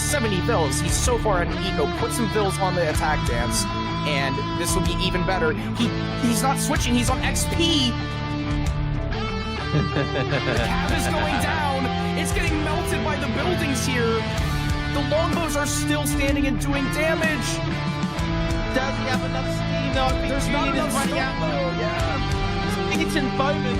has 70 vills. He's so far ahead in eco. Put some vills on the attack dance, and this will be even better. He's not switching. He's on XP. The cab is going down. It's getting melted by the buildings here. The longbows are still standing and doing damage. Does he have enough steam though? There's not enough running out though. Yeah. Eaton Bowman,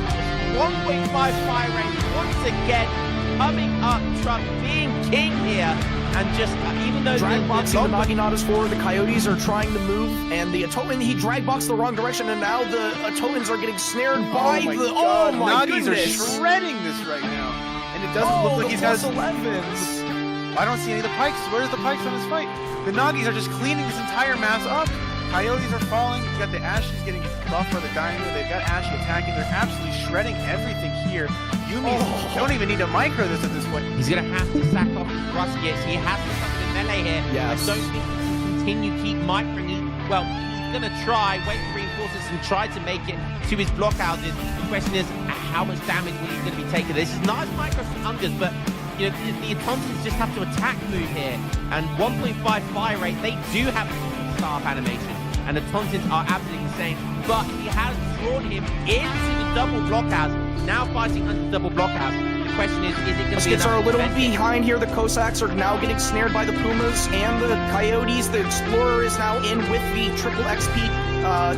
1.5 fire rate once again, coming up, Truck being king here, and just even though drag boxing the Naginatas forward, the Coyotes are trying to move, and the Atoman, he drag boxed the wrong direction, and now the Atomans are getting snared by the. Oh my Nagis goodness! are shredding this right now, and it doesn't look like he's got 11s. I don't see any of the pikes. Where's the pikes on this fight? The Nagis are just cleaning this entire mass up. Coyotes are falling. You got the Ashes getting buffed for the Dynamo. They've got Ashy attacking. They're absolutely shredding everything here. Yumi don't even need to micro this at this point. He's going to have to sack off his Ruskets. He has to stop the melee here. Yes. I don't think he can continue keep microing. Well, he's going to try, wait for reinforcements and try to make it to his blockhouses. The question is, how much damage will he going to be taking? This is nice micro from Ungers, but you know, the Automatons just have to attack move here. And 1.5 fire rate, they do have a staff animation. And the Tauntauns are absolutely insane. But he has drawn him into the double blockhouse. Now fighting under the double blockhouse. The question is it going to be enough? Skits are a little behind here. The Cossacks are now getting snared by the Pumas and the Coyotes. The Explorer is now in with the triple XP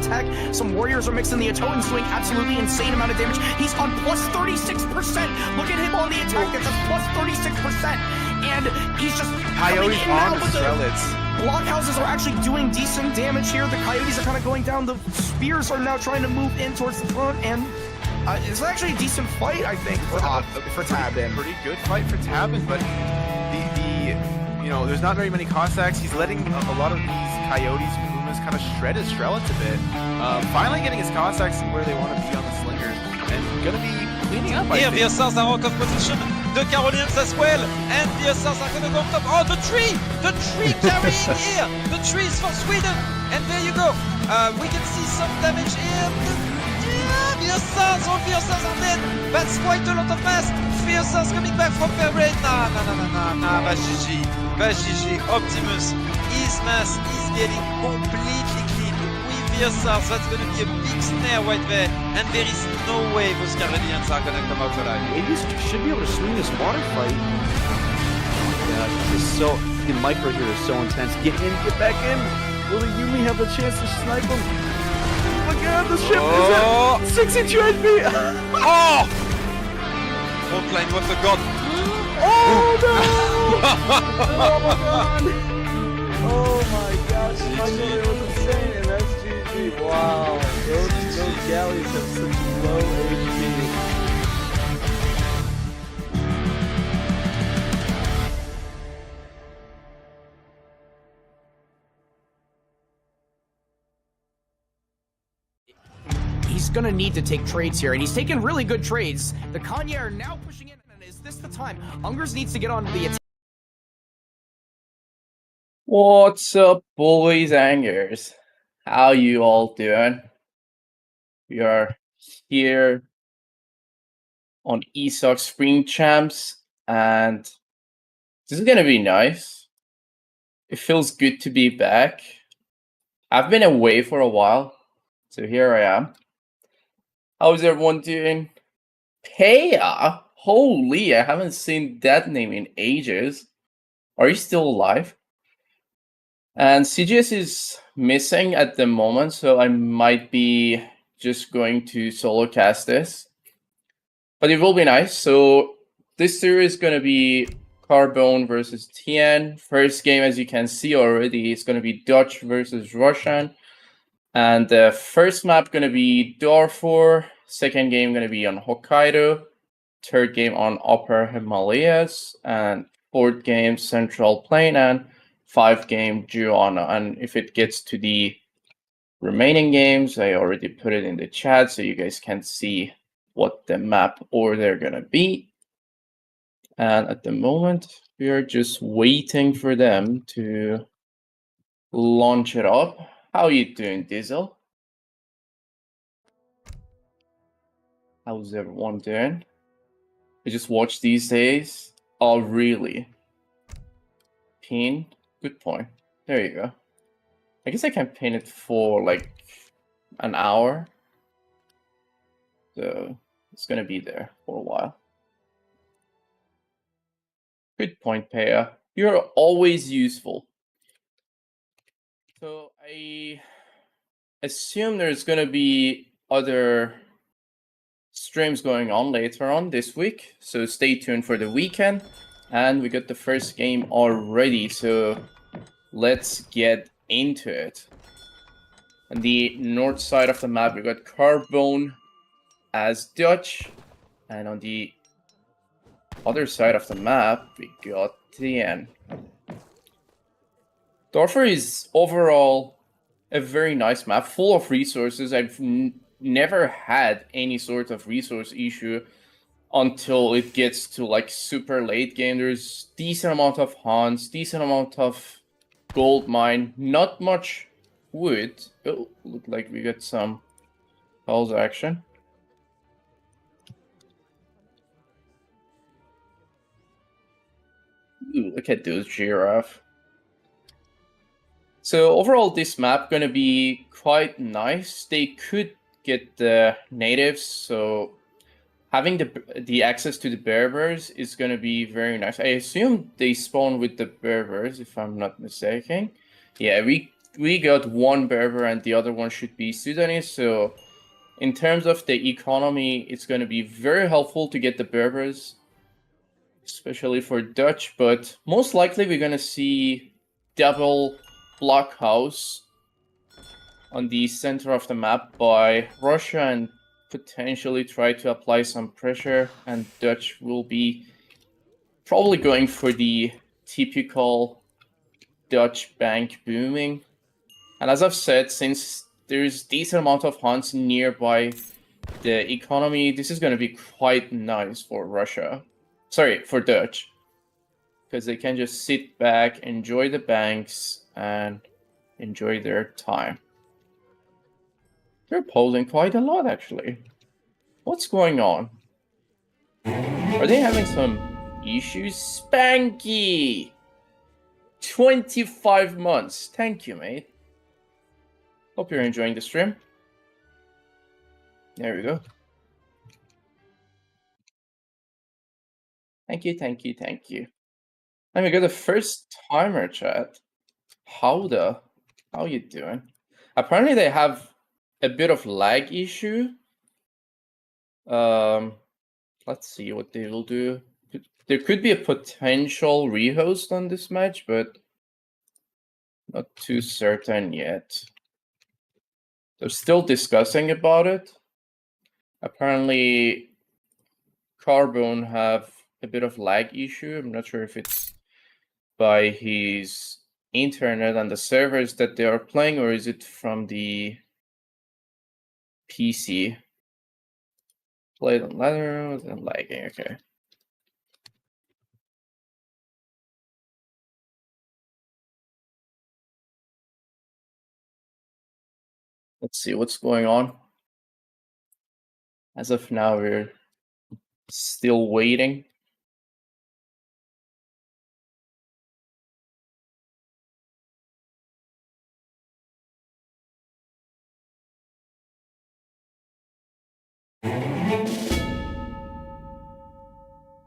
tech. Some Warriors are mixing. The Atotan's doing absolutely insane amount of damage. He's on plus 36%. Look at him on the attack. That's a plus 36%. And he's just Coyotes on the Strelets. Blockhouses are actually doing decent damage here. The Coyotes are kind of going down. The Spears are now trying to move in towards the front, and it's actually a decent fight, I think, for Tabin. Pretty good fight for Tabin, but you know, there's not very many Cossacks. He's letting a lot of these Coyotes and Pumas kind of shred his Strelets a bit. Finally getting his Cossacks where they want to be on the Slingers, and gonna be cleaning up. Here, the ESOCs are out of position. The Carolinians as well, and the ESOCs are going to go up top. Oh, the tree carrying here. The tree is for Sweden, and there you go. We can see some damage here. The ESOCs, all the ESOCs are dead. That's quite a lot of mass. The ESOCs coming back from their raid. Nah, GG. Optimus, his mass is getting completely clean with the ESOCs. That's going to be a big snare right there, and there is no way those Carolinians are going to come out alive. Maybe should be able to swing this water fight. Yeah, this is so. The micro here is so intense. Get in, get back in. Will the Yumi have a chance to snipe him? Look at the ship is at 62 HP. Oh! Frontline, what a god. Oh no! Oh my gosh, I thought it was insane, and that's GG. Wow, those galleys have such low HP. He's gonna need to take trades here, and he's taking really good trades. The Kanye are now pushing in, and is this the time? Ungers needs to get on the attack. What's up, boys and girls? How you all doing? We are here on ESOC Spring Champs, and this is gonna be nice. It feels good to be back. I've been away for a while, so here I am. How's everyone doing? Paya? Holy, I haven't seen that name in ages. Are you still alive? And CGS is missing at the moment, so I might be just going to solo cast this. But it will be nice. So this series is going to be Carbone versus Thien. First game, as you can see already, is going to be Dutch versus Russian. And the first map going to be Darfur. Second game going to be on Hokkaido. Third game on Upper Himalayas. And fourth game Central Plain. And 5-game Juana. And if it gets to the remaining games, I already put it in the chat so you guys can see what the map order they're going to be. And at the moment, we are just waiting for them to launch it up. How you doing, Diesel? How's everyone doing? I just watch these days. Oh, really? pin. Good point. There you go. I guess I can pin it for like an hour. So it's gonna be there for a while. Good point, Paya. You're always useful. So I assume there's gonna be other streams going on later on this week. So stay tuned for the weekend. And we got the first game already. So let's get into it. On the north side of the map, we got Carbone as Dutch. And on the other side of the map, we got Thien. Dorfer is overall a very nice map, full of resources. I've never had any sort of resource issue until it gets to like super late game. There's decent amount of Hans, decent amount of gold mine, not much wood. Oh, look like we got some pulse action. Ooh, look at those giraffe. So overall, this map gonna be quite nice. They could get the natives, so having the access to the Berbers is gonna be very nice. I assume they spawn with the Berbers, if I'm not mistaken. Yeah, we got one Berber and the other one should be Sudanese. So in terms of the economy, it's gonna be very helpful to get the Berbers, especially for Dutch. But most likely, we're gonna see double blockhouse on the center of the map by Russia and potentially try to apply some pressure, and Dutch will be probably going for the typical Dutch bank booming. And as I've said, since there's decent amount of hunts nearby the economy, this is going to be quite nice for Russia. Sorry, for Dutch. Because they can just sit back, enjoy the banks, and enjoy their time. They're posing quite a lot, actually. What's going on? Are they having some issues? Spanky! 25 months. Thank you, mate. Hope you're enjoying the stream. There we go. Thank you, thank you, thank you. And we got the first timer chat. How you doing? Apparently they have a bit of lag issue. Let's see what they will do. There could be a potential rehost on this match, but not too certain yet. They're still discussing about it. Apparently, Carbone have a bit of lag issue. I'm not sure if it's by his internet and the servers that they are playing, or is it from the PC? Played on ladder and lagging, okay. Let's see what's going on. As of now, we're still waiting.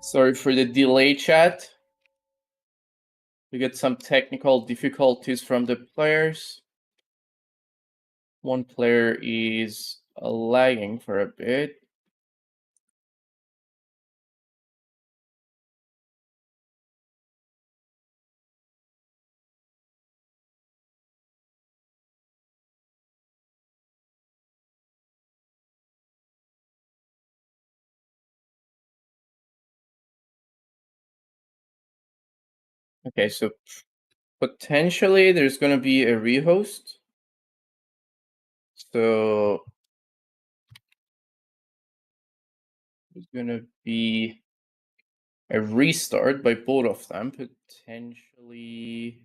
Sorry for the delay, chat. We get some technical difficulties from the players. One player is lagging for a bit. Okay, so potentially there's going to be a rehost. So there's going to be a restart by both of them. Potentially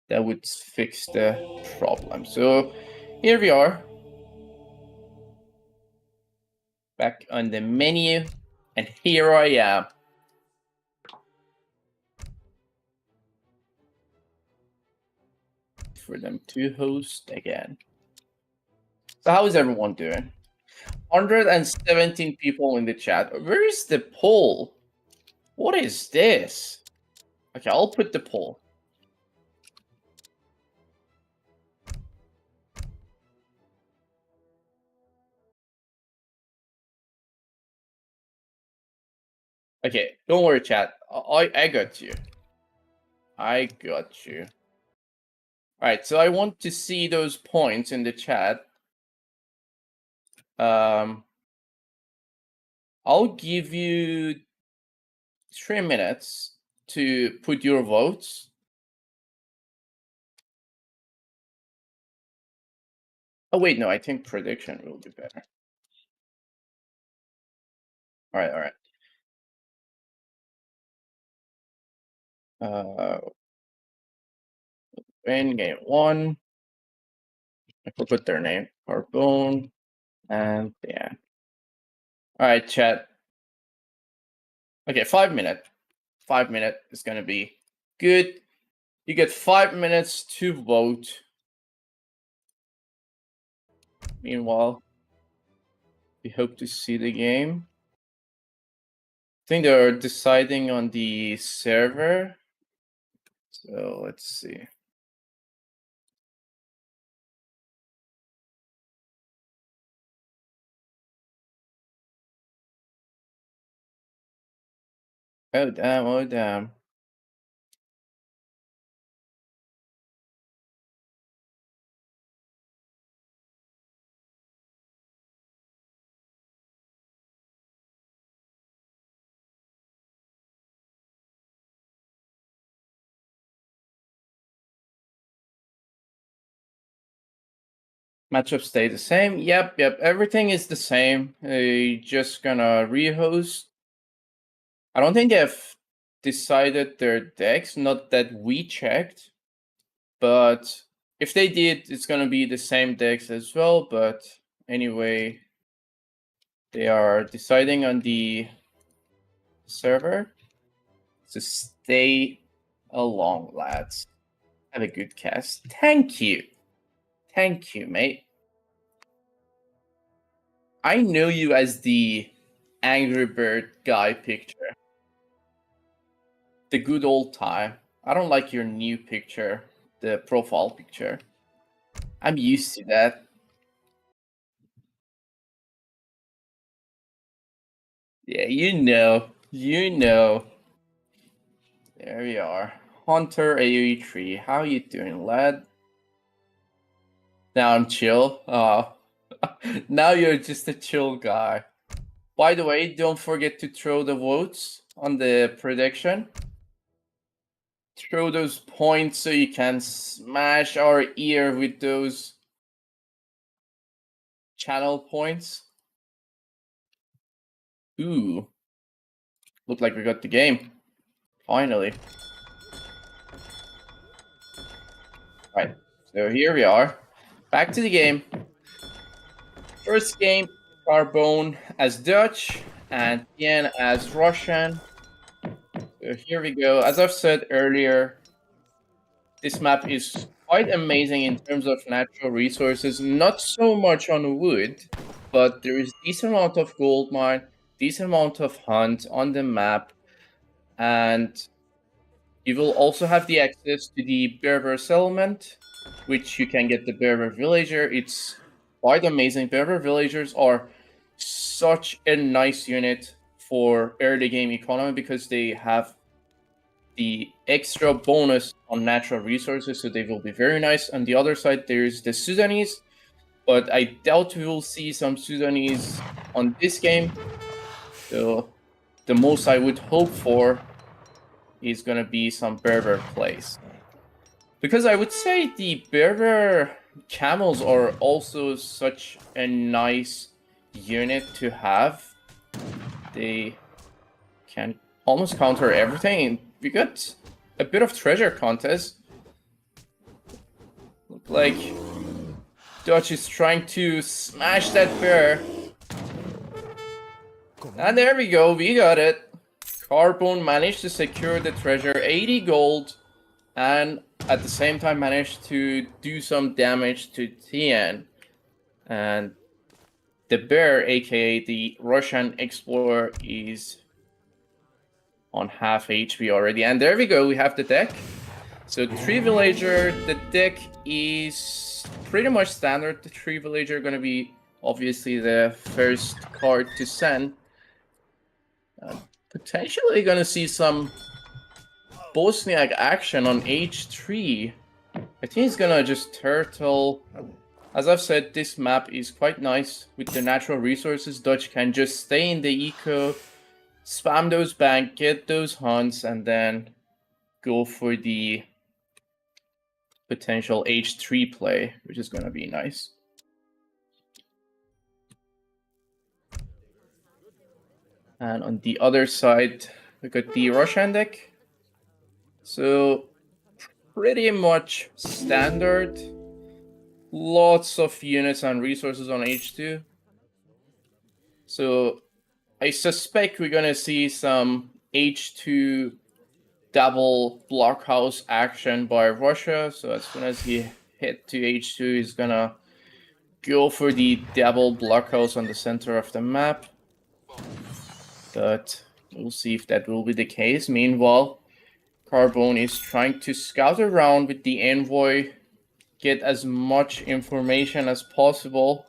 that would fix the problem. So here we are. Back on the menu. And here I am. for them to host again. So how is everyone doing? 117 people in the chat. Where is the poll? What is this? Okay, I'll put the poll. Okay, don't worry, chat. I got you. I got you. Alright, so I want to see those points in the chat. I'll give you 3 minutes to put your votes. Oh wait, no, I think prediction will be better. Alright. Win game 1. I forgot their name. Carbone and Thien. Alright, chat. Okay, 5 minutes. 5 minutes is gonna be good. You get 5 minutes to vote. Meanwhile, we hope to see the game. I think they're deciding on the server. So let's see. Oh damn, oh damn. Matchup stay the same. Yep. Everything is the same. They just gonna rehost. I don't think they've decided their decks, not that we checked. But if they did, it's gonna be the same decks as well. But anyway, they are deciding on the server. So stay along, lads. Have a good cast. Thank you. Thank you, mate. I know you as the Angry Bird guy picture. The good old time. I don't like your new picture, the profile picture. I'm used to that. Yeah, you know. There we are. Hunter AoE3. How you doing, lad? Now I'm chill. Now you're just a chill guy. By the way, don't forget to throw the votes on the prediction. Throw those points so you can smash our ear with those channel points. Ooh. Looked like we got the game. Finally. Right. So here we are. Back to the game. First game, Carbone as Dutch and Thien as Russian. So here we go. As I've said earlier, this map is quite amazing in terms of natural resources. Not so much on wood, but there is decent amount of gold mine, decent amount of hunt on the map, and you will also have the access to the Berber settlement, which you can get the Berber villager. It's quite amazing. Berber villagers are such a nice unit for early game economy because they have the extra bonus on natural resources, so they will be very nice. On the other side, there's the Sudanese, but I doubt we will see some Sudanese on this game. So the most I would hope for is gonna be some Berber plays. Because I would say the Berber camels are also such a nice unit to have. They can almost counter everything. We got a bit of treasure contest. Look like Dutch is trying to smash that bear. And there we go, we got it. Carbone managed to secure the treasure, 80 gold. and at the same time managed to do some damage to Thien. And the bear, aka the Russian explorer, is on half HP already. And there we go, we have the deck. So 3 villager, the deck is pretty much standard. The 3 villager gonna be obviously the first card to send. Potentially gonna see some Bosniak action on H3. I think he's gonna just turtle. As I've said, this map is quite nice with the natural resources. Dutch can just stay in the eco, spam those bank, get those hunts, and then go for the potential H3 play, which is gonna be nice. And on the other side, we got the Russian deck. So pretty much standard. Lots of units and resources on H2. So I suspect we're gonna see some H2 double blockhouse action by Russia. So as soon as he hit to H2, he's gonna go for the double blockhouse on the center of the map. But we'll see if that will be the case. Meanwhile, Carbone is trying to scout around with the envoy, get as much information as possible.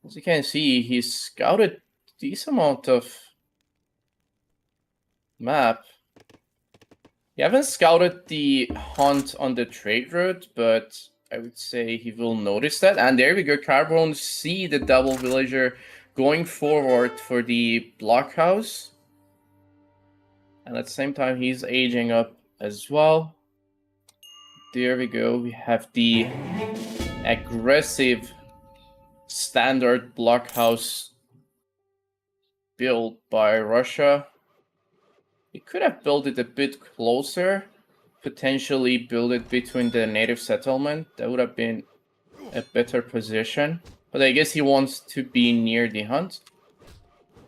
As you can see, he's scouted this amount of map. He haven't scouted the hunt on the trade route, but I would say he will notice that. And there we go, Carbone see the double villager going forward for the blockhouse. And at the same time, he's aging up as well. There we go, we have the aggressive standard blockhouse built by Russia. He could have built it a bit closer, potentially build it between the native settlement. That would have been a better position. But I guess he wants to be near the hunt.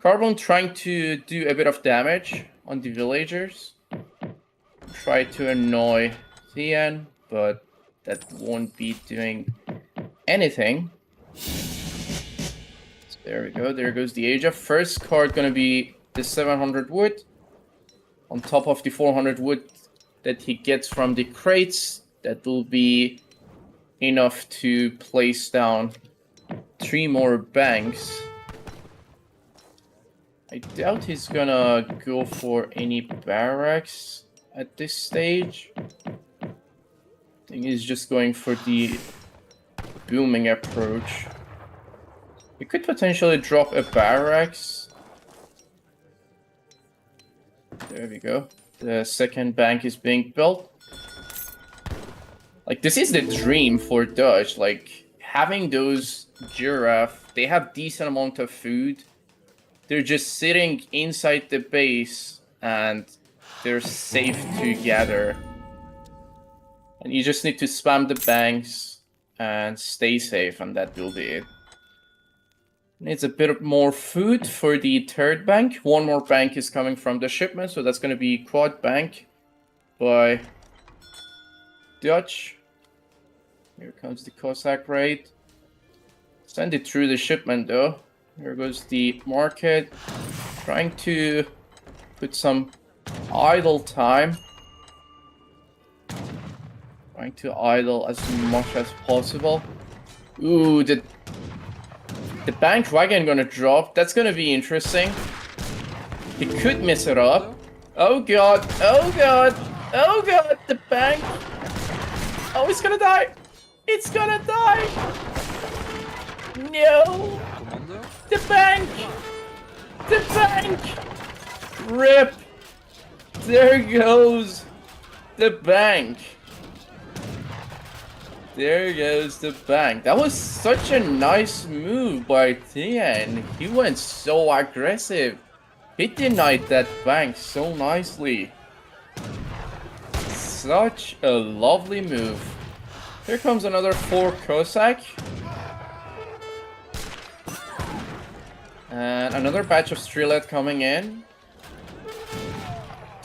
Carbone trying to do a bit of damage on the villagers. Try to annoy Thien, but that won't be doing anything. So there we go, there goes the Asia. First card gonna be the 700 wood. On top of the 400 wood that he gets from the crates, that will be enough to place down 3 more banks. I doubt he's gonna go for any barracks at this stage. I think he's just going for the booming approach. He could potentially drop a barracks. There we go. The second bank is being built. Like, this is the dream for Dutch. Like, having those giraffe, they have decent amount of food. They're just sitting inside the base and they're safe to gather. And you just need to spam the banks and stay safe, and that will be it. Needs a bit more food for the third bank. 1 more bank is coming from the shipment, so that's going to be quad bank by Dutch. Here comes the Cossack raid. Send it through the shipment though. Here goes the market. Trying to put some idle time. Trying to idle as much as possible. Ooh, the bank wagon gonna drop. That's gonna be interesting. He could miss it up. Oh god, oh god, oh god, the bank. Oh, it's gonna die. It's gonna die. No. The bank. The bank. Rip. There goes the bank. There goes the bank. That was such a nice move by Thien. He went so aggressive. He denied that bank so nicely. Such a lovely move. Here comes another 4 Cossack. And another batch of Strelet coming in.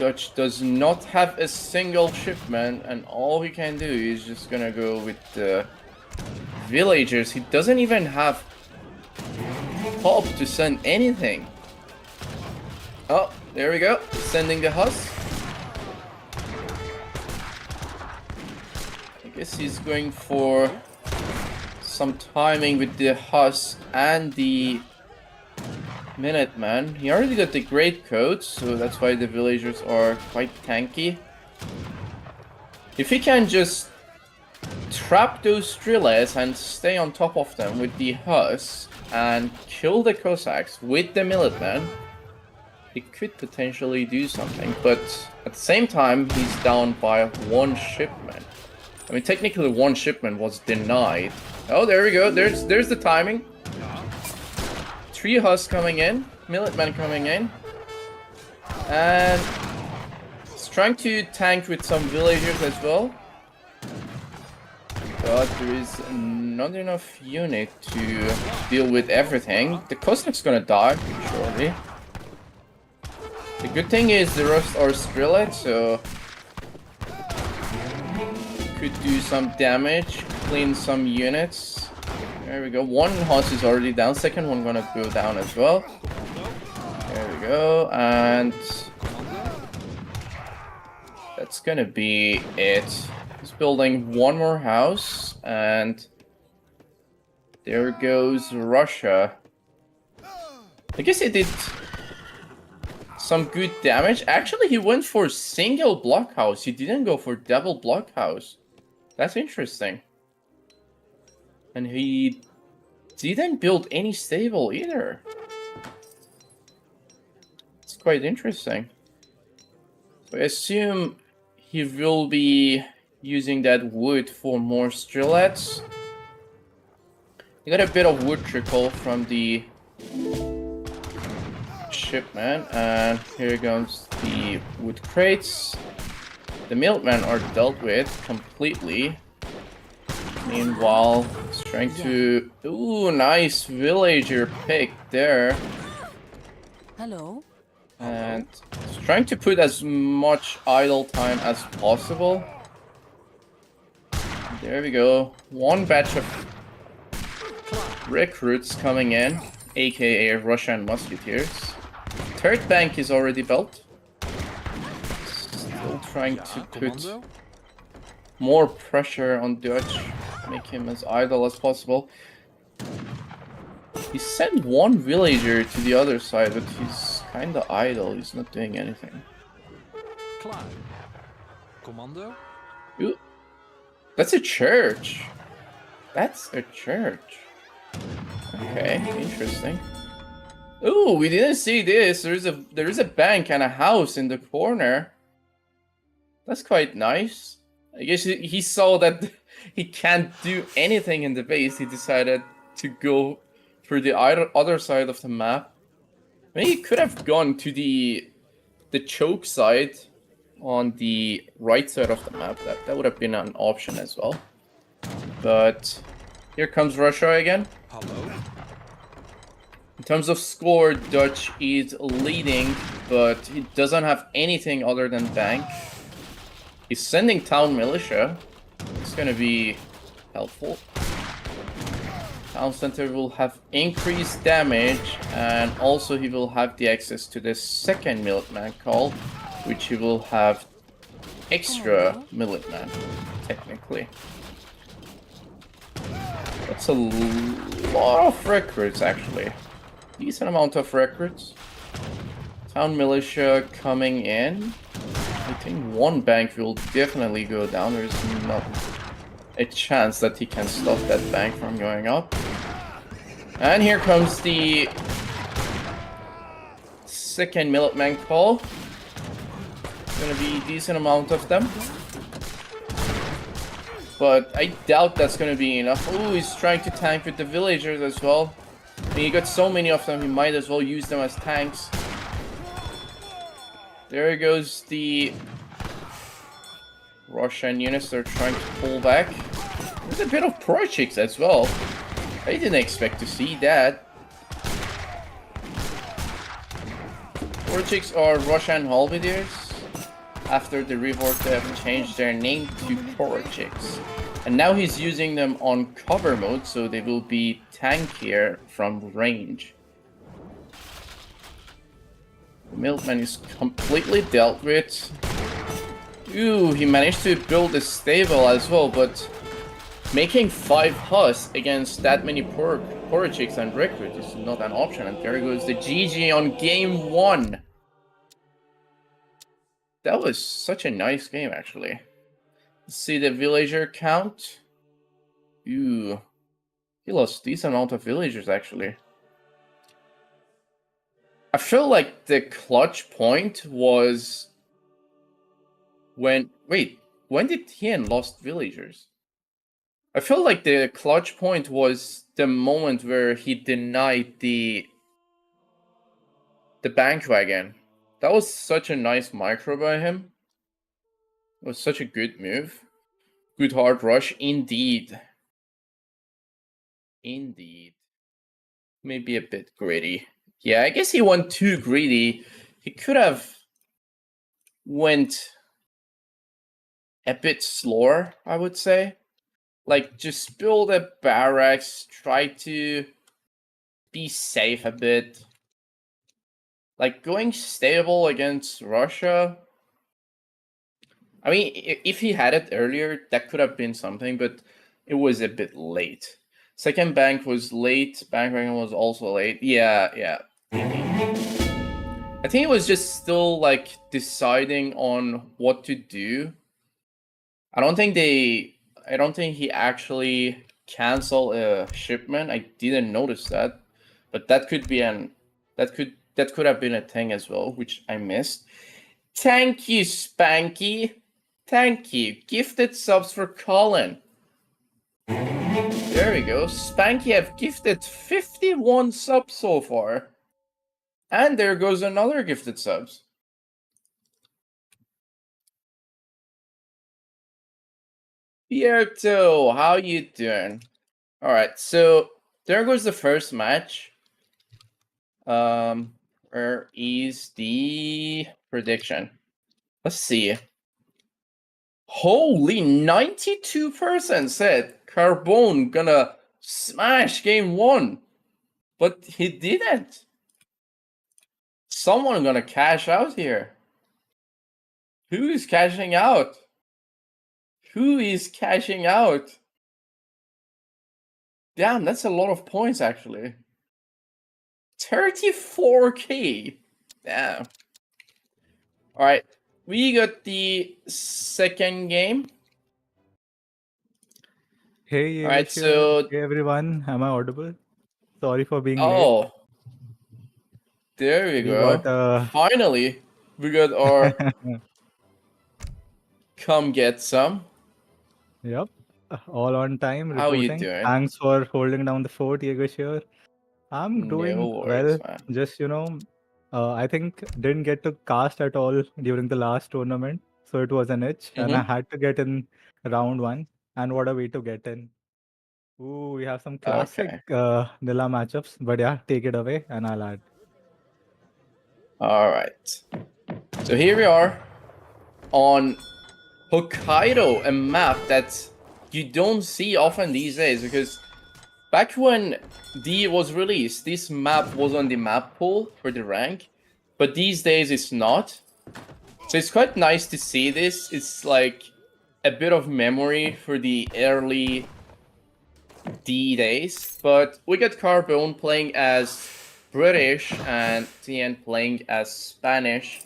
Dutch does not have a single shipment, and all he can do is just gonna go with the villagers. He doesn't even have pop to send anything. Oh, there we go. Sending the husk. I guess he's going for some timing with the husk and the Minuteman. He already got the great coat, so that's why the villagers are quite tanky. If he can just trap those Strelets and stay on top of them with the husk and kill the Cossacks with the Minuteman, he could potentially do something, but at the same time, he's down by one shipment. I mean, technically one shipment was denied. Oh, there we go. There's the timing. 3 husks coming in, Minutemen coming in, and he's trying to tank with some villagers as well. But there is not enough unit to deal with everything. The Cossacks gonna die, surely. The good thing is the rest are Strelets, so could do some damage, clean some units. There we go. One horse is already down. Second one gonna go down as well. There we go, and that's gonna be it. He's building one more house, and there goes Russia. I guess he did some good damage. Actually, he went for single blockhouse. He didn't go for double blockhouse. That's interesting. And he didn't build any stable either. It's quite interesting. So I assume he will be using that wood for more Strelets. You got a bit of wood trickle from the shipment, and here comes the wood crates. The Minutemen are dealt with completely. Meanwhile, he's trying to... Ooh, nice villager pick there. Hello. And he's trying to put as much idle time as possible. There we go. One batch of recruits coming in, aka Russian musketeers. Third bank is already built. Still trying to put more pressure on Dutch, make him as idle as possible. He sent one villager to the other side, but he's kinda idle, he's not doing anything. Commando? Ooh. That's a church. That's a church. Okay, interesting. Ooh, we didn't see this. There is a bank and a house in the corner. That's quite nice. I guess he saw that he can't do anything in the base. He decided to go for the other side of the map. Maybe he could have gone to the choke side on the right side of the map. That would have been an option as well. But here comes Russia again. Hello? In terms of score, Dutch is leading, but he doesn't have anything other than bank. He's sending town militia. It's gonna be helpful. Town center will have increased damage, and also he will have the access to the second Minuteman call, which he will have extra Minuteman, technically. That's a lot of recruits, actually. Decent amount of recruits. Town militia coming in. I think one bank will definitely go down. There's not a chance that he can stop that bank from going up. And here comes the second Minuteman call. Gonna be a decent amount of them. But I doubt that's gonna be enough. Oh, he's trying to tank with the villagers as well. I mean, he got so many of them, he might as well use them as tanks. There goes the Russian units. They're trying to pull back. There's a bit of Projects as well. I didn't expect to see that. Projects are Russian halberdiers. after the Revolt have changed their name to Porchix. And now he's using them on cover mode, so they will be tankier from range. The Milkman is completely dealt with. Ooh, he managed to build a stable as well, but making 5 Hus against that many Porchix and Recruit is not an option. And there goes the GG on game 1. That was such a nice game, actually. Let's see the villager count. Ooh. He lost a decent amount of villagers, actually. I feel like the clutch point was when... Wait, when did Thien lost villagers? I feel like the clutch point was the moment where he denied the bank wagon. That was such a nice micro by him. It was such a good move. Good hard rush, indeed. Indeed. Maybe a bit greedy. Yeah, I guess he went too greedy. He could have went a bit slower, I would say. Like, just build a barracks, try to be safe a bit. Like, going stable against Russia... I mean, if he had it earlier, that could have been something, but it was a bit late. Second bank was late, bank wagon was also late. Yeah. I think he was just still, like, deciding on what to do. I don't think he actually canceled a shipment. I didn't notice that, but that could have been a thing as well, which I missed. Thank you, Spanky. Thank you. Gifted subs for Colin. There we go. Spanky have gifted 51 subs so far. And there goes another gifted subs. Pierto, how you doing? Alright, so there goes the first match. Where is the prediction? Let's see. Holy, 92% said Carbone gonna smash game 1. But he didn't. Someone gonna cash out here. Who is cashing out? Who is cashing out? Damn, that's a lot of points, actually. 34k. Damn. Alright, we got the second game. Hey, Alright, Yamish so... Hey everyone, am I audible? Sorry for being late. Oh. There we go. Finally, we got our... Come get some. Yep, all on time, How you reporting. doing? Thanks for holding down the fort, Yegoshir. I'm doing No worries, well. man. Just, I think didn't get to cast at all during the last tournament. So it was an itch and I had to get in round 1. And what a way to get in. Ooh, we have some classic Nilla matchups. But yeah, take it away and I'll add. Alright. So here we are on Hokkaido, a map that you don't see often these days, because back when D was released, this map was on the map pool for the rank, but these days it's not. So it's quite nice to see this. It's like a bit of memory for the early D days, but we got Carbone playing as British and Thien playing as Spanish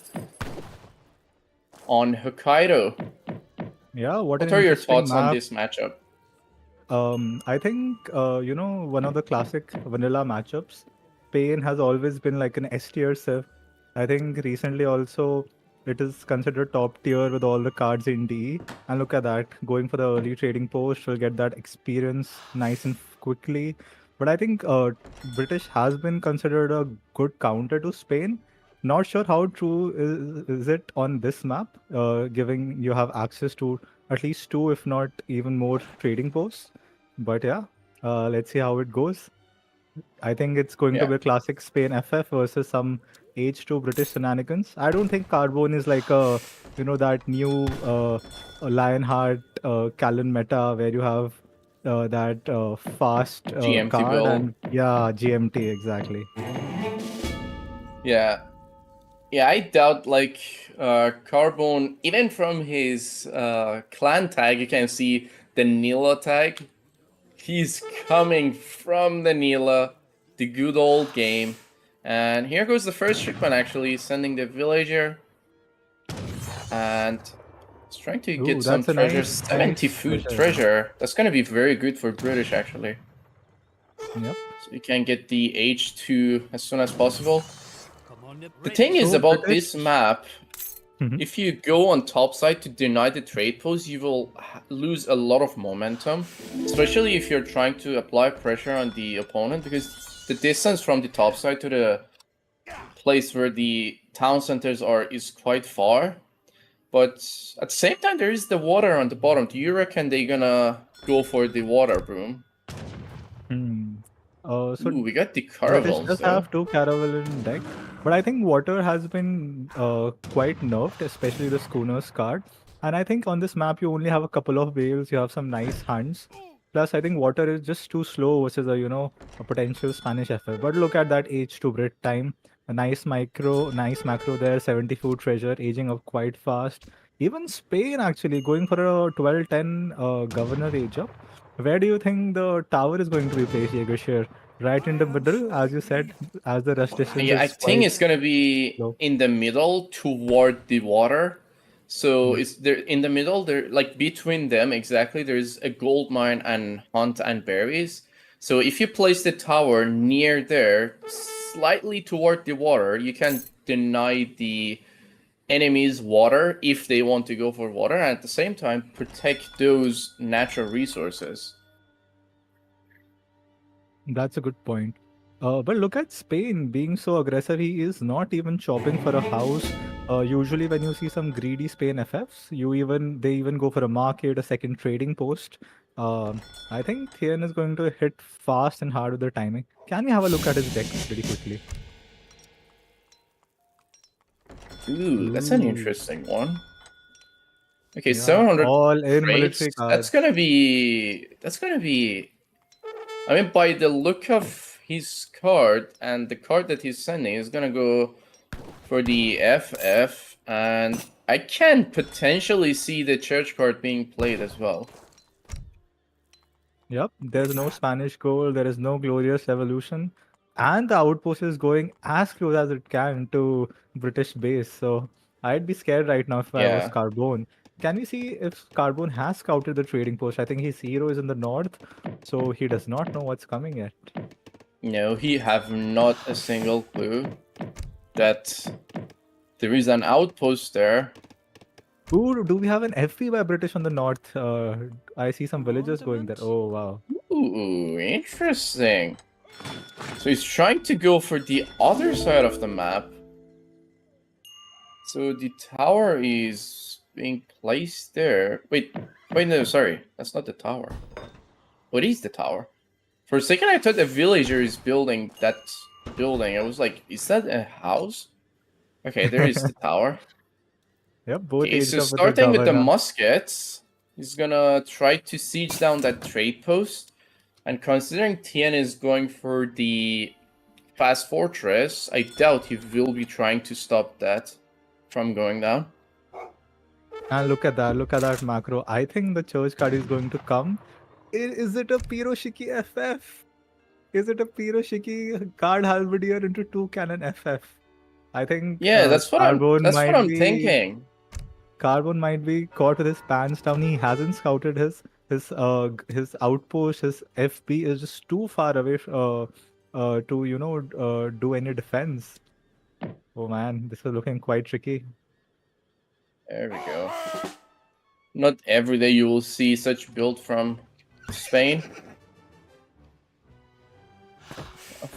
on Hokkaido. Yeah, what are your thoughts map. on this matchup? I think, one of the classic vanilla matchups, Spain has always been like an S tier civ. I think recently also it is considered top tier with all the cards in D. And look at that, going for the early trading post, will get that experience nice and quickly. But I think British has been considered a good counter to Spain. Not sure how true is it on this map, given you have access to at least 2, if not even more, trading posts. But yeah, let's see how it goes. I think it's going to be a classic Spain FF versus some H2 British shenanigans. I don't think Carbone is like a, that new Lionheart Callan meta where you have that fast GMT card build. and yeah, GMT exactly. Yeah. Yeah, I doubt like Carbone, even from his clan tag, you can see the Nila tag. He's coming from the Nila, the good old game. And here goes the first shipment actually, sending the villager. And he's trying to Ooh, get some that's a treasure, nice, 70 nice food treasure. treasure. That's gonna be very good for British actually. Yep. So you can get the H2 as soon as possible. The thing is So about British. this map, Mhm. if you go on top side to deny the trade post, you will lose a lot of momentum, especially if you're trying to apply pressure on the opponent, because the distance from the top side to the place where the town centers are is quite far. But at the same time, there is the water on the bottom. Do you reckon they're gonna go for the water broom? Hmm. So Ooh, we got the British caravels does though. have two Caravel in deck, but I think water has been quite nerfed, especially the Schooners card. And I think on this map you only have a couple of whales. You have some nice hunts. Plus, I think water is just too slow versus a potential Spanish FF. But look at that H2 Brit time. A nice macro there. 70 food treasure, aging up quite fast. Even Spain actually going for a 12-10 governor age up. Where do you think the tower is going to be placed, Jägershire? Right in the middle, as you said, as the rush distance Yeah, I is think quite it's gonna be low. in the middle toward the water. So Yep. it's there in the middle. There, like between them exactly. There's a gold mine and hunt and berries. So if you place the tower near there, slightly toward the water, you can deny the enemies water if they want to go for water, and at the same time protect those natural resources. That's a good point. But look at Spain being so aggressive. He is not even chopping for a house. Usually, when you see some greedy Spain FFs, they even go for a market, a second trading post. I think Thien is going to hit fast and hard with the timing. Can we have a look at his deck pretty quickly? Ooh, that's an Ooh, interesting one. Okay, yeah, 700 all in crates. military That's cards. gonna be. That's gonna be. I mean, by the look of his card and the card that he's sending, is gonna go for the FF, and I can potentially see the church card being played as well. Yep, there's no Spanish goal, there is no glorious revolution, and the outpost is going as close as it can to British base. So I'd be scared right now if I was Yeah. Carbone. Can we see if Carbone has scouted the trading post? I think his hero is in the north, so he does not know what's coming yet. No, he have not a single clue that there is an outpost there. Ooh, do we have an FP by British on the north? I see some villagers going there. Bombardment. Oh, wow. Ooh, interesting. So he's trying to go for the other side of the map. So the tower is being placed there. Wait, no, sorry. That's not the tower. What is the tower? For a second, I thought a villager is building that building. I was like, is that a house? Okay, there is the tower. Yep, both Okay, aged so up with the starting with the governor. muskets, he's gonna try to siege down that trade post. And considering Thien is going for the fast fortress, I doubt he will be trying to stop that from going down. And look at that macro. I think the church card is going to come. Is it a Piroshiki FF? Is it a Piroshiki card halberdier into two cannon FF? I think Yeah, that's what I'm thinking. Carbone might be caught with his pants down. He hasn't scouted his outpost. His FP is just too far away to do any defense. Oh man, this is looking quite tricky. There we go. Not every day you will see such build from Spain.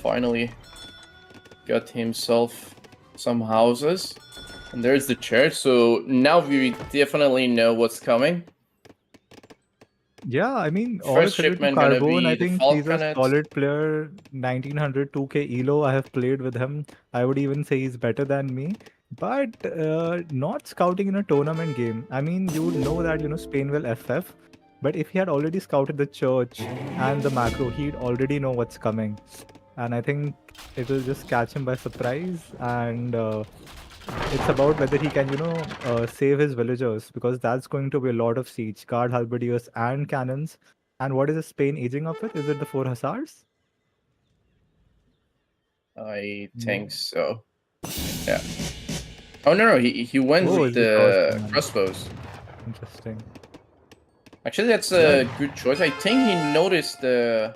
Finally got himself some houses. And there's the church, so now we definitely know what's coming. Yeah, I mean, all First credit to shipment gonna Carbone. I be the think he's a Falconet. solid player. 1900 2K elo. I have played with him. I would even say he's better than me. But not scouting in a tournament game. I mean, you know that Spain will FF. But if he had already scouted the church and the macro, he'd already know what's coming. And I think it'll just catch him by surprise. And it's about whether he can, save his villagers, because that's going to be a lot of siege, guard halberdiers and cannons. And what is the Spain aging up with? Is it the 4 hussars? I No. think so. Yeah. Oh no, he went Oh, with is it the the Ottoman? crossbows. Interesting. Actually, that's Yeah. a good choice. I think he noticed the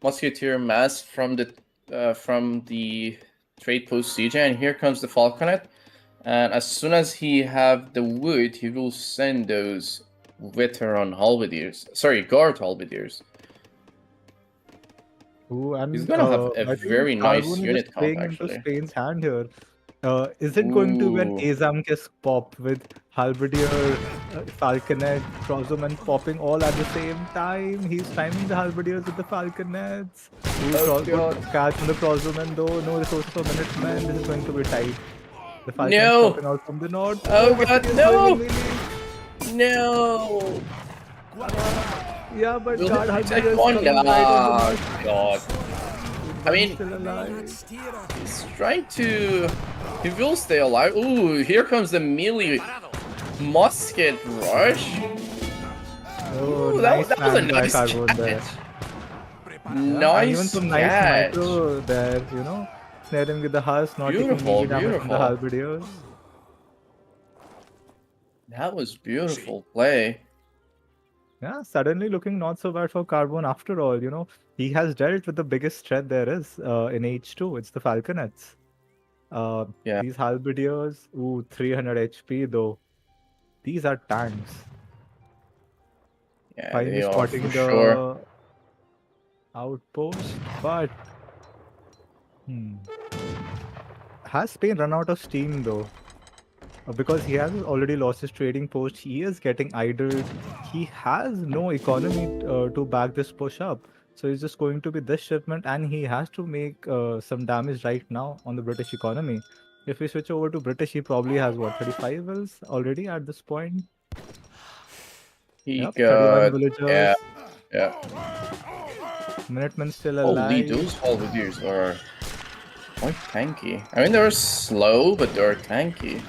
musketeer mass from the trade post siege, and here comes the falconet. And as soon as he have the wood, he will send those veteran halberdiers. Sorry, guard halberdiers. Ooh, He's and gonna have a I think very nice Carbone is unit just count, playing into actually. Spain's hand here. Is it going to be an Ooh. Azamkes pop with Halberdier, Falconet, Crossbowman popping all at the same time? He's timing the Halberdiers with the Falconets. Ooh, Oh good god. catch from the Crossbowman though. No resources for Minutemen. This is going to be tight. The Falconets No! popping out from the north. Oh but god, he is no! going in melee. No! Yeah, but Will guard it protect Halberdiers one? coming right on the Ah, north. god. I One's mean, still alive. he's trying to... He will stay alive. Ooh, here comes the melee musket rush. Oh, Ooh, nice that was a plan by nice Carbone there. catch. Yeah, and even Nice some nice catch. micro there, snaring with the husk, not taking Beautiful, melee damage from the beautiful. halberdiers. That was beautiful play. Yeah, suddenly looking not so bad for Carbone after all. He has dealt with the biggest threat there is in H2. It's the Falconets. Yeah. These halberdiers, 300 HP though. These are tanks. Yeah, Finally they are for spotting sure. the outpost, but has Spain run out of steam though? Because he has already lost his trading post, he is getting idled. He has no economy to back this push up. So it's just going to be this shipment, and he has to make some damage right now on the British economy. If we switch over to British, he probably has what, 35 wills already at this point? He Yep, 31 got... Yeah, villagers. yeah. Minutemen still Holy, alive. those halberdiers are quite tanky. I mean, they're slow, but they're tanky.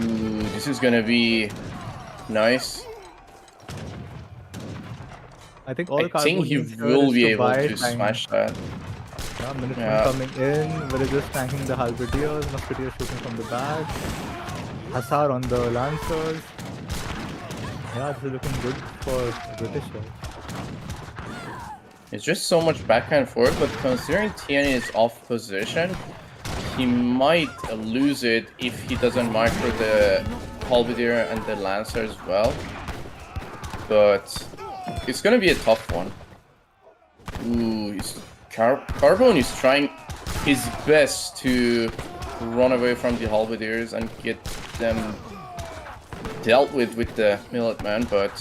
Ooh, this is gonna be nice. I think all I think Carbone he needs here will is be to able buy to time. smash that. Yeah, Minutemen Yeah. coming in, villagers tanking the halberdiers, musketeers shooting from the back, Hussar on the lancers. Yeah, this is looking good for British here. It's just so much back and forth, but considering Thien is off position, he might lose it if he doesn't micro the halberdier and the lancer as well. But it's gonna be a tough one. Ooh, Carbone is trying his best to run away from the halberdiers and get them dealt with the Minutemen, but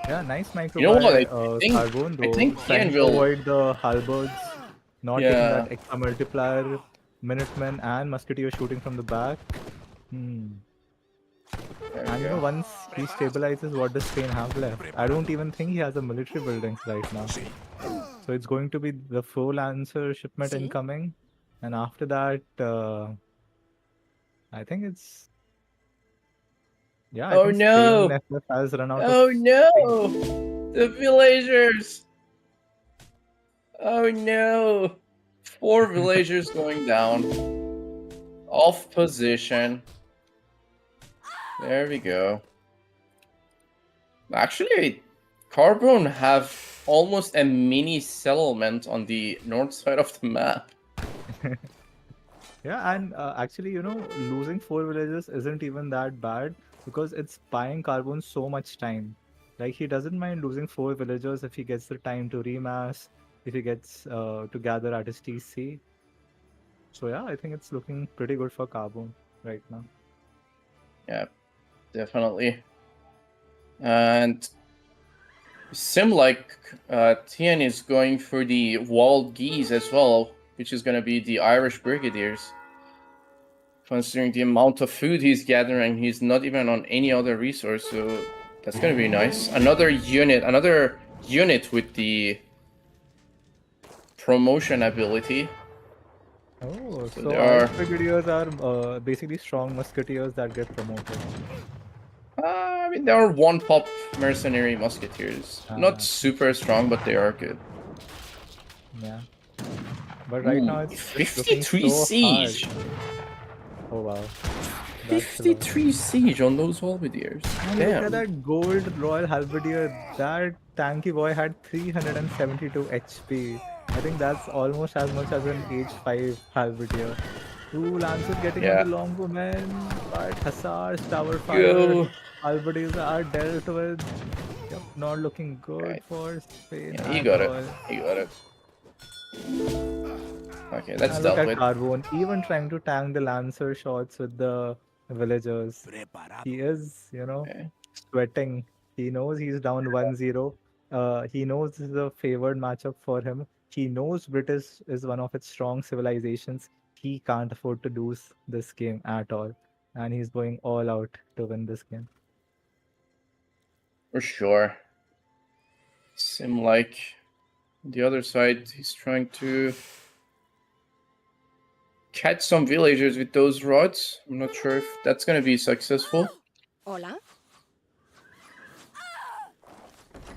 Yeah, nice micro you know what? by I Carbone though. think Trying Thien to will... avoid the halberds, not taking Yeah. that extra multiplier. Minutemen and musketeers shooting from the back. There we And go. once he stabilizes, what does Spain have left? I don't even think he has a military buildings right now. So it's going to be the full answer shipment incoming. And after that, I think it's... Yeah, I Oh think no! Spain FF has run out Oh of no! steam. The villagers! Oh no! 4 villagers going down. Off position. There we go. Actually, Carbone have almost a mini settlement on the north side of the map. Yeah, and actually, losing 4 villages isn't even that bad because it's buying Carbone so much time. Like, he doesn't mind losing 4 villagers if he gets the time to remass, if he gets to gather at his TC. So yeah, I think it's looking pretty good for Carbone. right now. Yeah, definitely. And seem like Thien is going for the wild geese as well, which is going to be the Irish Brigadiers. Considering the amount of food he's gathering, he's not even on any other resource, so that's going to be nice. Another unit with the promotion ability. Oh, So so there Irish are Brigadiers are basically strong musketeers that get promoted. I mean, there are one pop mercenary musketeers. Not Ah, super strong, but they are good. yeah. But right now Ooh, it's looking 53 so hard. siege! Oh wow, that's a lot. 53 siege on those halberdiers. And look at Damn. that gold Royal Halberdier. That tanky boy had 372 HP. I think that's almost as much as an age 5 Halberdier. Two Lancers getting on the Yeah. longbow men, but Hussars, Tower Fire, Go. Halberdiers are dealt with. Yep, not looking good Right. for Spain Yeah, he at got it. all. He got it. Okay, that's And look dealt at with. Carbone, even trying to tank the Lancer shots with the villagers. He is, Okay. sweating. He knows he's down 1-0. He knows this is a favored matchup for him. He knows British is one of its strong civilizations. He can't afford to lose this game at all. And he's going all out to win this game. For sure. Seem like the other side, he's trying to catch some villagers with those rods. I'm not sure if that's going to be successful. Hola.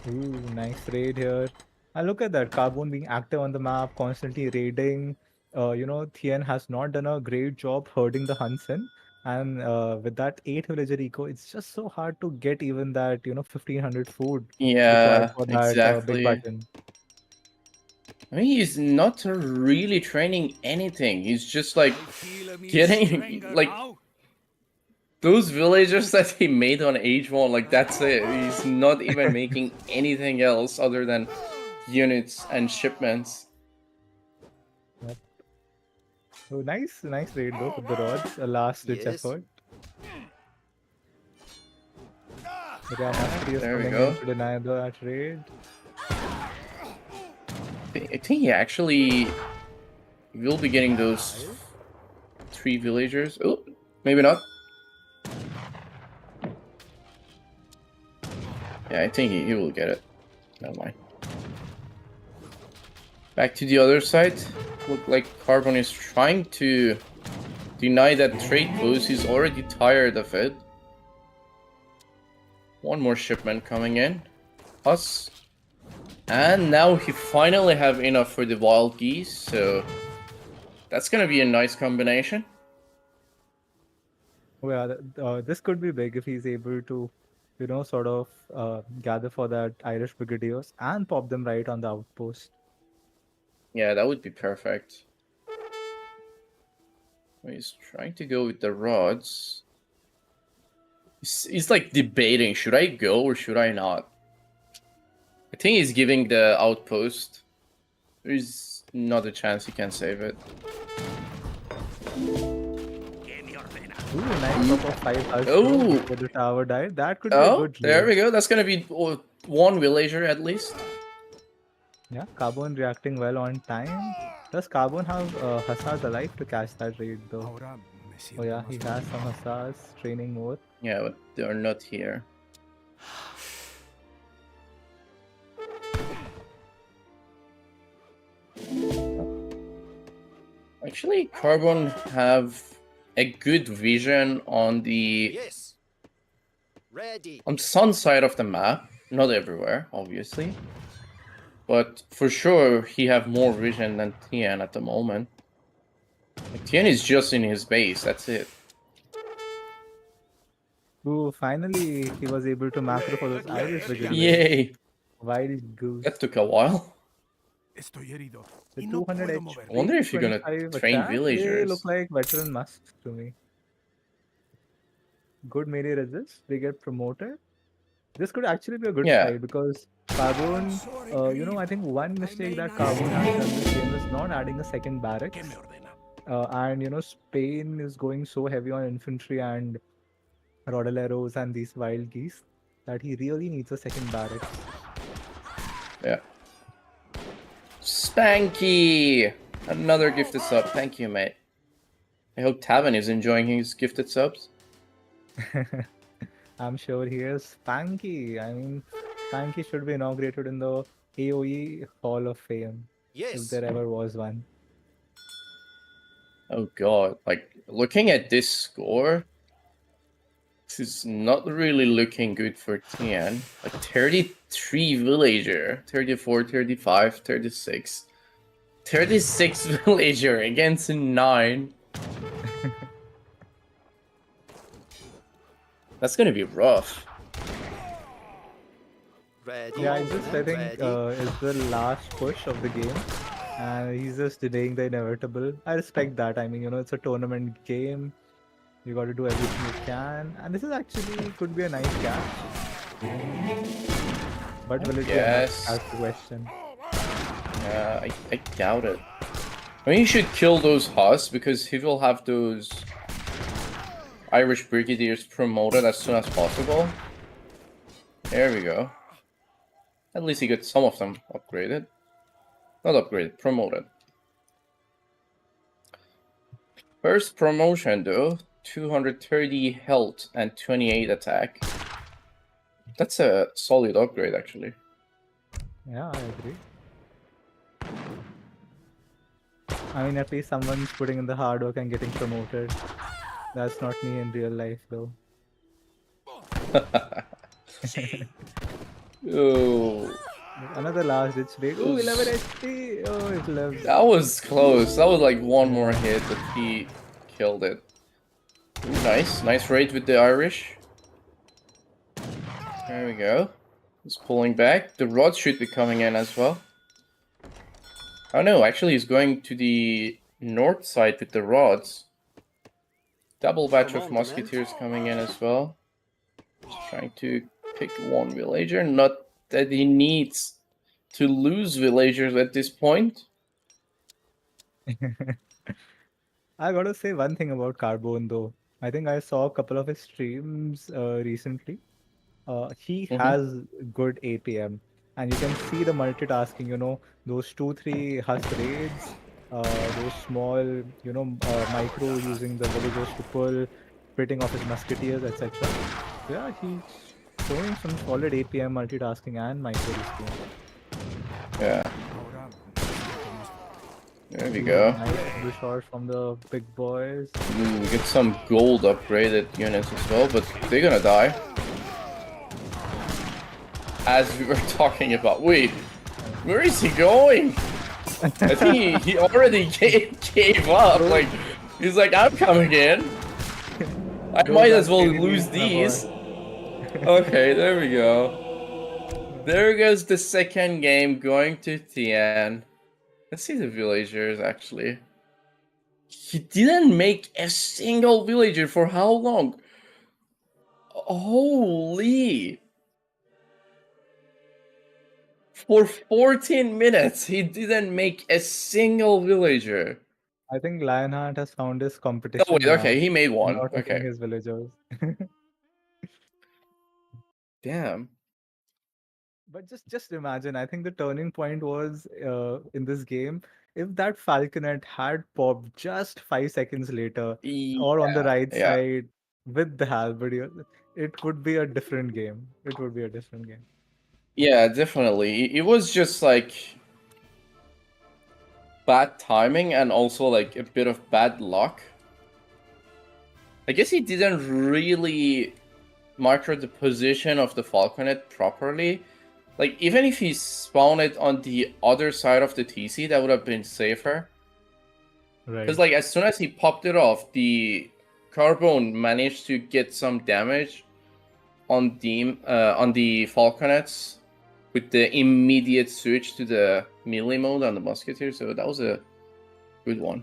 Ooh, nice raid here. And look at that, Carbone being active on the map, constantly raiding. Thien has not done a great job herding the hunts in. And with that 8 villager eco, it's just so hard to get even that, 1500 food required Yeah, for that big exactly. button. I mean, he's not really training anything. He's just like getting like those villagers that he made on age 1. Like that's it. He's not even making anything else other than units and shipments. Yep. So nice raid though with the rods, a last ditch Yes. effort. But yeah, Musketeers There we coming go. in to deny that raid. I think he actually will be getting those 3 villagers. Oh, maybe not. Yeah, I think he will get it. Never mind. Back to the other side. Look like Carbone is trying to deny that trade boost. He's already tired of it. One more shipment coming in. Us. And now he finally have enough for the wild geese, so that's gonna be a nice combination. Oh, yeah, this could be big if he's able to, sort of gather for that Irish Brigadiers and pop them right on the outpost. Yeah, that would be perfect. He's trying to go with the rods. He's like debating, should I go or should I not? I think he's giving the outpost. There's not a chance he can save it. Ooh, nice top of 5 health Oh! before the tower died. That could be a Oh, good there lead. we go. That's gonna be one villager at least. Yeah, Carbone reacting well on time. Does Carbone have Hussars alive to catch that raid though? Oh yeah, he has some Hussars training more. Yeah, but they're not here. Actually, Carbone have a good vision on the Yes. Ready. sun side of the map. Not everywhere, obviously. But for sure, he have more vision than Thien at the moment. Like, Thien is just in his base, that's it. Ooh, finally he was able to macro for those Irish Brigadiers. Yay! Wild goose. That took a while. The 200 HP. I wonder if you're gonna 25 train attack, They villagers. look like veteran musks to me. Good melee resist. They get promoted. This could actually be a good Yeah. fight because Carbone, I think one mistake that Carbone has done this game is not adding a second barracks. And Spain is going so heavy on infantry and Rodaleros and these wild geese that he really needs a second barracks. Yeah. Spanky! Another gifted sub. Thank you, mate. I hope Tavin is enjoying his gifted subs. I'm sure he is. Spanky. I mean, Spanky should be inaugurated in the AOE Hall of Fame. If there ever was one. Oh god, like, looking at this score, this is not really looking good for Thien. Like, 33 villager, 34, 35, 36. 36 villager against 9. That's gonna be rough. Yeah, I think it's the last push of the game, and he's just delaying the inevitable. I respect that. I mean, it's a tournament game. You got to do everything you can, and this is actually could be a nice catch. But will it be enough? That's the question. I doubt it. I mean, you should kill those Huss because he will have those Irish Brigadiers promoted as soon as possible. There we go. At least he got some of them upgraded. Not upgraded, promoted. First promotion though, 230 health and 28 attack. That's a solid upgrade actually. Yeah, I agree. I mean, at least someone's putting in the hard work and getting promoted. That's not me in real life though. Oh. Another last ditch raid. Oh, 11 HP. Oh, it lives. That was close. That was like one more hit, but he killed it. Ooh, nice raid with the Irish. There we go. He's pulling back. The rods should be coming in as well. Oh no, actually he's going to the north side with the rods. Double batch of musketeers coming in as well. Just trying to pick one villager. Not that he needs to lose villagers at this point. I gotta say one thing about Carbone though. I think I saw a couple of his streams recently. He has good APM, and you can see the multitasking. Those 2-3 Huss raids, those small, micro using the villagers to pull, splitting off his musketeers, etc. Yeah, he's showing some solid APM multitasking and micro risking. Yeah. There we go. Nice shot from the big boys. Ooh, we get some gold upgraded units as well, but they're gonna die. As we were talking about. Wait, where is he going? I think he already gave up. Like, he's like, I'm coming in. I might as well lose these. Okay, there we go. There goes the second game going to Thien. Let's see the villagers actually. He didn't make a single villager for how long? Holy! For 14 minutes, he didn't make a single villager. I think Lionheart has found his competition. Oh wait, okay, he made one. Not okay. his villagers. Damn. But just imagine, I think the turning point was in this game, if that Falconet had popped just 5 seconds later, or on the right side with the halberd, it would be a different game. It would be a different game. Yeah, definitely. It was just like bad timing and also like a bit of bad luck. I guess he didn't really micro the position of the Falconet properly. Like, even if he spawned it on the other side of the TC, that would have been safer. Right. Because, like, as soon as he popped it off, the Carbone managed to get some damage on the Falconets with the immediate switch to the melee mode on the Musketeer. So that was a good one.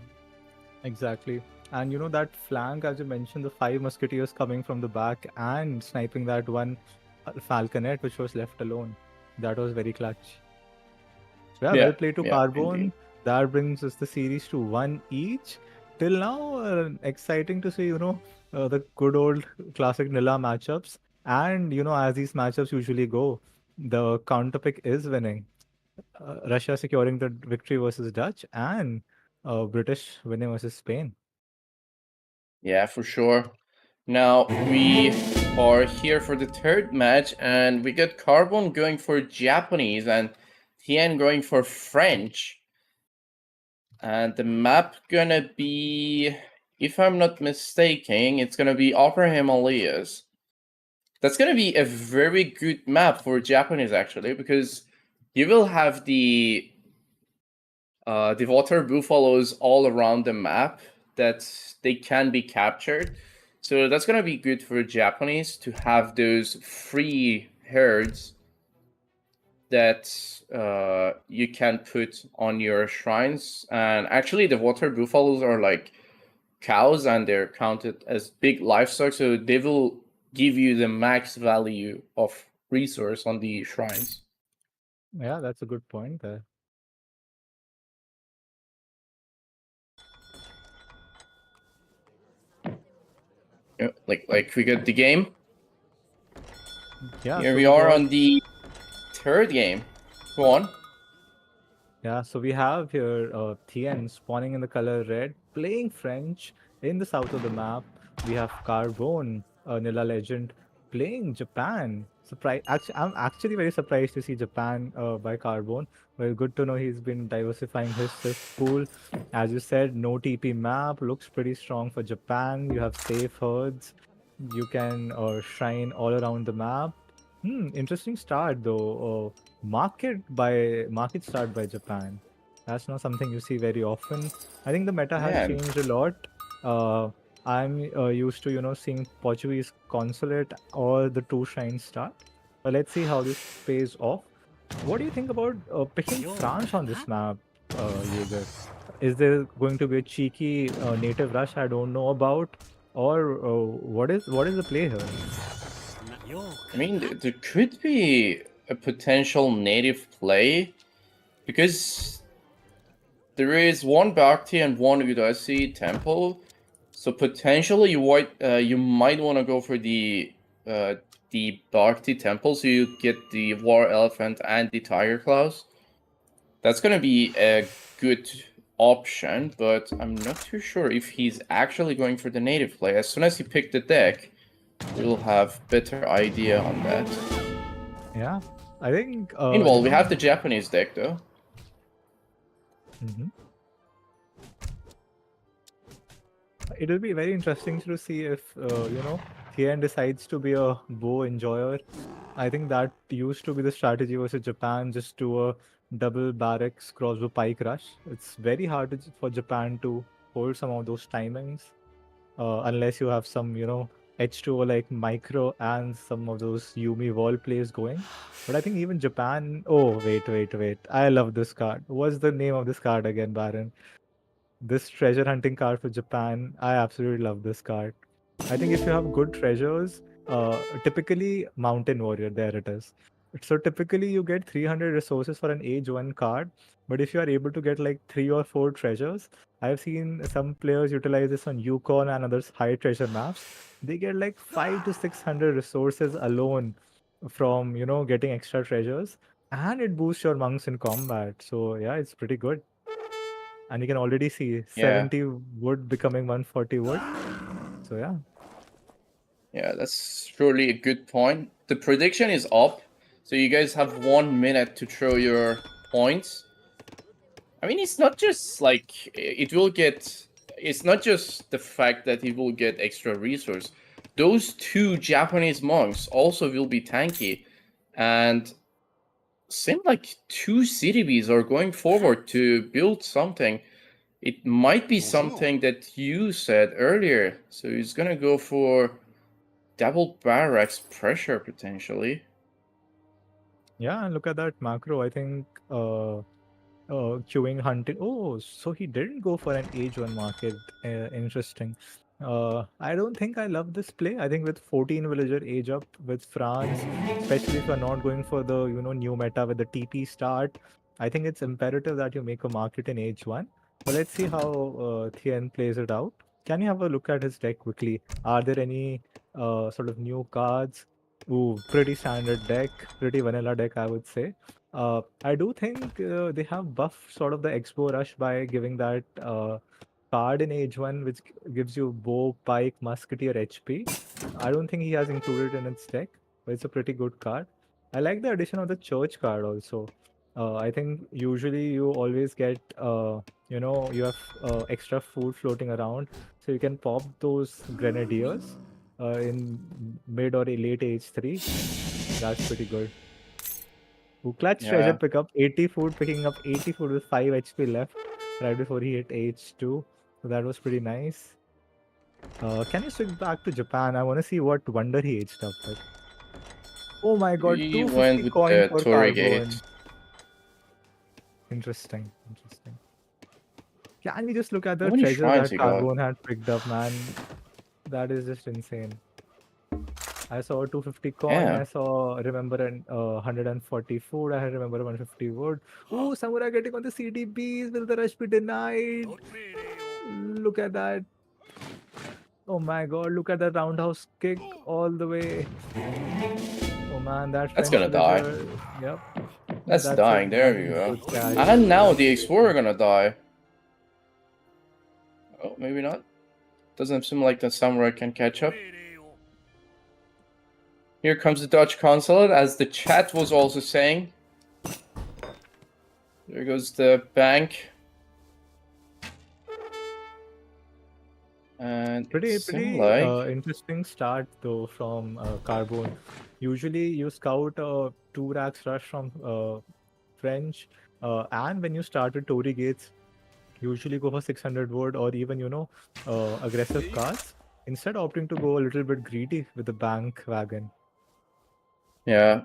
Exactly. And that flank, as you mentioned, the 5 Musketeers coming from the back and sniping that one Falconet, which was left alone. That was very clutch. So well played to Carbone. Indeed. That brings us the series to 1 each. till now, exciting to see, the good old classic Nilla matchups. And, as these matchups usually go, the counter pick is winning. Russia securing the victory versus Dutch, and British winning versus Spain. Yeah, for sure. Now we are here for the third match, and we got Carbone going for Japanese and Thien going for French. And the map gonna be, if I'm not mistaken, it's gonna be Upper Himalayas. That's gonna be a very good map for Japanese actually, because you will have the water buffaloes all around the map that they can be captured. So that's gonna be good for Japanese to have those free herds that you can put on your shrines. And actually, the water buffaloes are like cows, and they're counted as big livestock, so they will give you the max value of resource on the shrines. Yeah, that's a good point there. Yeah, like we got the game. Yeah, Here so we we are got on the third game. Go on. Yeah, so we have here Thien spawning in the color red, playing French in the south of the map. We have Carbone, a Nilla legend, playing Japan. Actually, I'm actually very surprised to see Japan by Carbone. Well, good to know he's been diversifying his Swift pool. As you said, no TP map looks pretty strong for Japan. You have safe herds. You can shrine all around the map. Interesting start though. Market start by Japan. That's not something you see very often. I think the meta has Yeah, changed a lot. Uh, I'm used to seeing Portuguese consulate or the two shrines start. But let's see how this pays off. What do you think about picking France on this map, Jaeger? Is there going to be a cheeky native rush I don't know about, or what is the play here? I mean, there could be a potential native play because there is one Bhakti and one Udasi temple, so potentially you might want to go for the Bhakti temple, so you get the War Elephant and the Tiger Claws. That's gonna be a good option, but I'm not too sure if he's actually going for the native play. As soon as he picked the deck, we'll have better idea on that. Yeah, I think Meanwhile, we have the Japanese deck though. Mhm. It'll be very interesting to see if Thien decides to be a bow enjoyer. I think that used to be the strategy versus Japan, just do a double barracks crossbow pike rush. It's very hard for Japan to hold some of those timings, unless you have some H2O like micro and some of those Yumi wall plays going. But I think even Japan. Oh wait! I love this card. What's the name of this card again, Baron? This treasure hunting card for Japan, I absolutely love this card. I think if you have good treasures, typically Mountain Warrior, there it is. So typically you get 300 resources for an age 1 card, but if you are able to get like 3 or 4 treasures, I've seen some players utilize this on Yukon and others high treasure maps. They get like 5 to 600 resources alone from, getting extra treasures, and it boosts your monks in combat. So yeah, it's pretty good. And you can already see Yeah, 70 wood becoming 140 wood. So yeah. yeah, that's surely a good point. The prediction is up, so you guys have 1 minute to throw your points. I mean, it's not just like it will get. It's not just the fact that it will get extra resource. Those two Japanese monks also will be tanky, and seem like two CDBs are going forward to build something. It might be something that you said earlier. So he's gonna go for double barracks pressure potentially. Yeah, and look at that macro. I think queuing hunting. Oh, so he didn't go for an age 1 market. Interesting. I don't think I love this play. I think with 14 villager age up with France, especially if you're not going for the new meta with the TP start, I think it's imperative that you make a market in age 1. But let's see how Thien plays it out. Can you have a look at his deck quickly? Are there any sort of new cards? Ooh, pretty standard deck, pretty vanilla deck, I would say. I do think they have buffed sort of the Expo Rush by giving that card in Age 1, which gives you bow, pike, musketeer, HP. I don't think he has included in its deck, but it's a pretty good card. I like the addition of the church card also. I think usually you always get, you have extra food floating around, so you can pop those grenadiers in mid or late age 3. That's pretty good. Ooh, clutch treasure Yeah. pickup, 80 food, picking up 80 food with 5 HP left right before he hit age 2. So that was pretty nice. Can you switch back to Japan? I want to see what wonder he aged up with. Oh my god, He went 250 with coin the for Torigate. Carbone. Interesting. Can we just look at How the many treasure shrines that he got? Carbone had picked up, man? That is just insane. I saw 250 coin, Yeah. I saw remember 140 food, I remember 150 wood. Ooh, Samurai getting on the CDBs, will the rush be denied? Look at that. Oh my god, look at that roundhouse kick all the way. Oh man, that That's French gonna die. villager. Yep. That's That's dying. There we a go. good catch. And now That's the a Explorer good- gonna die. Oh, maybe not. Doesn't seem like the Samurai can catch up. Here comes the Dutch consulate, as the chat was also saying. There goes the bank. And Pretty it seemed like... interesting start though from Carbone. Usually you scout 2 racks rush from French, and when you start with Tory Gates, usually go for 600 wood or even aggressive cards. Instead, opting to go a little bit greedy with the bank wagon. Yeah.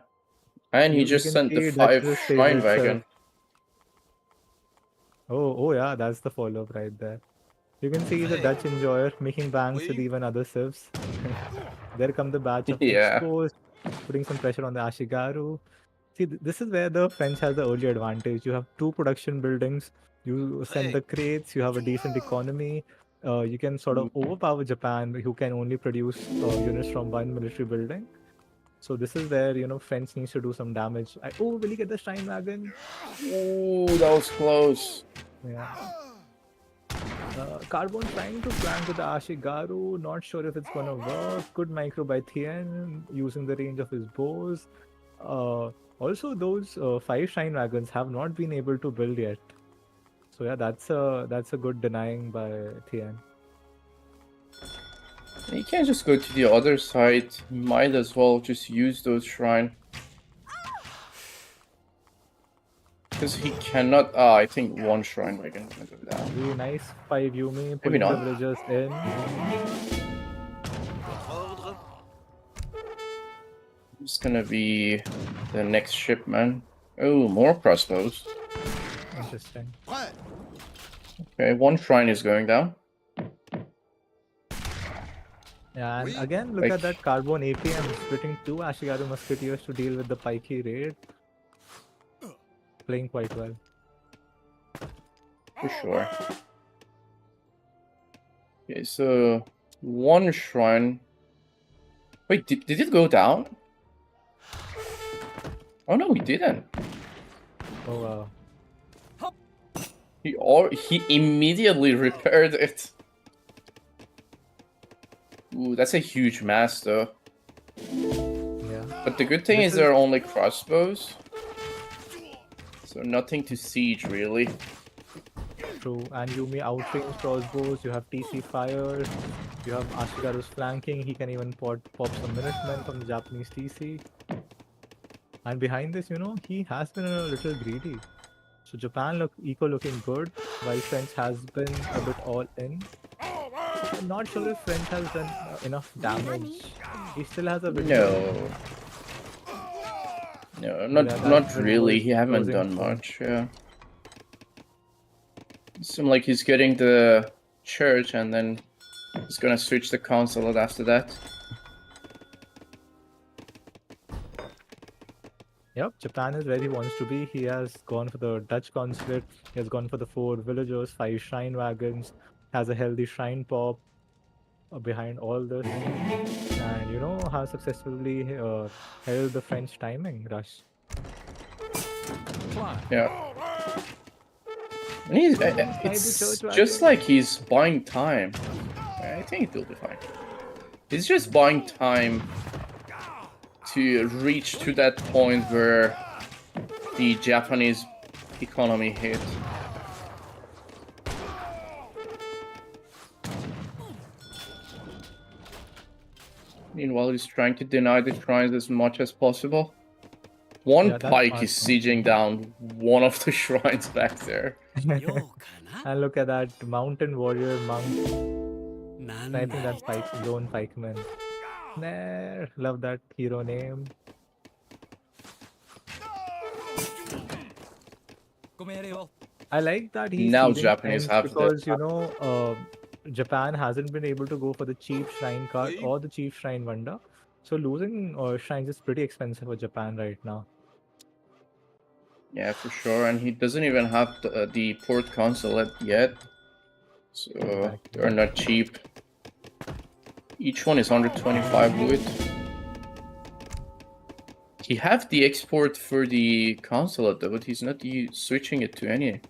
And he You just can sent the see Dutch's 5 shrine favorite wagon. Oh yeah, that's the follow-up right there. You can see the Dutch enjoyer making banks with even other civs. There come the batch of Yeah. expos, putting some pressure on the Ashigaru. See, this is where the French has the early advantage. You have 2 production buildings, you send the crates, you have a decent economy. You can sort of overpower Japan, who can only produce units from 1 military building. So this is where, French needs to do some damage. Oh, will he get the Shrine Wagon? Ooh, that was close. Yeah. Carbone trying to flank with the Ashigaru, not sure if it's gonna work. Good micro by Thien, using the range of his bows. Also, those 5 Shrine Wagons have not been able to build yet. So yeah, that's a good denying by Thien. You can't just go to the other side. Might as well just use those shrine. Because he cannot... I think 1 shrine wagon is gonna go down. Really nice 5 Yumi, putting the not. villagers in. It's gonna be the next shipment. Oh, more crossbows. Interesting. Okay, 1 shrine is going down. Yeah, and again, look Like- at that Carbone APM splitting 2 Ashigaru Musketeers to deal with the Pikey raid. Playing quite well. For sure. Okay, so 1 shrine. Wait, did it go down? Oh no, he didn't. Oh wow. He immediately repaired it. Ooh, that's a huge mass though. Yeah. But the good thing This is is- they're only crossbows. So nothing to siege really. True. And Yumi outrange crossbows, you have TC fire, you have Ashigaru's flanking, he can even pop some Minutemen from the Japanese TC. And behind this, he has been a little greedy. So Japan looking good, while French has been a bit all in. I'm not sure if French has done enough damage. He still has a bit. No. No, not that's been really. worth He haven't closing done for. much, yeah. It seems like he's getting the church and then he's gonna switch the consulate after that. Yep, Japan is where he wants to be. He has gone for the Dutch consulate. He has gone for the 4 villagers, 5 shrine wagons, has a healthy shrine pop behind all this, and has successfully held the French timing rush. Yeah. And he's, the it's church just wagon. like he's buying time. I think it'll be fine. He's just buying time to reach to that point where the Japanese economy hit. Meanwhile, he's trying to deny the shrines as much as possible. One Yeah, that's pike is smart. sieging down one of the shrines back there. And look at that mountain warrior monk sniping that lone pikeman. Nah, love that hero name. I like that he's Now seeding Japanese shrines have the- because Japan hasn't been able to go for the cheap shrine card or the cheap shrine wonder. So losing shrines is pretty expensive for Japan right now. Yeah, for sure. And he doesn't even have the port consulate yet. So Exactly. they're not cheap. Each one is 125 wood. He have the export for the consulate though, but he's not switching it to any.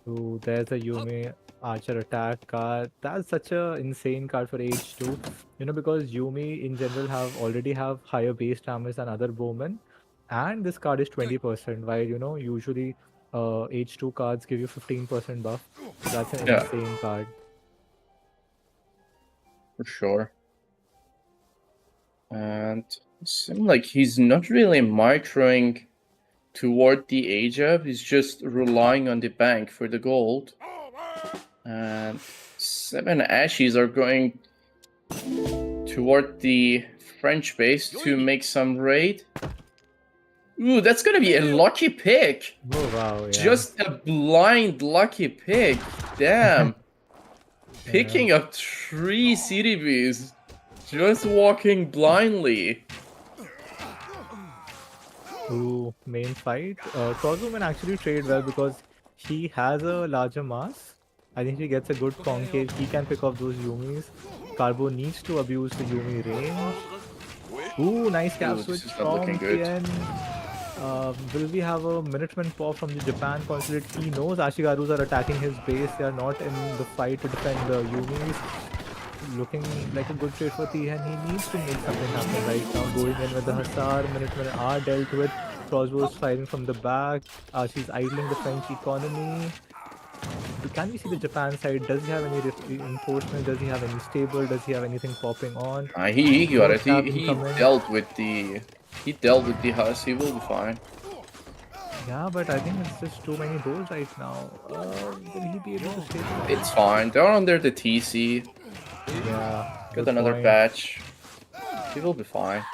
Ooh, there's a Yumi Archer attack card. That's such a insane card for H2. Because Yumi in general already have higher base damage than other bowmen. And this card is 20%, while usually H2 cards give you 15% buff. So that's an Yeah. insane card. For sure. And it seems like he's not really microing toward the Asia. He's just relying on the bank for the gold. And 7 ashes are going toward the French base to make some raid. Ooh, that's gonna be a lucky pick. Oh wow, yeah. Just a blind lucky pick. Damn. Picking up 3 CDBs. Just walking blindly. Ooh, main fight. Crossbowman actually trade well because he has a larger mass. I think he gets a good concave. He can pick up those Yumis. Carbone needs to abuse the Yumi range. Ooh, nice cap Ooh, switch this is not from looking good. Thien. Will we have a Minuteman pop from the Japan consulate? He knows Ashigarus are attacking his base. They are not in the fight to defend the Yumis. Looking like a good trade for Thien. He needs to make something happen right now. Going in with the Hussar. Minutemen are dealt with. Crossbows firing from the back. She's idling the French economy. Can we see the Japan side? Does he have any reinforcement? Does he have any stable? Does he have anything popping on? He got it. More He incoming. dealt with the Huss. He will be fine. Yeah, but I think it's just too many goals right now. Will he be able to stay? It's fine. They're under the TC. Yeah. Got good another point. batch. He will be fine.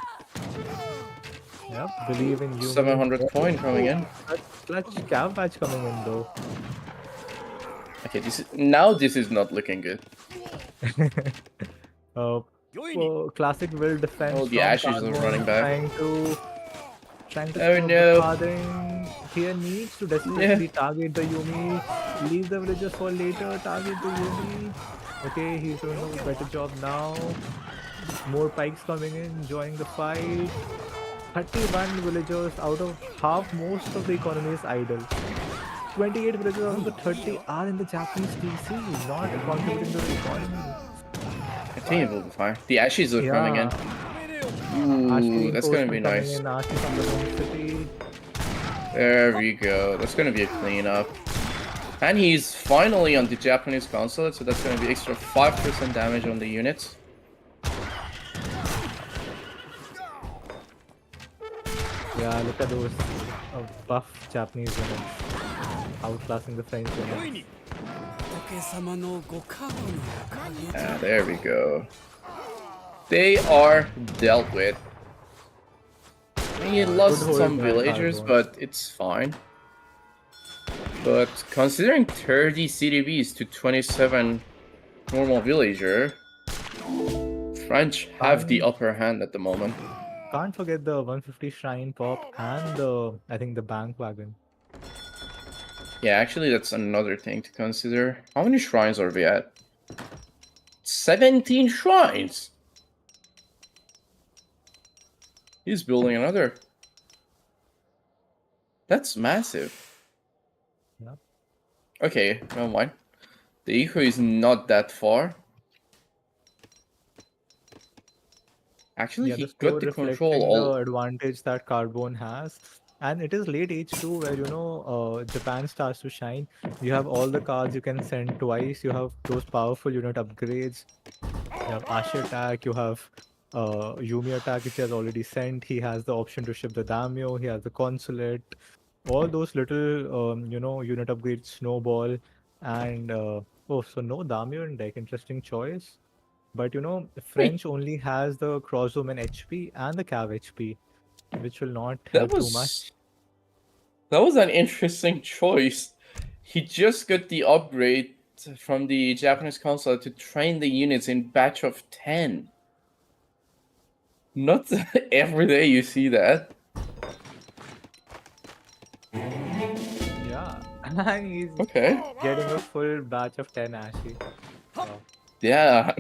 Yep, believe in you. 700 coin coming in. Clutch cav batch coming in though. Okay, this is not looking good. Well, classic will defense. Oh, the from ashes are Carbone, running back. Trying to Oh, stop no. the farthing. Thien needs to desperately target the Yumi. Leave the villagers for later. Target the Yumi. Okay, he's doing a better job now. More pikes coming in, enjoying the fight. 31 villagers out of half, most of the economy is idle. 28 villagers out of the 30 are in the Japanese TC, not contributing to the economy. I think it will be fine. The ashes are coming in. Ooh, that's gonna be nice. Ashley from the home city. There we go. That's gonna be a cleanup. And he's finally on the Japanese consulate, so that's gonna be extra 5% damage on the units. Yeah, look at those buff Japanese units outclassing the French units. There we go. They are dealt with. He lost hold some back, villagers, Carbone. but it's fine. But considering 30 CDBs to 27 normal villager, French have the upper hand at the moment. can't forget the 150 shrine pop and I think the bank wagon. Yeah, actually, that's another thing to consider. How many shrines are we at? 17 shrines! He's building another. That's massive. Yeah. Okay, never mind. The eco is not that far. Actually, Yeah, the he got score the control reflecting the all. advantage that Carbone has. And it is late age too, where Japan starts to shine. You have all the cards you can send twice. You have those powerful unit upgrades. You have Ashi attack. You have Yumi attack, which he has already sent. He has the option to ship the Daimyo. He has the consulate. All those little unit upgrades snowball. And so no Daimyo in deck. Interesting choice. But Wait, French only has the crosswoman HP and the cav HP, which will not that help too was much. that was an interesting choice. He just got the upgrade from the Japanese console to train the units in batch of 10. Not every day you see that. Yeah, and he's Okay. getting a full batch of 10 Ashy. Wow. Yeah.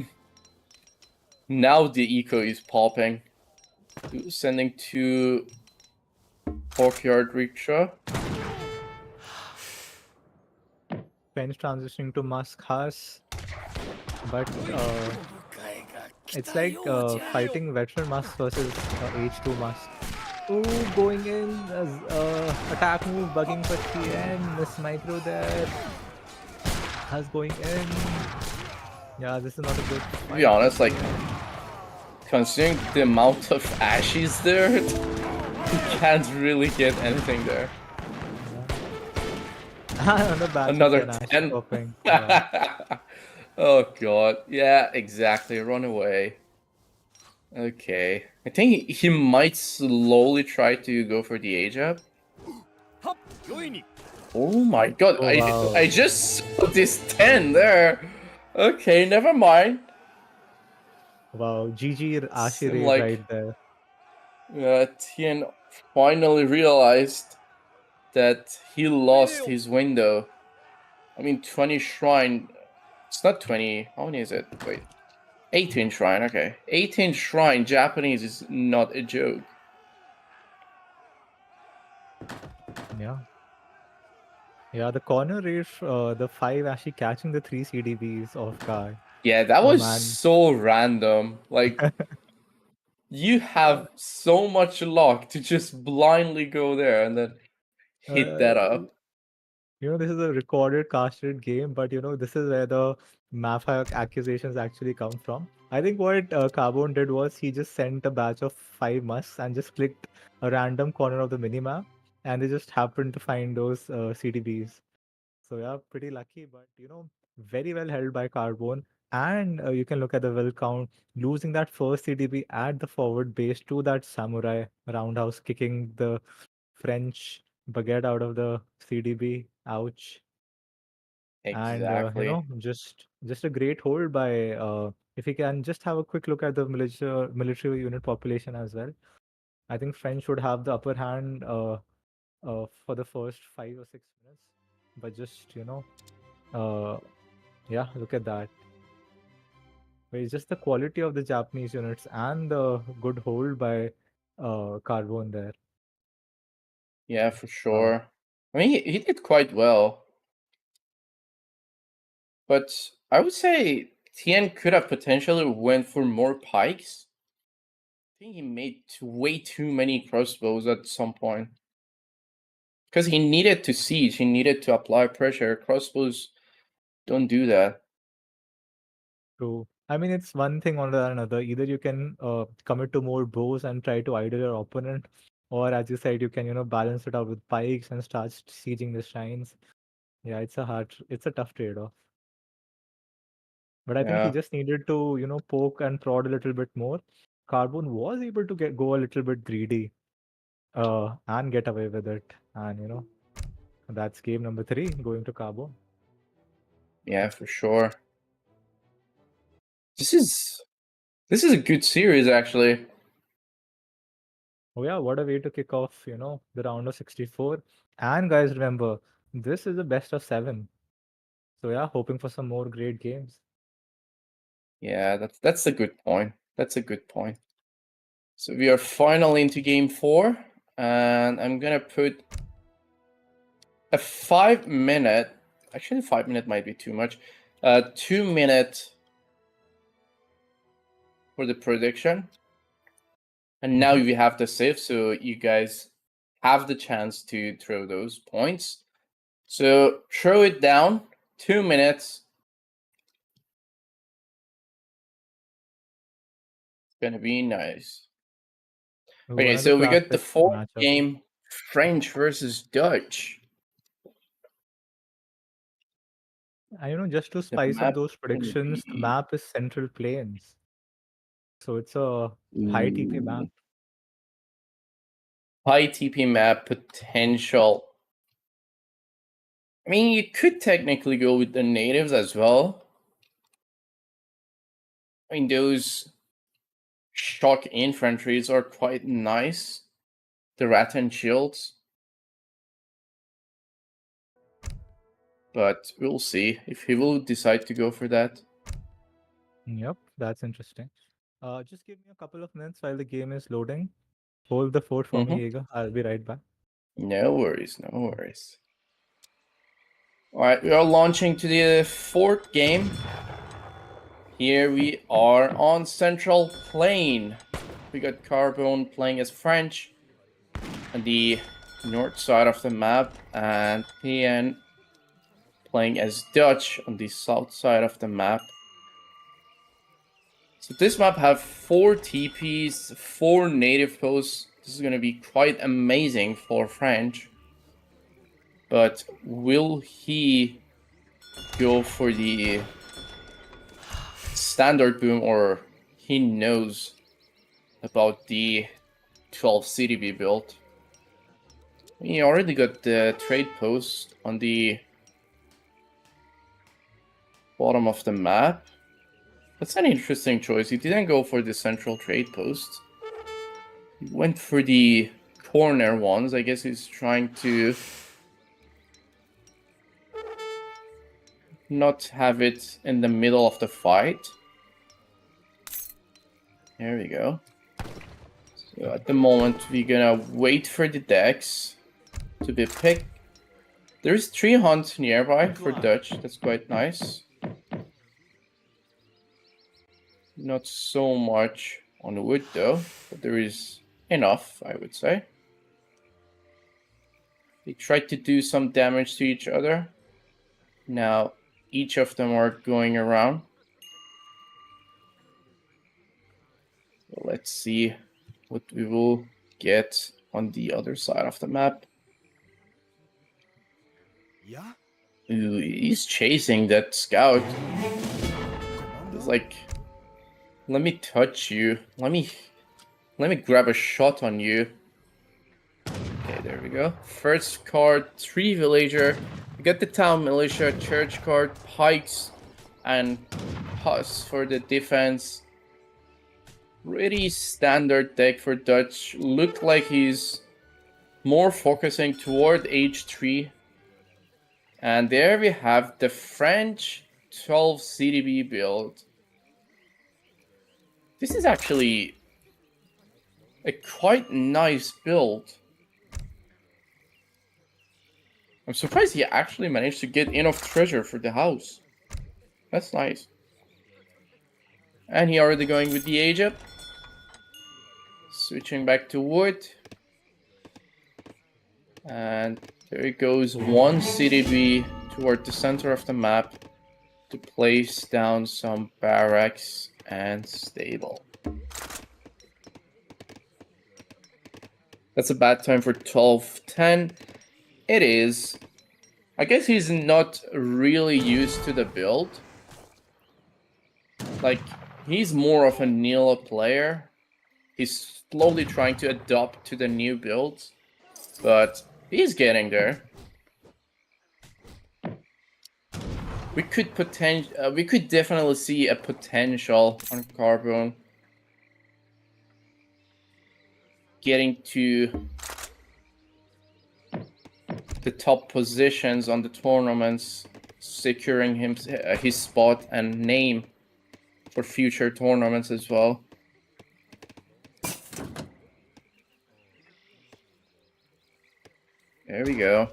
Now the eco is popping. Sending to Porkyard Rickshaw. French transitioning to Musk has, but it's like fighting veteran Musk versus H2 Musk. Ooh, going in as attack move, bugging for Thien. Miss micro there. Has going in. Yeah, this is not a good To be honest, like, considering the amount of ashes there, you can't really get anything there. Another 10. Popping. Yeah. Oh god. Yeah, exactly. Run away. Okay. I think he might slowly try to go for the A-jab. Oh my god. Oh, wow. I just saw this 10 there. Okay, never mind. Wow, GG Ashi Seemed raid like right there. Thien finally realized that he lost his window. I mean, 20 shrine. It's not 20. How many is it? Wait. 18 shrine. Okay. 18 shrine Japanese is not a joke. Yeah. Yeah, the corner raid, the 5 actually catching the 3 CDBs off guard. Yeah, that Oh, was man. so random. Like, you have so much luck to just blindly go there and then hit that up. This is a recorded casted game, but this is where the map hack accusations actually come from. I think what Carbone did was he just sent a batch of 5 musks and just clicked a random corner of the minimap, and they just happened to find those CDBs. So yeah, pretty lucky, but very well held by Carbone. And you can look at the will count, losing that first CDB at the forward base to that samurai roundhouse, kicking the French baguette out of the CDB. Ouch. And Exactly. just a great hold by if you can just have a quick look at the military unit population as well. I think French would have the upper hand for the first 5 or 6 minutes, but just yeah, look at that. But it's just the quality of the Japanese units and the good hold by Carbone there. Yeah, for sure. I mean, he did quite well. But I would say Thien could have potentially went for more pikes. I think he made way too many crossbows at some point. Because he needed to siege, he needed to apply pressure. Crossbows don't do that. True. I mean, it's one thing or another. Either you can commit to more bows and try to idle your opponent, or as you said, you can balance it out with pikes and start sieging the shrines. Yeah, it's a tough trade-off. But I think he Yeah. just needed to poke and prod a little bit more. Carbone was able to go a little bit greedy, and get away with it, and that's game number 3 going to Carbone. Yeah, for sure. This is a good series, actually. Oh yeah, what a way to kick off, the round of 64. And guys, remember, this is the best of 7. So yeah, hoping for some more great games. Yeah, that's a good point. That's a good point. So we are finally into game 4, and I'm gonna put a 5-minute. Actually, 5-minute might be too much. 2-minute for the prediction. And now we have the save, so you guys have the chance to throw those points. So throw it down. 2 minutes. It's gonna be nice. Okay, One of the so we got the classic 4th matchup. game, French versus Dutch. And just to The spice up map those is gonna predictions, the be map is Central Plains. So it's a high TP map. high TP map potential. I mean, you could technically go with the natives as well. I mean, those shock infantries are quite nice. The Rattan shields. But we'll see if he will decide to go for that. Yep, that's interesting. Just give me a couple of minutes while the game is loading. Hold the fort for me, Jaeger. I'll be right back. No worries, no worries. Alright, we are launching to the 4th game. Here we are on Central Plain. We got Carbone playing as French on the north side of the map, and Thien playing as Dutch on the south side of the map. So this map have 4 TPs, 4 native posts. This is going to be quite amazing for French. But will he go for the standard boom, or he knows about the 12 CDB build? He already got the trade post on the bottom of the map. That's an interesting choice. He didn't go for the central trade post. He went for the corner ones. I guess he's trying to not have it in the middle of the fight. There we go. So at the moment, we're gonna wait for the decks to be picked. There's 3 hunts nearby for Dutch. That's quite nice. Not so much on wood though, but there is enough, I would say. They tried to do some damage to each other. Now each of them are going around. So let's see what we will get on the other side of the map. Yeah? Ooh, he's chasing that scout. It's like, let me touch you. Let me grab a shot on you. Okay, there we go. First card, 3 villager. We got the town militia, church card, pikes, and huss for the defense. Pretty standard deck for Dutch. Looked like he's more focusing toward H3. And there we have the French 12 CDB build. This is actually a quite nice build. I'm surprised he actually managed to get enough treasure for the house. That's nice. And he already going with the age up. Switching back to wood. And there it goes, 1 CDB toward the center of the map to place down some barracks and stable. That's a bad time for 12-10. It is. I guess he's not really used to the build. Like, he's more of a Nila player. He's slowly trying to adapt to the new builds, but he's getting there. We could definitely see a potential on Carbone. getting to the top positions on the tournaments, securing him his spot and name for future tournaments as well. There we go.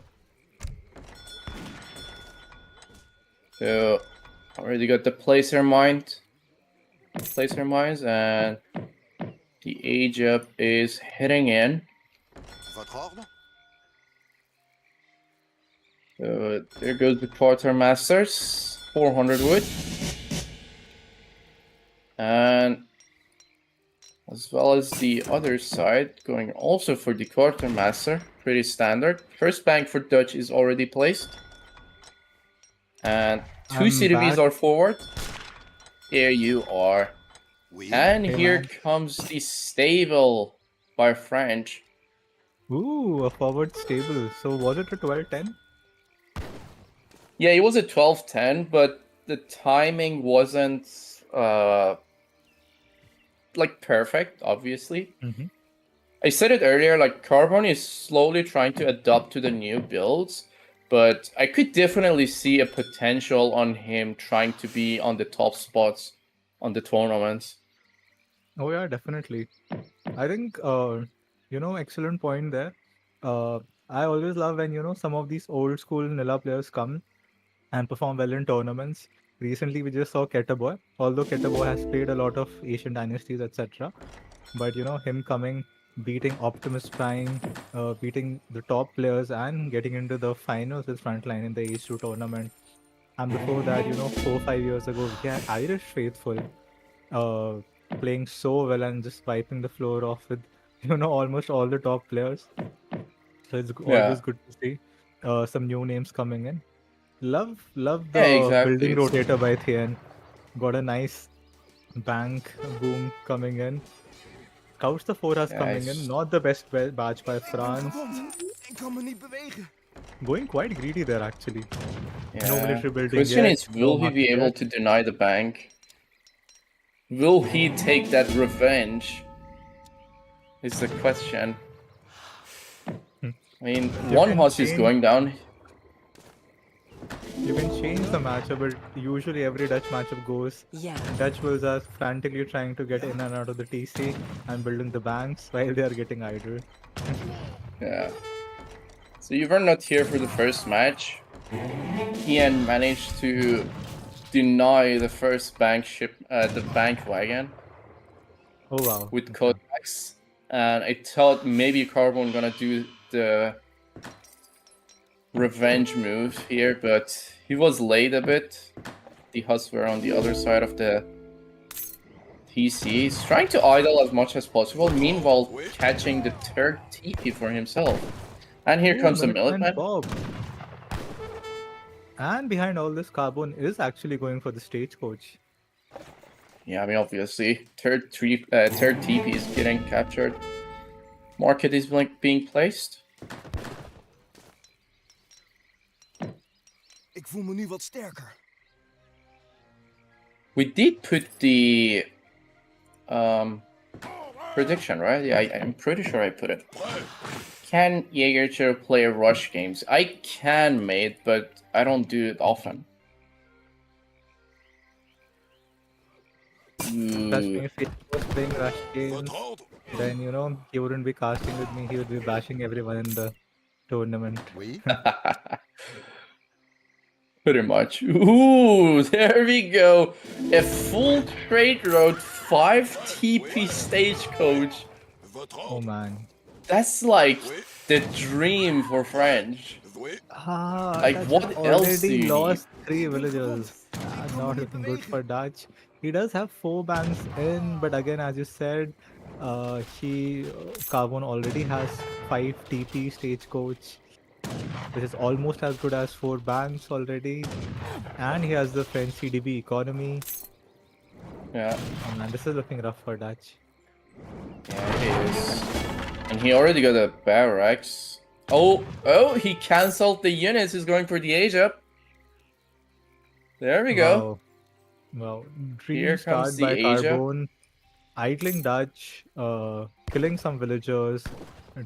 So already got the placer mines, and the age up is heading in. So there goes the quartermasters, 400 wood. And as well as the other side, going also for the quartermaster, pretty standard. First bank for Dutch is already placed. And two CDVs are forward. There you are. And here comes the stable by French. Ooh, a forward stable. So was it a 12-10? Yeah, it was a 12-10, but the timing wasn't like perfect, obviously. I said it earlier, like Carbone is slowly trying to adapt to the new builds, but I could definitely see a potential on him trying to be on the top spots on the tournaments. Oh yeah, definitely. I think excellent point there. I always love when some of these old school Nilla players come and perform well in tournaments. Recently, we just saw Ketaboy. Although Ketaboy has played a lot of Asian dynasties, etc., but him coming, beating Optimus Prime, beating the top players, and getting into the finals with Frontline in the H2 tournament. And before that, 4-5 years ago, we had Irish Faithful playing so well and just wiping the floor off with almost all the top players. So it's always good to see some new names coming in. Love Yeah, the exactly. building rotator by Thien. Got a nice bank boom coming in. Couch the 4 has coming in. Not the best badge by France. Going quite greedy there actually. No military building Question yet. is, will he be able to deny the bank? Will he take that revenge? Is the question. I mean, one horse is going down. You can change the matchup, but usually every Dutch matchup goes. Dutch bulls are frantically trying to get in and out of the TC and building the banks while they are getting idle. Yeah. So you were not here for the first match. Thien managed to deny the first bank ship, the bank wagon. Oh wow! With Codex, and I thought maybe Carbone gonna do the revenge move here, but he was late a bit. The Husks were on the other side of the TC. He's trying to idle as much as possible, meanwhile catching the third TP for himself. And here comes the Militman. And behind all this, Carbone is actually going for the stagecoach. Yeah, I mean, obviously, third TP is getting captured. Market is being placed. Ik voel me nu wat sterker. We did put the prediction, right? Yeah, I'm pretty sure I put it. Can Jaeger play rush games? I can, mate, but I don't do it often. Trust me, if he was playing rush games, then he wouldn't be casting with me. He would be bashing everyone in the tournament. Pretty much. Ooh, there we go. A full trade road 5 TP stagecoach. Oh man. That's like the dream for French. Like, what else do you lost 3 villagers. Not looking good for Dutch. He does have 4 banks in, but again, as you said, Carbone already has 5 TP stagecoach, which is almost as good as 4 banks already, and he has the French CDB economy. Yeah. Oh man, this is looking rough for Dutch. Yeah, it is. And he already got a barracks. Oh, he cancelled the units. He's going for the age up. There we go. Wow. Here Dream comes start the by Asia. Carbone. idling Dutch, killing some villagers,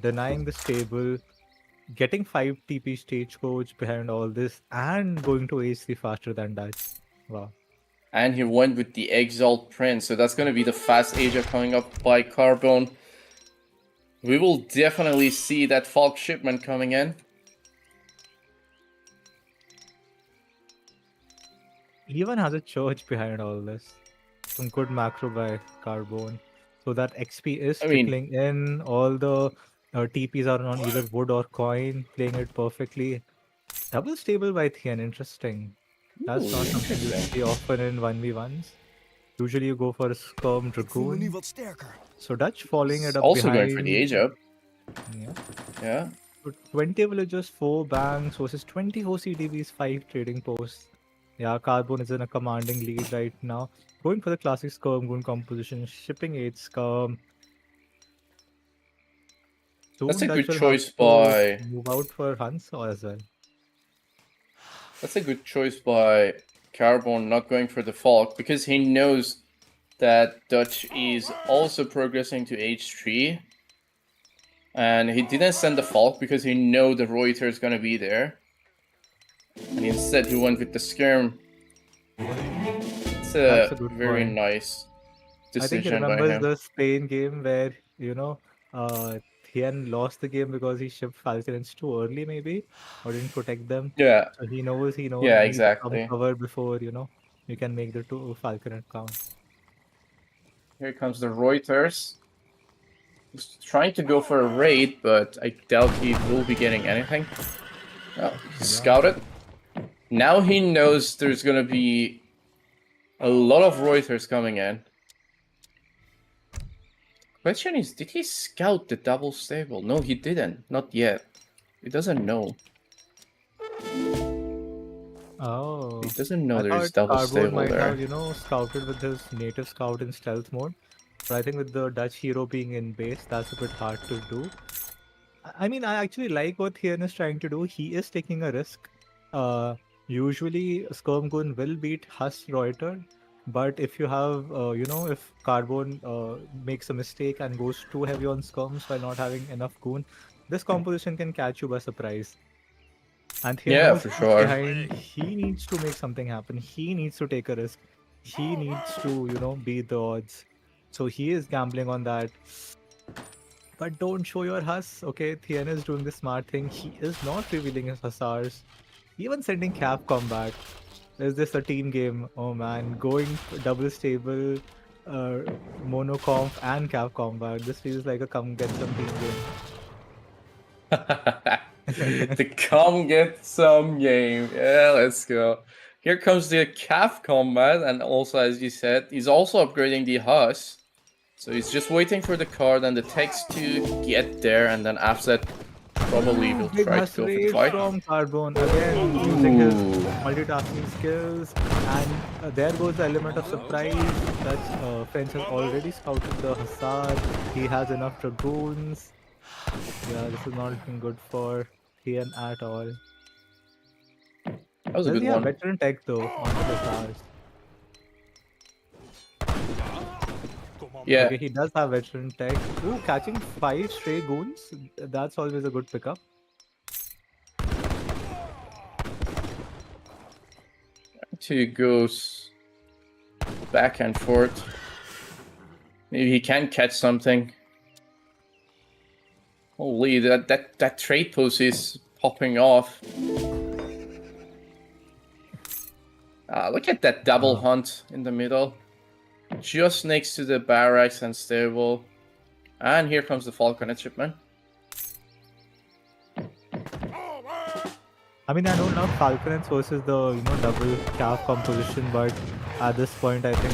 denying the stable, getting 5 TP stagecoach behind all this, and going to AC faster than Dutch. Wow. And he went with the Exalt Prince, so that's going to be the fast Asia coming up by Carbone. We will definitely see that Falk shipment coming in. He even has a church behind all this. Some good macro by Carbone. So that XP is I mean- trickling in. All the TPs are on either wood or coin, playing it perfectly. Double stable by Thien, interesting. That's not Ooh, something you interesting. see often in 1v1s. Usually you go for a Skirm Dragoon. So Dutch following it up Also behind. going for the age up. Yeah. Yeah. So 20 villagers, 4 banks versus 20 OCDBs, 5 trading posts. Yeah, Carbone is in a commanding lead right now. Going for the classic Skirm Goon composition, shipping 8 Skirm. That's Soon a Dutch good will have choice to by... move out for Hans as well. That's a good choice by Carbone not going for the Falk, because he knows that Dutch is also progressing to H3. And he didn't send the Falk because he know the Reuter is gonna be there. And instead he went with the Skirm. It's That's a a good very point. nice I think he decision by remembers him. the Spain game where, Thien lost the game because he shipped Falcons too early, maybe, or didn't protect them. Yeah, So he knows yeah, needs some exactly. cover before, you can make the 2 Falcon count. Here comes the Reuters. He's trying to go for a raid, but I doubt he will be getting anything. Oh, he scouted. Now he knows there's gonna be a lot of Reuters coming in. Question is, did he scout the double stable? No, he didn't. Not yet. He doesn't know. Oh, He doesn't know I there's thought double Carbone stable might there. have, scouted with his native scout in stealth mode. But I think with the Dutch hero being in base, that's a bit hard to do. I mean, I actually like what Thien is trying to do. He is taking a risk. Usually, Skirmgun will beat Huss Reuter, but if you have, if Carbone makes a mistake and goes too heavy on Skirms while not having enough Goon, this composition can catch you by surprise. And Thien Yeah, knows for he's sure. behind. He needs to make something happen. He needs to take a risk. He needs to, beat the odds. So he is gambling on that. But don't show your Huss. Okay, Thien is doing the smart thing. He is not revealing his Hussars. Even sending Cap combat. Is this a team game? Oh man, going double stable, mono comp and Cap combat. This feels like a come get some team game. To come get some game. Yeah, let's go. Here comes the calf combat, and also, as you said, he's also upgrading the Huss. So he's just waiting for the card and the text to get there, and then after that, probably will Big try to Huss go for the raid fight. from Carbone again, using his Ooh. multitasking skills, and there goes the element of surprise. That French has already scouted the Hussar. He has enough dragoons. Yeah, this is not looking good for Thien at all. That was a Does good he have one. veteran tech though on the Hussars? Yeah. Okay, he does have veteran tech. Ooh, catching 5 stray goons. That's always a good pickup. Two goes back and forth. Maybe he can catch something. Holy, that trade post is popping off. Look at that double hunt in the middle. Just next to the barracks and stable. And here comes the Falcon achievement. I mean, I don't know Falconets versus the double calf composition, but at this point, I think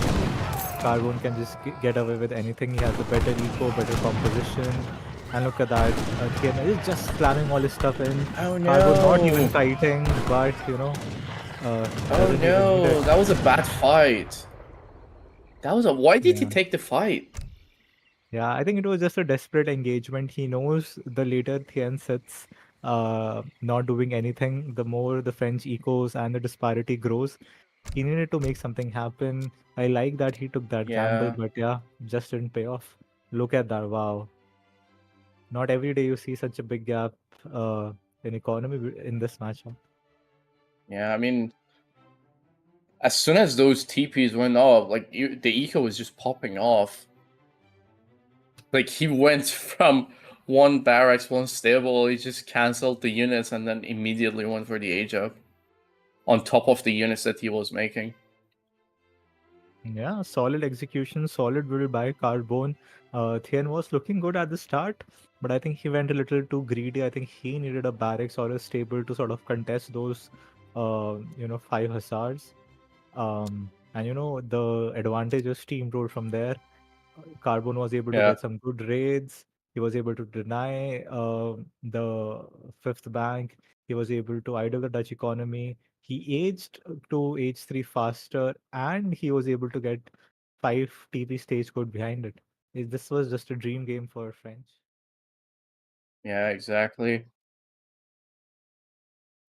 Carbone can just get away with anything. He has a better eco, better composition, and look at that. Thien is just slamming all his stuff in. Oh Carbone not even no! fighting, but Oh doesn't even need no! it. That was a bad fight. That was a. Why did he Yeah. take the fight? Yeah, I think it was just a desperate engagement. He knows the later Thien sits not doing anything, the more the French ecos and the disparity grows. He needed to make something happen. I like that he took that gamble, Yeah. but yeah, just didn't pay off. Look at that. Wow. Not every day you see such a big gap uh, in economy in this matchup. Yeah, I mean, as soon as those TPs went off, like the eco was just popping off. Like he went from one barracks, one stable, he just canceled the units and then immediately went for the age up on top of the units that he was making. Yeah, solid execution, solid build by Carbone. Thien was looking good at the start, but I think he went a little too greedy. I think he needed a barracks or a stable to sort of contest those, 5 hussars. And the advantage was steamrolled from there. Carbon was able to Yeah, get some good raids. He was able to deny the fifth bank. He was able to idle the Dutch economy. He aged to H3 faster, and he was able to get 5 TP stage code behind it. This was just a dream game for French. yeah, exactly.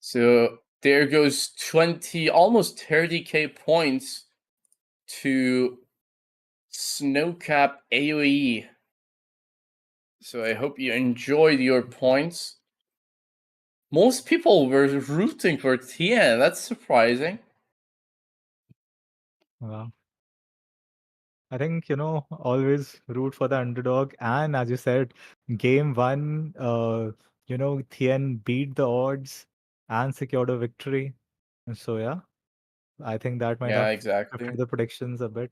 So there goes 20, almost 30k points to Snowcap AoE. So I hope you enjoyed your points. Most people were rooting for Thien. That's surprising. Wow. I think, always root for the underdog. And as you said, game one, Thien beat the odds and secured a victory. So, yeah, I think that might Yeah, have exactly. shifted the predictions a bit.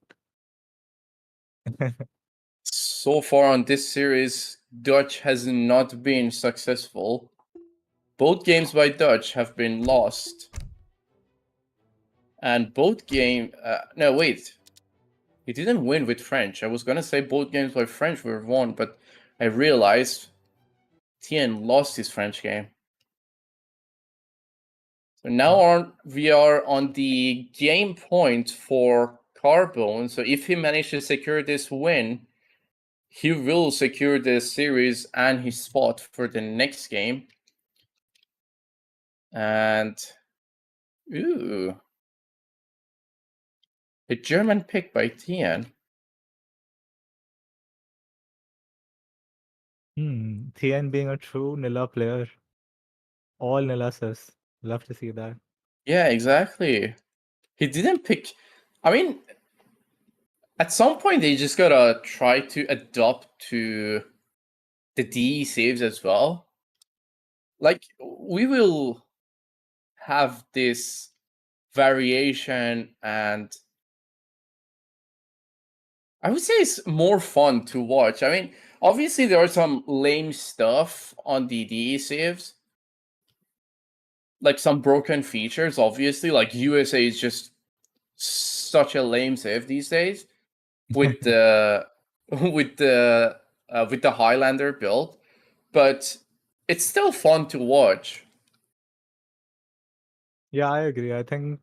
So far on this series, Dutch has not been successful. Both games by Dutch have been lost. And both game no wait. He didn't win with French. I was gonna say both games by French were won, but I realized Thien lost his French game. So now we are on the game point for Carbone. So if he manages to secure this win, he will secure the series and his spot for the next game. And ooh, a German pick by Thien. Thien being a true Nilla player. All Nilla says. Love to see that. Yeah, exactly. He didn't pick. I mean, at some point they just gotta try to adopt to the DE saves as well. Like we will have this variation, and I would say it's more fun to watch. I mean, obviously there are some lame stuff on the DE saves, like some broken features. Obviously, like USA is just such a lame save these days with the with the Highlander build, but it's still fun to watch. Yeah, I agree. I think,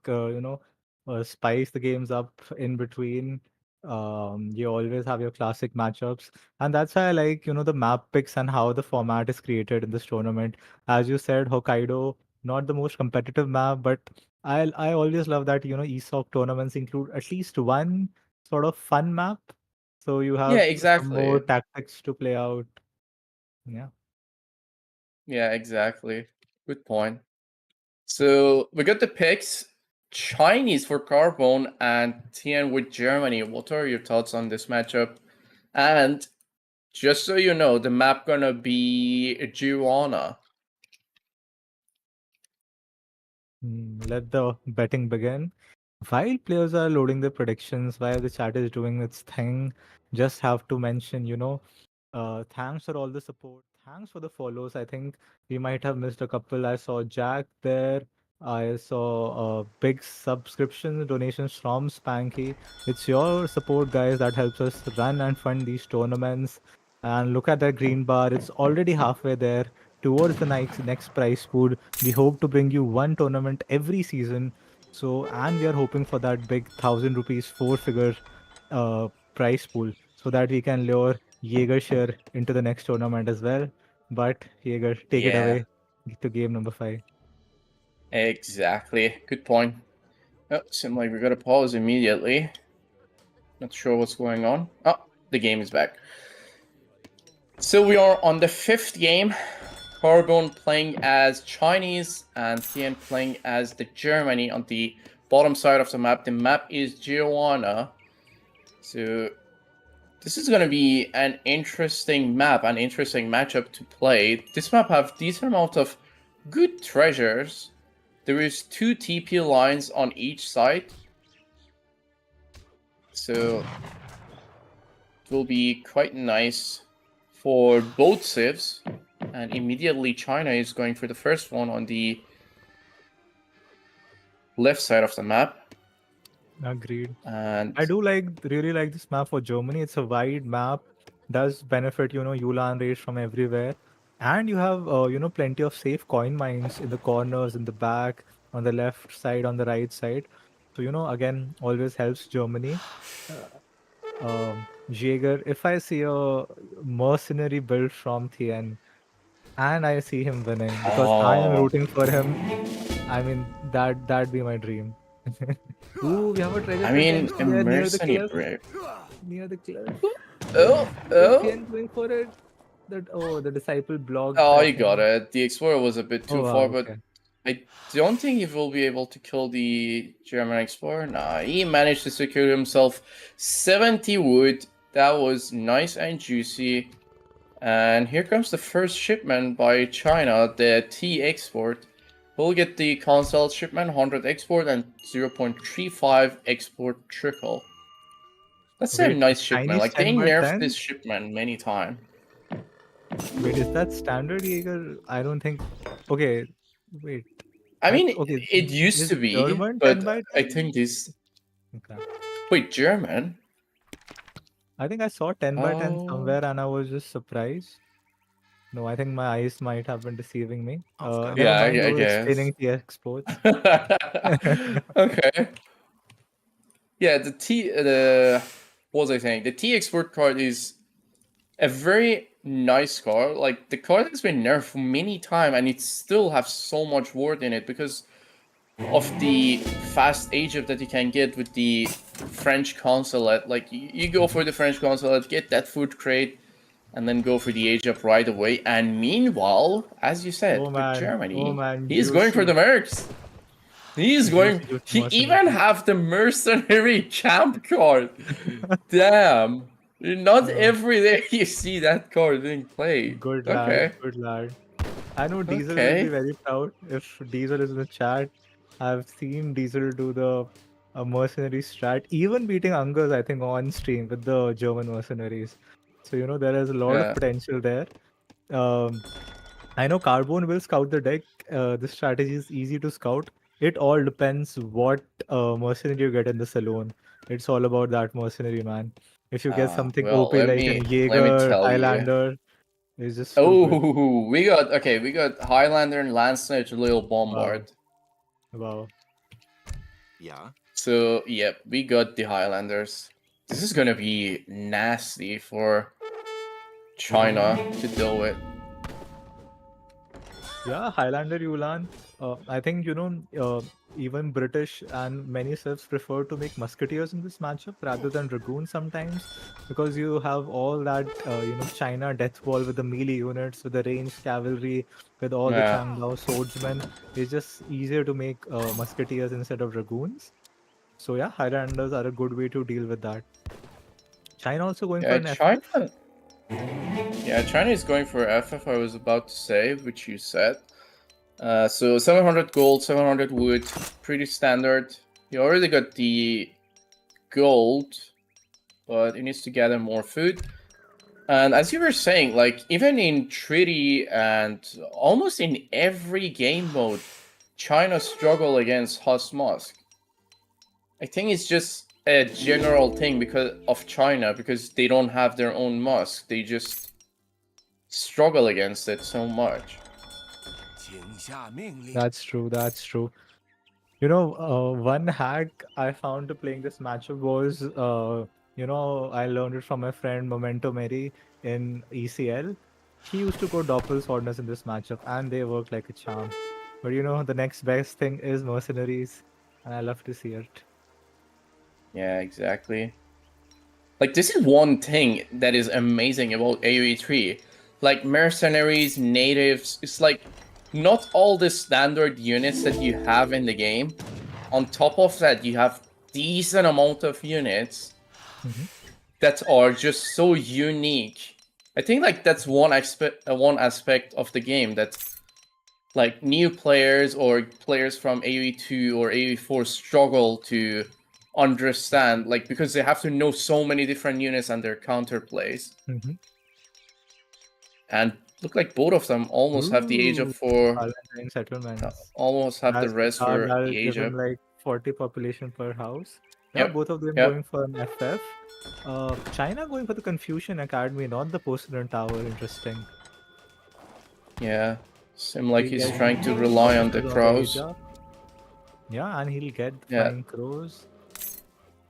spice the games up in between. You always have your classic matchups. And that's why I like, the map picks and how the format is created in this tournament. As you said, Hokkaido, not the most competitive map, but I always love that, ESOC tournaments include at least one sort of fun map. So you Yeah, have some more exactly. tactics to play out. Yeah. Yeah, exactly. Good point. So we got the picks. Chinese for Carbone and Thien with Germany. What are your thoughts on this matchup? And just so you know, the map gonna be Girona. Let the betting begin. While players are loading their predictions, while the chat is doing its thing, just have to mention, thanks for all the support. Thanks for the follows. I think we might have missed a couple. I saw Jack there. I saw big subscription donations from Spanky. It's your support, guys, that helps us run and fund these tournaments. And look at that green bar. It's already halfway there towards the next prize pool. We hope to bring you one tournament every season. So, and we are hoping for that big 1,000 rupees four-figure prize pool so that we can lure Jaeger share into the next tournament as well. But Jaeger, take it Yeah, away to game number 5. exactly. Good point. Oh, seems like we got to pause immediately. Not sure what's going on. Oh, the game is back. So we are on the 5th game. Carbone playing as Chinese and Thien playing as the Germany on the bottom side of the map. The map is Giovanna. So this is going to be an interesting map, an interesting matchup to play. This map have decent amount of good treasures. There is 2 TP lines on each side. So it will be quite nice for both civs. And immediately China is going for the first one on the left side of the map. Agreed. And I do really like this map for Germany. It's a wide map, does benefit, Yulan rays from everywhere. And you have, plenty of safe coin mines in the corners, in the back, on the left side, on the right side. So, again, always helps Germany. Jaeger, if I see a mercenary build from Thien and I see him winning because I am rooting for him, I mean, that'd be my dream. Ooh, we have a treasure potential there near the cliff. Near the cliff. Oh, Thien going for it. The disciple blocked. Oh, I you got think. it. The Explorer was a bit too Oh, wow, far, okay. but I don't think he will be able to kill the German Explorer. Nah, he managed to secure himself 70 wood. That was nice and juicy. And here comes the first shipment by China, the T export. We'll get the console shipment, 100 export and 0.35 export trickle. That's a Wait, nice shipment. Chinese Like, they 10 by nerfed 10? this shipment many times. Wait, is that standard Jaeger? I don't think. Okay, wait. I mean, okay, it used is to be, German 10 but by I 10? think this... Okay. Wait, German? I think I saw 10 by 10 Oh. somewhere and I was just surprised. No, I think my eyes might have been deceiving me. Never Yeah, mind, I you were guess. explaining the exports. Okay. Yeah, what was I saying? The T export card is a very nice card. Like, the card has been nerfed many times and it still has so much worth in it because of the fast age up that you can get with the French consulate. Like, you go for the French consulate, get that food crate, and then go for the age up right away. And meanwhile, as you said, Oh with man, Germany, man, he's going for the mercs. He's going. juicy He even mercenary. have the mercenary champ card. Damn. Not every day you see that card being played. Good Okay. lad, good lad. I know Diesel will be very proud if Diesel is in the chat. I've seen Diesel do the mercenary strat, even beating Angus, I think, on stream with the German mercenaries. So, there is a lot of Yeah. potential there. I know Carbone will scout the deck. This strategy is easy to scout. It all depends what mercenary you get in the saloon. It's all about that mercenary, man. If you get something Well, OP like an let me Jaeger, tell you. Highlander, it's just so good. Oh, we got Highlander and Lance Knight Little Bombard. Wow. Yeah. So yep, we got the Highlanders. This is gonna be nasty for China to deal with. Yeah, Highlander Yulan. I think, even British and many Civs prefer to make musketeers in this matchup rather than dragoons sometimes because you have all that, China death ball with the melee units, with the ranged cavalry, with all the Yeah. Changgao swordsmen. It's just easier to make musketeers instead of dragoons. So yeah, Highlanders are a good way to deal with that. China also going for an China. FF. Yeah, China is going for FF. I was about to say, which you said. So 700 gold, 700 wood, pretty standard. You already got the gold, but it needs to gather more food. And as you were saying, like, even in treaty and almost in every game mode, China struggle against Husk Musk. I think it's just a general thing because of China, because they don't have their own Musk. They just struggle against it so much. That's true. That's true. One hack I found to playing this matchup was, I learned it from my friend Memento Mary in ECL. He used to go Doppel Swordness in this matchup, and they work like a charm. But the next best thing is mercenaries. and I love to see it. Yeah, exactly. Like, this is one thing that is amazing about AoE 3. Like, mercenaries, natives, it's like not all the standard units that you have in the game. On top of that, you have decent amount of units that are just so unique. I think like that's one aspect of the game that like new players or players from AoE 2 or AoE 4 struggle to understand, like because they have to know so many different units and their counterplays. And look like both of them almost have the age of 4, Valentine settlements. almost have the That's res that for that'll the age give him up. like 40 population per house. Yeah, Yep. both of them Yep. going for an FF. China going for the Confucian Academy, not the Poseidon Tower. Interesting. Yeah. Seem like He he's gets trying to rely on the officers crows. age up. Yeah, and he'll get the Yeah. flying crows.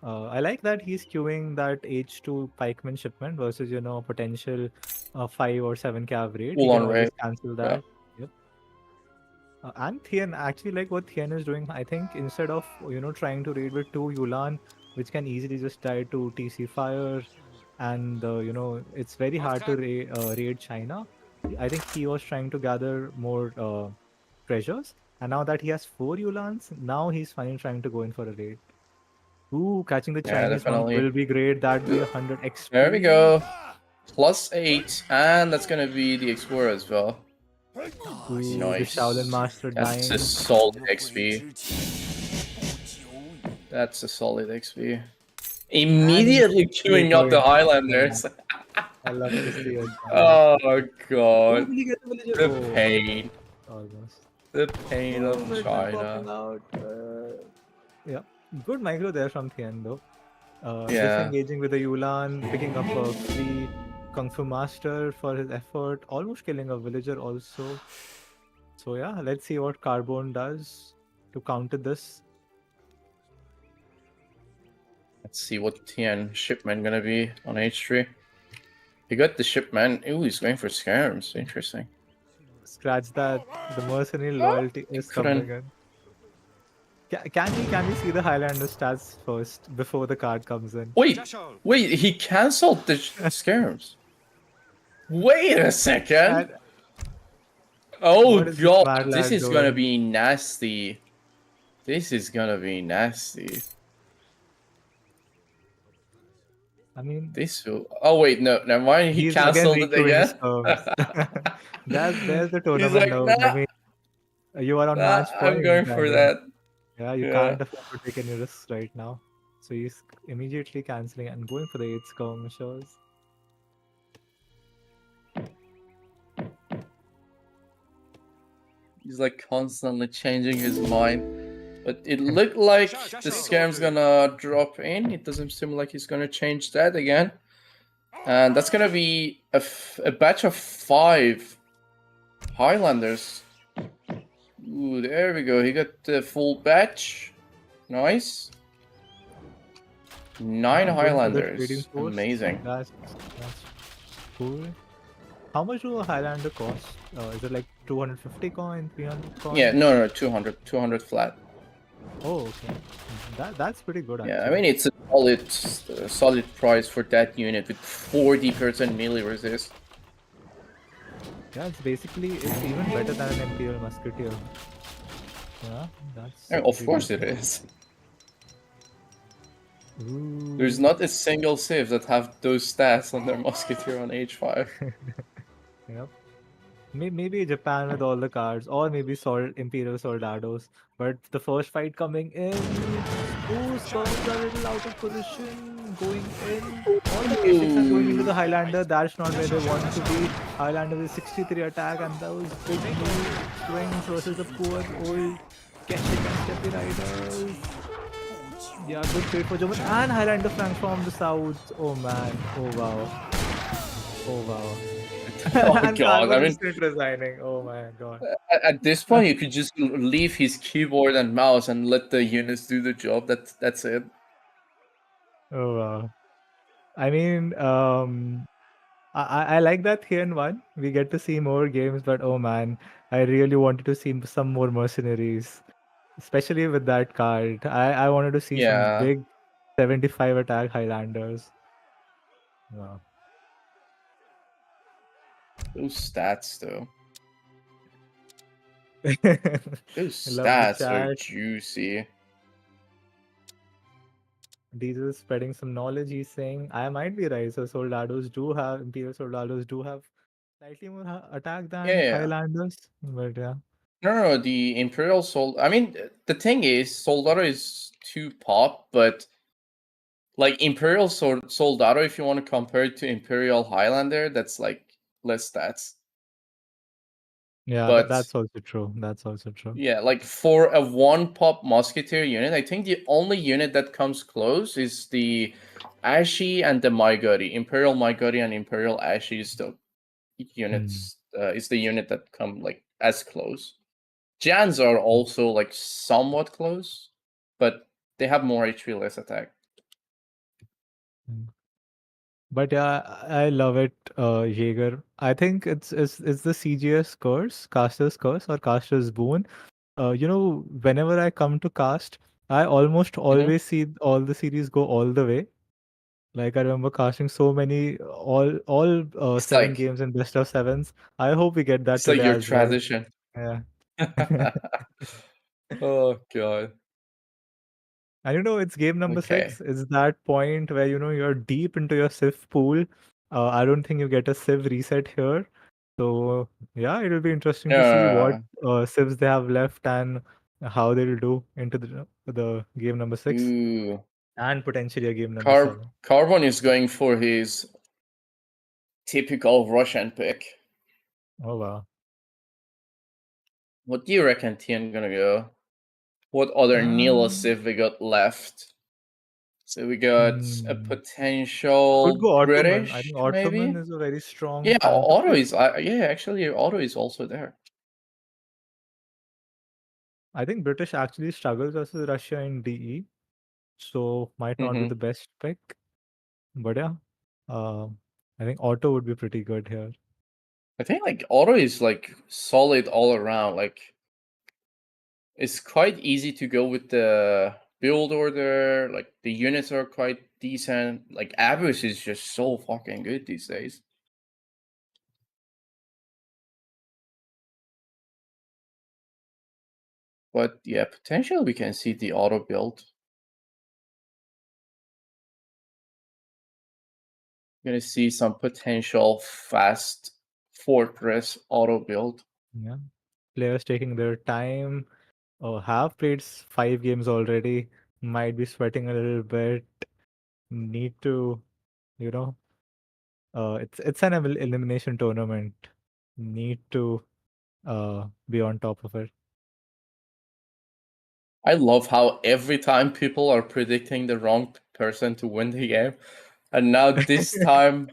I like that he's queuing that H2 pikeman shipment versus potential 5 or 7 cav raid. He Full can on always raid. cancel Yeah. that. Yep. And Thien, actually, like what Thien is doing, I think instead of trying to raid with 2 Yulan, which can easily just die to TC fire, and it's very hard to raid China. I think he was trying to gather more treasures, and now that he has 4 Yulans, now he's finally trying to go in for a raid. Ooh, catching the Yeah, Chinese one definitely. will be great. That'd be 100 XP. There we go. +8, and that's gonna be the Explorer as well. Ooh, the Nice. Shaolin Master That's dying. a solid XP. That's a solid XP. Immediately queuing up the Highlanders. I love to see it. Oh Oh, god. did he get the villager? The Oh, pain. almost. The pain of Villager popping China. out. Yeah, good micro there from Thien though. Yeah. Disengaging with the Yulan, picking up a free Kung Fu Master for his effort, almost killing a villager also. So yeah, let's see what Carbone does to counter this. Let's see what Thien shipment gonna be on H3. He got the shipment. Ooh, he's going for skirms. Interesting. Scratch that. The mercenary loyalty is couldn't- coming in. Can we see the Highlander stats first before the card comes in? Wait, he cancelled the skirms. Wait a second. And Oh what is this god, mad this lad is gonna doing? be nasty. This is gonna be nasty. I mean, This will. Oh wait, no, never mind. He he's cancelled it requeuing his again. terms. There's the He's tournament like, now. nah, I mean, you are on nah, match I'm point. going for and, that. Yeah, you Yeah. can't afford to take any risks right now. So he's immediately cancelling and going for the 8 skirmishers. He's like constantly changing his mind. But it looked like the scam's gonna drop in. It doesn't seem like he's gonna change that again. And that's gonna be a batch of 5 Highlanders. Ooh, there we go. He got the full batch. Nice. 9 Going for the Highlanders. trading post. Amazing. That's cool. How much do a Highlander cost? Is it like 250 coin, 300 coin? Yeah, no, 200 flat. Oh, okay. That's pretty good. Actually. Yeah, I mean it's a solid price for that unit with 40% melee resist. Yeah, it's even better than an Imperial Musketeer. Yeah, that's. Yeah, of pretty course good. it is. Ooh. There's not a single civ that have those stats on their musketeer on H5. Yep. Maybe Japan with all the cards, or maybe Imperial Soldados. But the first fight coming in, ooh, Skulls are a little out of position, going in. All the K6 are going into the Highlander. That's not where they want to be. Highlander with 63 attack, and those big swings versus the poor old Keshic and Steppy Riders. Yeah, good trade for German and Highlander flank from the south. Oh man, oh wow. Oh wow. Oh And god, I Carbone mean, is still resigning. Oh my god. at this point you could just leave his keyboard and mouse and let the units do the job. That's it. Oh wow. I mean, I like that Thien one. We get to see more games, but oh man, I really wanted to see some more mercenaries. especially with that card. I wanted to see some Yeah, big 75 attack Highlanders. Yeah. those stats though. Those Lovely stats are chat. juicy. Diesel is spreading some knowledge. He's saying I might be right. So Soldados do have Imperial Soldados do have slightly more attack than Yeah. Highlanders. But yeah. No, the Imperial Sold. I mean, the thing is, Soldado is too pop, but like Imperial Soldado, if you want to compare it to Imperial Highlander, that's like less stats. Yeah, But that's also true. That's also true. yeah, like for a one pop Musketeer unit, I think the only unit that comes close is the Ashy and the Maiguri. Imperial Maiguri and Imperial Ashy is the units. Is the unit that come like as close. Jans are also like somewhat close, but they have more HP, less attack. Mm. But yeah, I love it, Jaeger. I think it's the CGS curse, caster's curse or caster's boon. Whenever I come to cast, I almost Mhm. always see all the series go all the way. Like I remember casting so many, all It's 7 games in best of sevens. I hope we get that it's like today your as well. tradition. Yeah. Oh god. And it's game number Okay. 6. It's that point where you're deep into your Civ pool. I don't think you get a Civ reset here. So yeah, it'll be interesting to see what No, Civs they have left and how they'll do into the game number 6 Ooh. and potentially a game number 7. Carbone is going for his typical Russian pick. Oh wow. What do you reckon Thien gonna go? What other Nila Um, Civ we got left? So we got a hmm. Could potential go Ottoman. I think British, Ottoman maybe? is a very strong Yeah, counter Auto pick. is. Yeah, actually, Auto is also there. I think British actually struggles versus Russia in DE, so might not be Hmm. the best pick. But yeah, I think Otto would be pretty good here. I think like Auto is like solid all around. Like it's quite easy to go with the build order. Like the units are quite decent. Like Abus is just so fucking good these days. But yeah, potentially we can see the auto build. We're gonna see some potential fast fortress auto build. Yeah, players taking their time. Have played 5 games already. Might be sweating a little bit. Need to, you know, it's an elimination tournament. Need to be on top of it. I love how every time people are predicting the wrong person to win the game, and now this time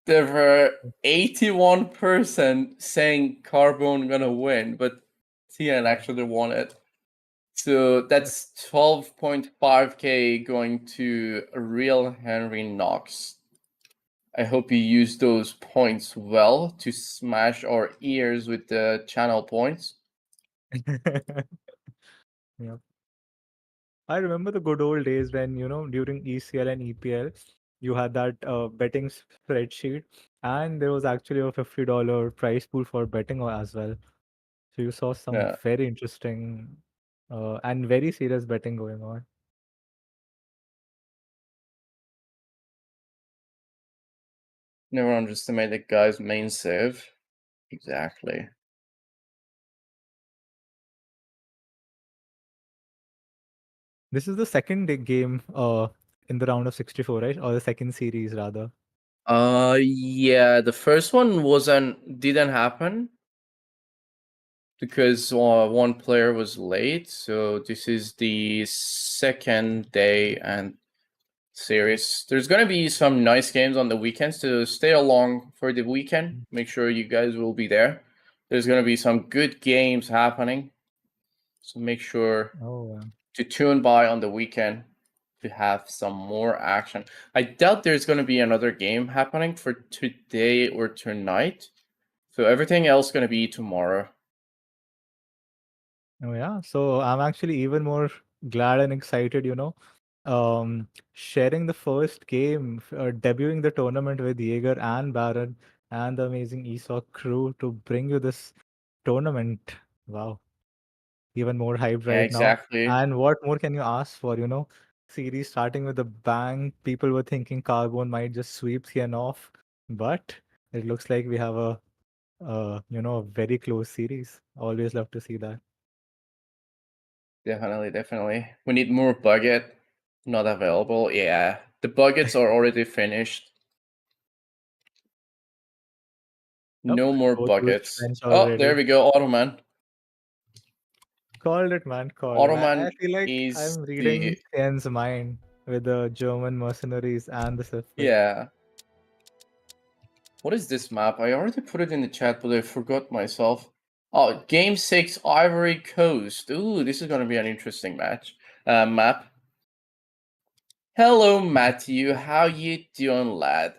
there were 81% saying Carbone gonna win, but Thien actually won it. So that's 12.5k going to a real Henry Knox. I hope you use those points well to smash our ears with the channel points. Yeah. I remember the good old days when, during ECL and EPL, you had that betting spreadsheet, and there was actually a $50 prize pool for betting as well. So you saw some Yeah, very interesting and very serious betting going on. never underestimate the guy's main save. Exactly. This is the second game in the round of 64, right? Or the second series, rather. Yeah, the first one didn't happen because one player was late. So this is the second day and series. There's gonna be some nice games on the weekends, to stay along for the weekend. Make sure you guys will be there. There's gonna be some good games happening, so make sure Oh, to tune by on the weekend to have some more action. I doubt there's gonna be another game happening for today or tonight, so everything else gonna be tomorrow. Oh yeah, so I'm actually even more glad and excited, sharing the first game, debuting the tournament with Jaeger and Baron and the amazing ESOC crew to bring you this tournament. Wow, even more hyped Yeah, right now. exactly. And what more can you ask for, Series starting with a bang. People were thinking Carbone might just sweep Thien off, but it looks like we have a very close series. Always love to see that. Definitely, definitely. We need more bucket. Not available. Yeah, the buckets are already finished. Yep, No more both used buckets. French Oh, there already. we go. Ottoman. Called it, man. Called it. I Ottoman feel like is I'm reading the Thien's mind with the German mercenaries and the Sith pick. yeah. What is this map? I already put it in the chat, but I forgot myself. Oh, Game 6 Ivory Coast. Ooh, this is gonna be an interesting match. Map. Hello, Matthew. How you doing, lad?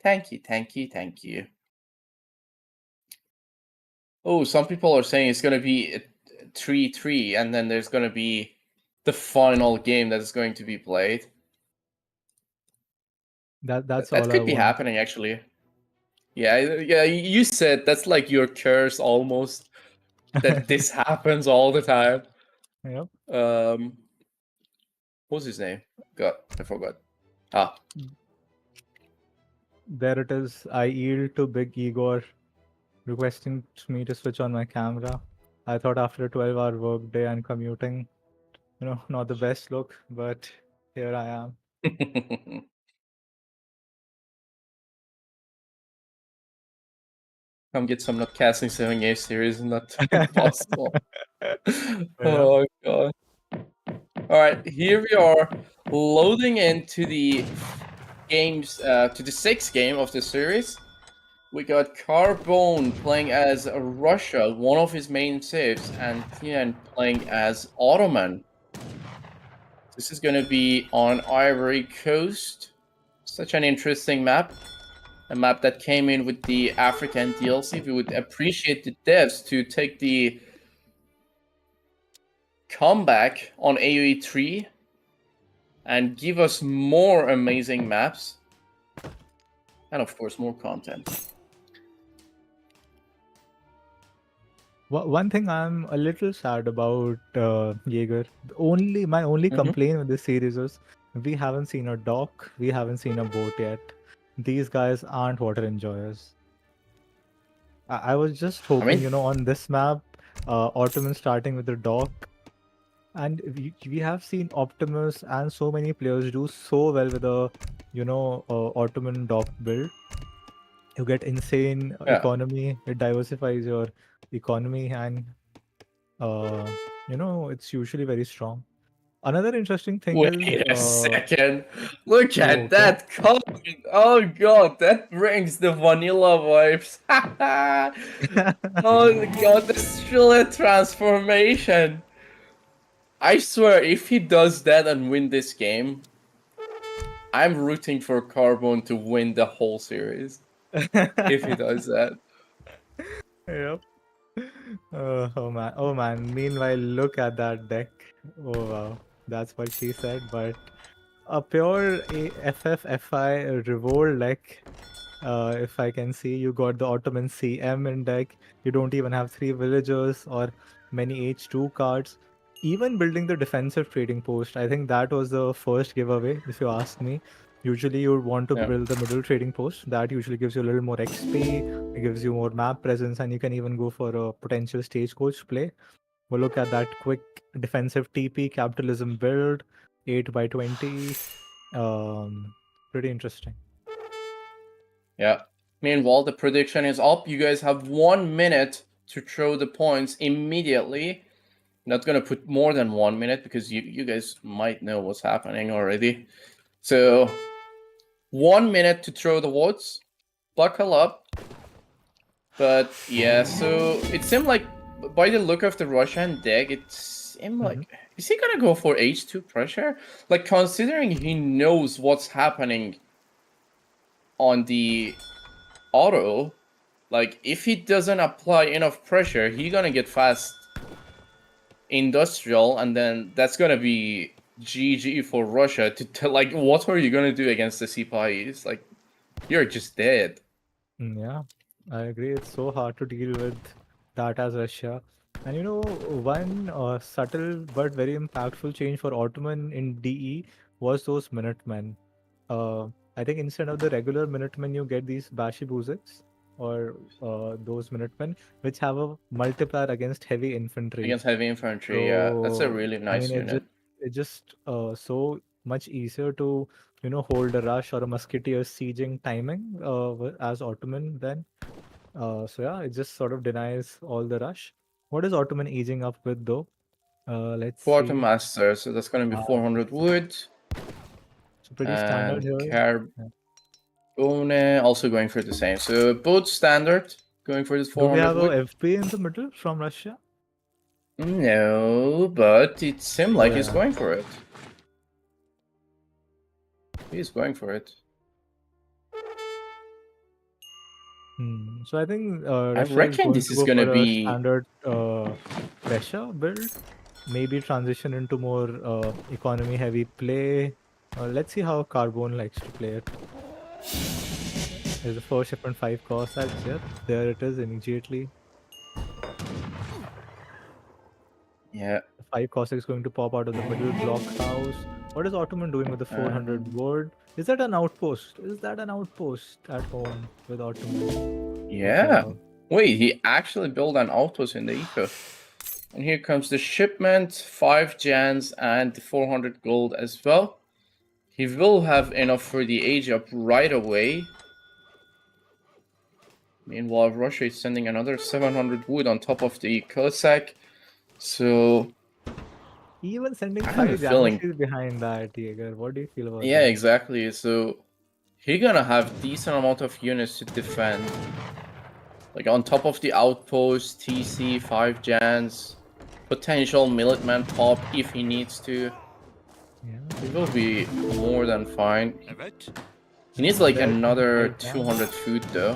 Thank you, thank you, thank you. Oh, some people are saying it's gonna be a 3-3, and then there's gonna be the final game that is going to be played. That's That all I could be want. happening, actually. Yeah, yeah. You said that's like your curse almost. That this happens all the time. Yep. What's his name? God, I forgot. Ah, There it is. I yield to Big Igor requesting me to switch on my camera. I thought after a 12-hour workday and commuting, not the best look, but here I am. come get some not casting 7 game series, not possible. Yeah. Oh god. Alright, here we are loading into the games to the 6th game of the series. We got Carbone playing as Russia, one of his main saves, and Thien playing as Ottoman. This is gonna be on Ivory Coast. Such an interesting map. A map that came in with the African DLC. We would appreciate the devs to take the comeback on AoE 3 and give us more amazing maps. And of course, more content. One thing I'm a little sad about, Jaeger. My only complaint with this series is we haven't seen a dock, we haven't seen a boat yet. These guys aren't water enjoyers. I was just hoping, mean- on this map, Ottoman starting with the dock, and we have seen Optimus and so many players do so well with a, Ottoman dock build. You get insane Yeah. economy. It diversifies your economy, and it's usually very strong. Another interesting thing is, Wait a second. Look oh, at okay. that comment. Oh god, that brings the vanilla vibes. Oh god, the Strela transformation. I swear, if he does that and win this game, I'm rooting for Carbone to win the whole series. If he does that. Yep. Oh man. Meanwhile, look at that deck. Oh wow, that's what she said. But a pure FFFI revolt deck. If I can see, you got the Ottoman CM in deck. You don't even have 3 villagers or many H2 cards. Even building the defensive trading post, I think that was the first giveaway, if you ask me. Usually, you would want to Yeah. build the middle trading post. That usually gives you a little more XP, it gives you more map presence, and you can even go for a potential stagecoach play. We'll look at that quick defensive TP capitalism build, 8 by 20. Pretty interesting. Yeah. Meanwhile, the prediction is up. You guys have 1 minute to throw the points immediately. Not gonna put more than 1 minute because you guys might know what's happening already. So 1 minute to throw the votes. Buckle up. But yeah, so it seemed like by the look of the Russian deck, it seemed like is he gonna go for H2 pressure? Like considering he knows what's happening on the auto, like if he doesn't apply enough pressure, he gonna get fast industrial, and then that's gonna be GG for Russia. Like, what are you gonna do against the Sipahis? Like, you're just dead. Yeah, I agree. It's so hard to deal with that as Russia. And you know, one subtle but very impactful change for Ottoman in DE was those Minutemen. Uh, I think instead of the regular Minutemen, you get these Bashibuziks or those Minutemen, which have a multiplier against heavy infantry. Against heavy infantry, yeah. That's a So, really I nice mean, unit. it's just so much easier to hold a rush or a musketeer sieging timing as Ottoman then. So yeah, it just sort of denies all the rush. What is Ottoman easing up with though? Let's see. Quartermaster, so that's gonna be 400 wood. So pretty standard And here. Yeah. Carbone also going for the same. So both standard, going for this Do we 400 have a wood. FP in the middle from Russia? No, but it seemed like he's Yeah. going for it. He's going for it. So I think I Russia is reckon going this to is go gonna for a be... standard pressure build. Maybe transition into more economy heavy play. Let's see how Carbone likes to play it. There's the first shipment 5 Cossacks. Yep, there it is immediately. Yeah. The 5 Cossacks going to pop out of the middle blockhouse. What is Ottoman doing with the 400 wood? Is that an outpost? Is that an outpost at home with Ottoman? Yeah. Wait, he actually built an outpost in the eco. And here comes the shipment, 5 Jans and 400 gold as well. He will have enough for the age up right away. Meanwhile, Russia is sending another 700 wood on top of the Cossack. So... Even sending I have a 5 feeling... Janissaries behind that, Jaeger. What do you feel about Yeah, that? exactly. So he's gonna have decent amount of units to defend. Like on top of the outpost, TC, 5 Jans, potential Minuteman pop if he needs to. Yeah. He will be more than fine. He needs like There's another 5 Jans. 200 food though.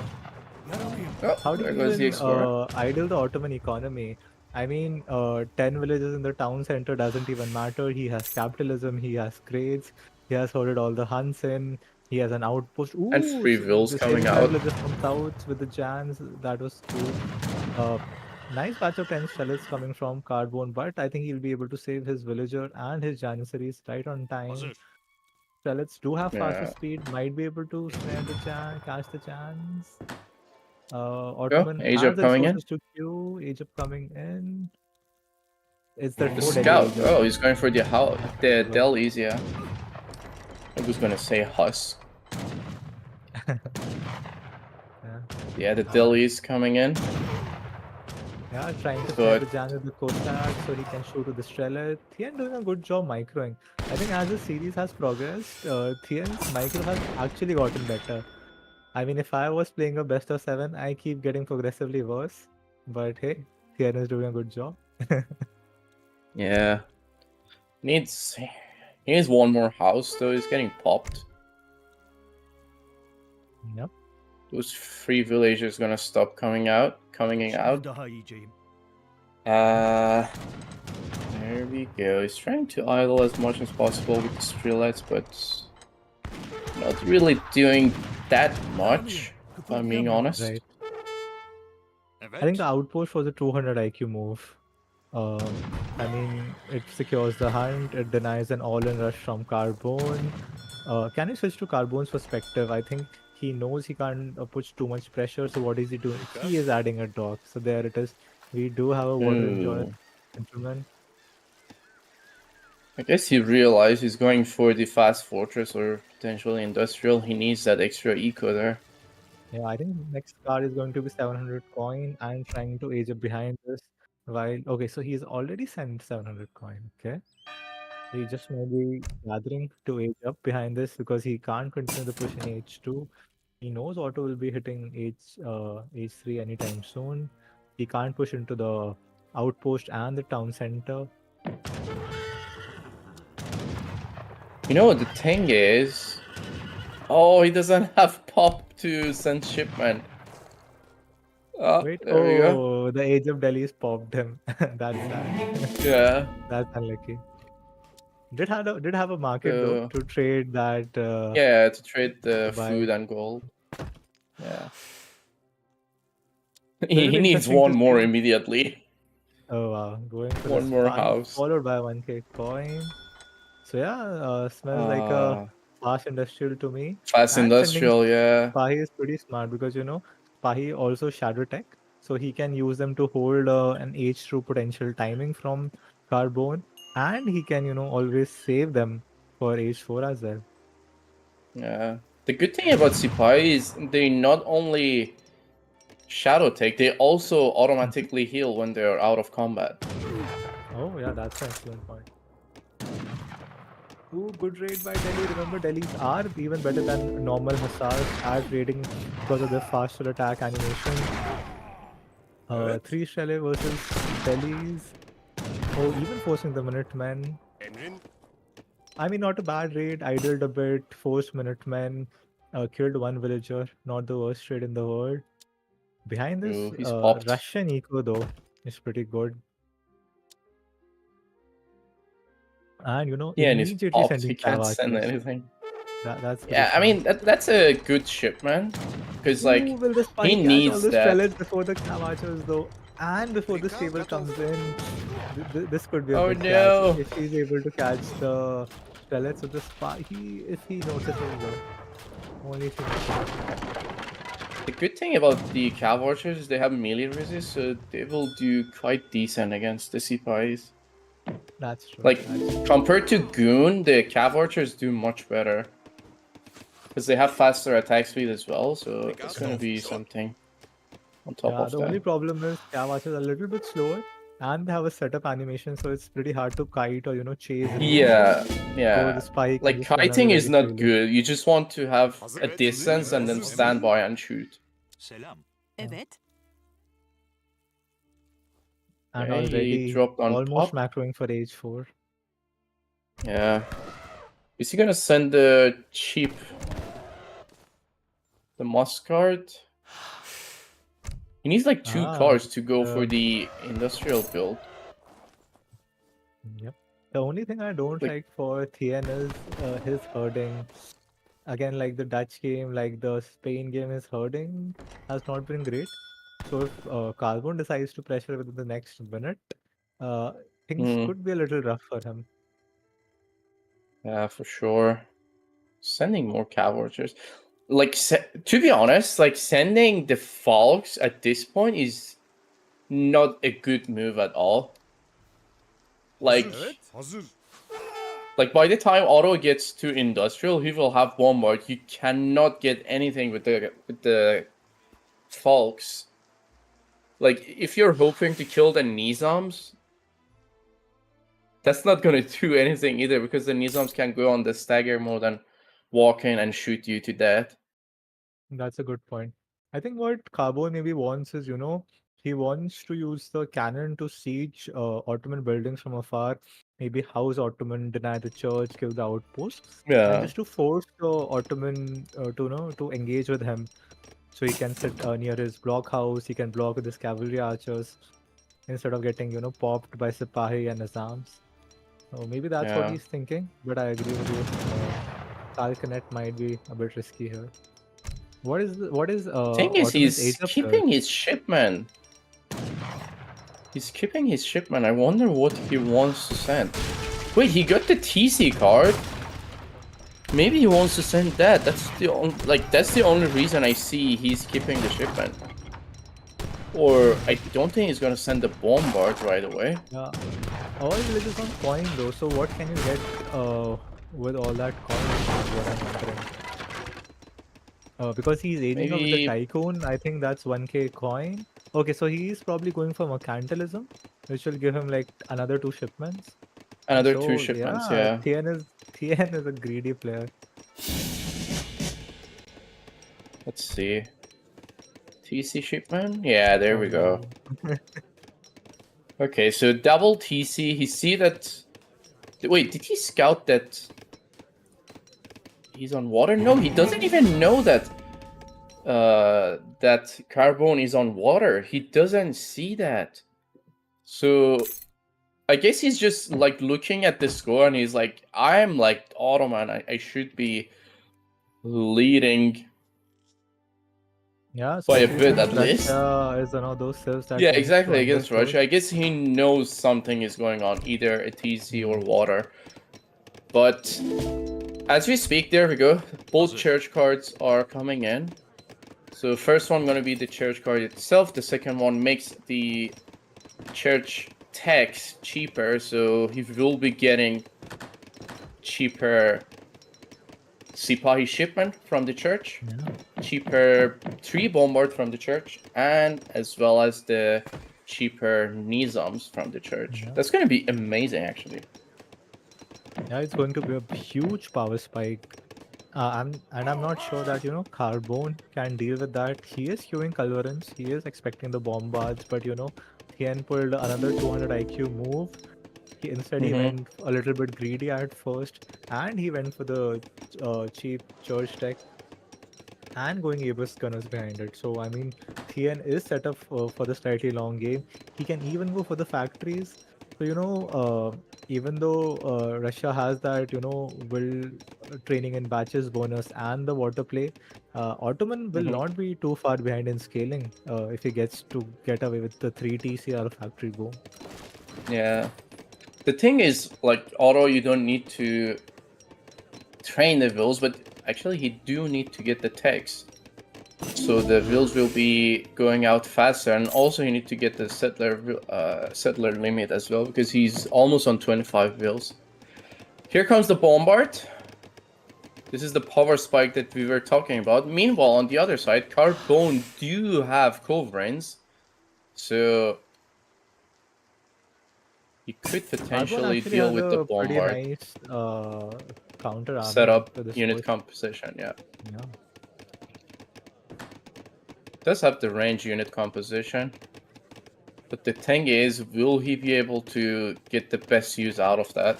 Oh, How do there you goes the even Explorer. idle the Ottoman economy? I mean, 10 villages in the town center doesn't even matter. He has capitalism, he has grades, he has hoarded all the Huns in, he has an outpost. And Ooh, free wills the coming semi-pro out. villages from south with the Jans, that was cool. Nice batch of 10 shells coming from Carbone, but I think he'll be able to save his villager and his Janissaries right on time. Shells do have faster Yeah. speed, might be able to snare the Jan, catch the Jans. Oh, Ottoman Age has up the coming in. resources to queue. Egypt coming in. It's the The 4 scout. Egypt. Oh, he's going for the Delhi's, yeah. I was gonna say Husk. Yeah, the Delhi's coming in. Yeah, trying to But- snare the Jan with the Cossack so he can shoot with the Strelet. Thien doing a good job microing. I think as the series has progressed, Thien's micro has actually gotten better. I mean, if I was playing a best of 7, I keep getting progressively worse. But hey, Thien is doing a good job. Yeah. He needs one more house though, he's getting popped. Yep. Those 3 villagers gonna stop coming out. There we go. He's trying to idle as much as possible with the Strelets, but not really doing that much, if I'm being honest. Right. I think the outpost was a 200 IQ move. I mean, it secures the hunt, it denies an all-in rush from Carbone. Can you switch to Carbone's perspective? I think he knows he can't push too much pressure, so what is he doing? He is adding a dock. So there it is. We do have a water enjoyer, gentlemen. I guess he realized he's going for the fast fortress or potentially industrial. He needs that extra eco there. Yeah, I think next card is going to be 700 coin. I'm trying to age up behind this. While okay, so he's already sent 700 coin. Okay. He just may be gathering to age up behind this because he can't continue the push in H2. He knows Otto will be hitting H3 anytime soon. He can't push into the outpost and the town center. You know what the thing is? Oh, he doesn't have pop to send shipment. Wait, there we go. oh, the Age of Delhi's popped him. That's sad. Yeah. That's unlucky. Did have a market though to trade that. Yeah, to trade the buy. food and gold. Yeah. It'll He be needs interesting one to more see. immediately. Oh wow, going for One the more spy, house. followed by 1k coin. So yeah, smells like a fast industrial to me. Fast And sending industrial, yeah. Spahi is pretty smart because Spahi also shadow tech, so he can use them to hold an H2 potential timing from Carbone, and he can always save them for H4 as well. Yeah. The good thing about Sipai is they not only shadow take, they also automatically heal when they're out of combat. Oh yeah, that's an excellent point. Ooh, good raid by Delhi. Remember, Delhi's are even better than normal Hussars at raiding because of their faster attack animation. 3 Shelley versus Delhi's. Oh, even forcing the Minutemen. I mean, not a bad raid. Idled a bit, forced Minutemen, killed one villager. Not the worst raid in the world. Behind this, Ooh, he's popped. Russian eco though is pretty good. And Yeah, and he's immediately popped. sending He can't cav send archers. anything. That's pretty Yeah, I smart. mean, that's a good ship, man. Because, like, Ooh, will the spy he catch all needs those that. pellets before the Cavachos though? And before the stable comes in, this could be a Oh, big no. catch if he's able to catch the pellets of the spy. If he notices though, only if he notices. The good thing about the Cav Archers is they have melee resist, so they will do quite decent against the Sipais. That's true. Like, compared to Goon, the Cav Archers do much better. Because they have faster attack speed as well, so it's gonna be something on top Yeah, of the that. only problem is Cavachos are a little bit slower and they have a setup animation, so it's pretty hard to kite or chase. Yeah, So yeah. the spy can Like, just run away kiting is very not freely. good. You just want to have a distance and then stand by and shoot. Evet. And Okay, he already dropped on almost top. macroing for H4. Yeah. Is he gonna send the cheap... the Muscard? He needs like 2 cars to go for the industrial build. Yep. The only thing I don't like for Thien is his herding. Again, like the Dutch game, like the Spain game, his herding has not been great. So if Carbone decides to pressure within the next minute, things could be a little rough for him. Yeah, for sure. Sending more Cav Archers. Like, to be honest, like, sending the Falks at this point is not a good move at all. Like, by the time Otto gets to Industrial, he will have Bombard. You cannot get anything with the Falks. Like, if you're hoping to kill the Nizams, that's not gonna do anything either, because the Nizams can go on the stagger mode and walk in and shoot you to death. That's a good point. I think what Carbone maybe wants is, he wants to use the cannon to siege Ottoman buildings from afar, maybe house Ottoman, deny the church, kill the outposts, and just to force the Ottoman to engage with him. So he can sit near his blockhouse, he can block with his cavalry archers instead of getting, popped by Sipahi and Nizams. So maybe that's what he's thinking, but I agree with you. Falconet might be a bit risky here. What is Thing is, Ottoman's he's age of keeping his shipment. He's keeping his shipment. I wonder what he wants to send. Wait, he got the TC card. Maybe he wants to send that. That's the only reason I see he's keeping the shipment. Or I don't think he's gonna send the bombard right away. Yeah. All villages on coin though. So what can you get with all that coin? Is what I'm wondering. Because he's aging up with the Tycoon, I think that's 1k coin. Okay, so he's probably going for Mercantilism, which will give him like another 2 shipments. Another 2 shipments, yeah. Thien is a greedy player. Let's see. TC shipment? Yeah, there we go. Okay, so double TC. He see that... Wait, did he scout that he's on water? No, he doesn't even know that. that Carbone is on water. He doesn't see that. So I guess he's just like looking at the score and he's like, I'm like Ottoman. I should be leading Yeah, by a especially bit since at least. Russia is one of those civs that Yeah, tends exactly, to against underscore. Russia. I guess he knows something is going on, either a TC or water. But as we speak, there we go. Both church cards are coming in. So first one gonna be the church card itself. The second one makes the church tax cheaper, so he will be getting cheaper Sipahi shipment from the church, cheaper 3 bombard from the church, and as well as the cheaper Nizams from the church. That's gonna be amazing, actually. Yeah, it's going to be a huge power spike. I'm not sure that Carbone can deal with that. He is queuing Culverins. He is expecting the bombards, but Thien pulled another 200 IQ move. He went a little bit greedy at first, and he went for the cheap church tech and going Abyss gunners behind it. So I mean, Thien is set up for the slightly long game. He can even go for the factories. So even though Russia has that will training in batches bonus and the water play, Ottoman will not be too far behind in scaling if he gets to get away with the 3 TCR factory boom. Yeah. The thing is, like, although you don't need to train the wheels, but actually he do need to get the techs. So the wheels will be going out faster, and also you need to get the settler limit as well, because he's almost on 25 wheels. Here comes the bombard. This is the power spike that we were talking about. Meanwhile, on the other side, Carbone do have Culverins, so he could potentially deal with the bombard. Nice, counter set up unit composition, yeah. Does have the range unit composition, but the thing is, will he be able to get the best use out of that?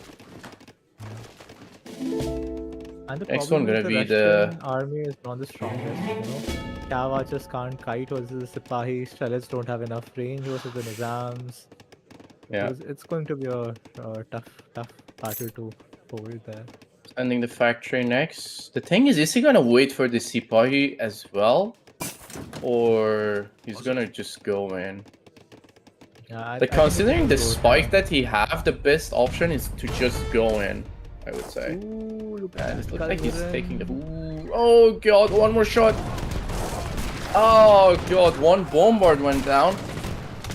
And the Next problem one is gonna the be the Russian army is not the strongest. Cav archers can't kite versus the Sipahi. Strelets don't have enough range versus the Nizams. yeah. It's going to be a tough battle to hold there. Sending the factory next. The thing is he gonna wait for the Sipahi as well, or he's gonna just go in? Yeah, Like, considering the spike that he have, the best option is to just go in, I would say. Ooh, look And at it that looks like he's Culverin. taking the... Ooh, oh god, one more shot! Oh god, one bombard went down.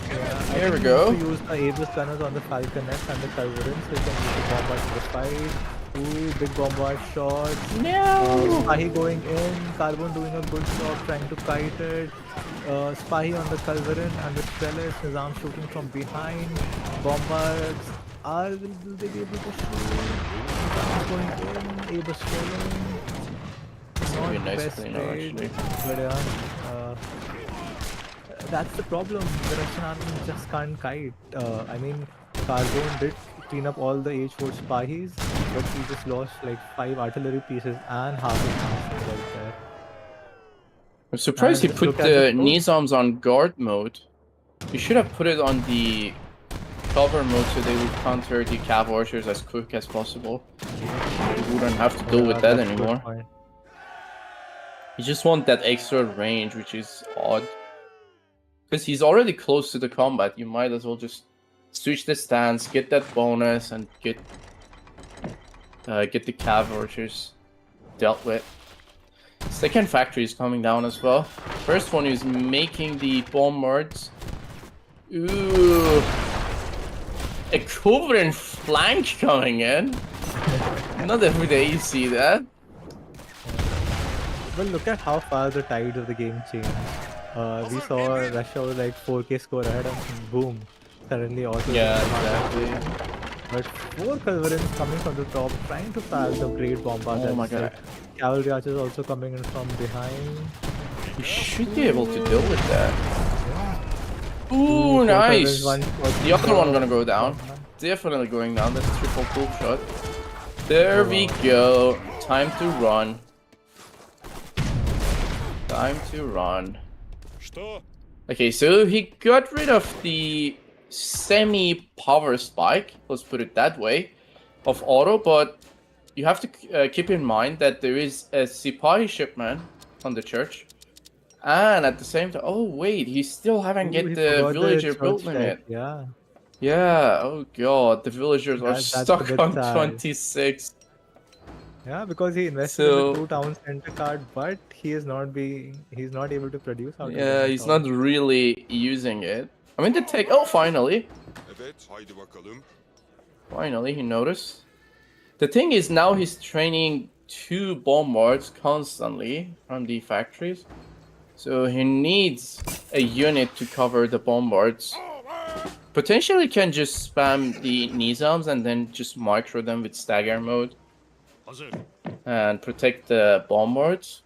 Yeah, Here we go. Use the Abyss gunners on the Falconets and the Culverins, so you can use the bombard for the fight. Ooh, big bombard shots. No! Spahi going in, Carbone doing a good job trying to kite it. Spahi on the Culverin and the Strelets, Nizam shooting from behind. Bombards will they be able to shoot? Nizam going in, Abyss trailing. It's gonna be a Not nice best clean-up, trade, actually. but yeah, that's the problem. The Russian army just can't kite. I mean, Carbone did clean up all the H4 Spahis, but he just lost like 5 artillery pieces and half his munitions right there. I'm surprised And he put look at the the boat. Nizams on guard mode. You should have put it on the cover mode so they would counter the cav archers as quick as possible. You wouldn't have to deal with that That's a good anymore. point. You just want that extra range, which is odd. Because he's already close to the combat, you might as well just switch the stance, get that bonus, and get the cav archers dealt with. Second factory is coming down as well. First one is making the bombards. Ooh, a Culverin flank coming in. Not every day you see that. Well, look at how fast the tides of the game changed. We saw Russia was like 4K score ahead and boom, suddenly auto. Yeah, exactly. But 4 Culverins coming from the top, trying to pass the great bombard. Oh my god. Cavalry archers also coming in from behind. You should be able to deal with that. Ooh, nice! The other one gonna go down. Definitely going down. That's triple pull shot. There we go. Time to run. The Time to run. Okay, so he got rid of the semi-power spike, let's put it that way, of auto, but you have to keep in mind that there is a Sipahi shipment on the church. And at the same time, oh wait, he still haven't Ooh, get he the forgot villager church built tech, limit. Yeah, Yeah, oh god, the villagers are that's a stuck bit on sad. 26. Yeah, because he invested in the 2 town center card, but he's not able to produce out of Yeah, them he's at all. not really using it. I mean, the take. Oh, finally. Finally, he noticed. The thing is, now he's training 2 bombards constantly from the factories. So he needs a unit to cover the bombards. Potentially can just spam the Nizams and then just micro them with stagger mode. And protect the bombards.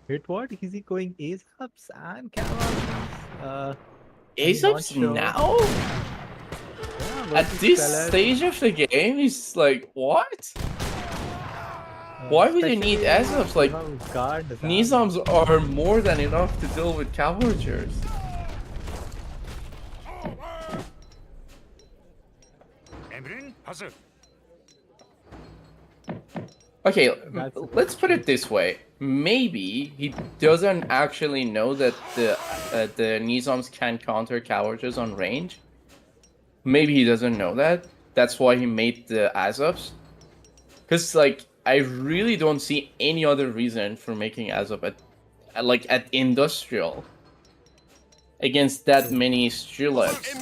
Wait, what? Is he going ASAPs and cavalries? I'm not ASAPs sure. now? Yeah, At versus this Stellaris, stage of the game, he's like, what? Why would you need especially ASAPs? Like, guard design. Nizams are more than enough to deal with cavalries. Okay, let's put it this way. Maybe he doesn't actually know that the Nizams can counter cavalries on range. Maybe he doesn't know that. That's why he made the ASAPs. Because, like, I really don't see any other reason for making ASAP at industrial against that many Strelets.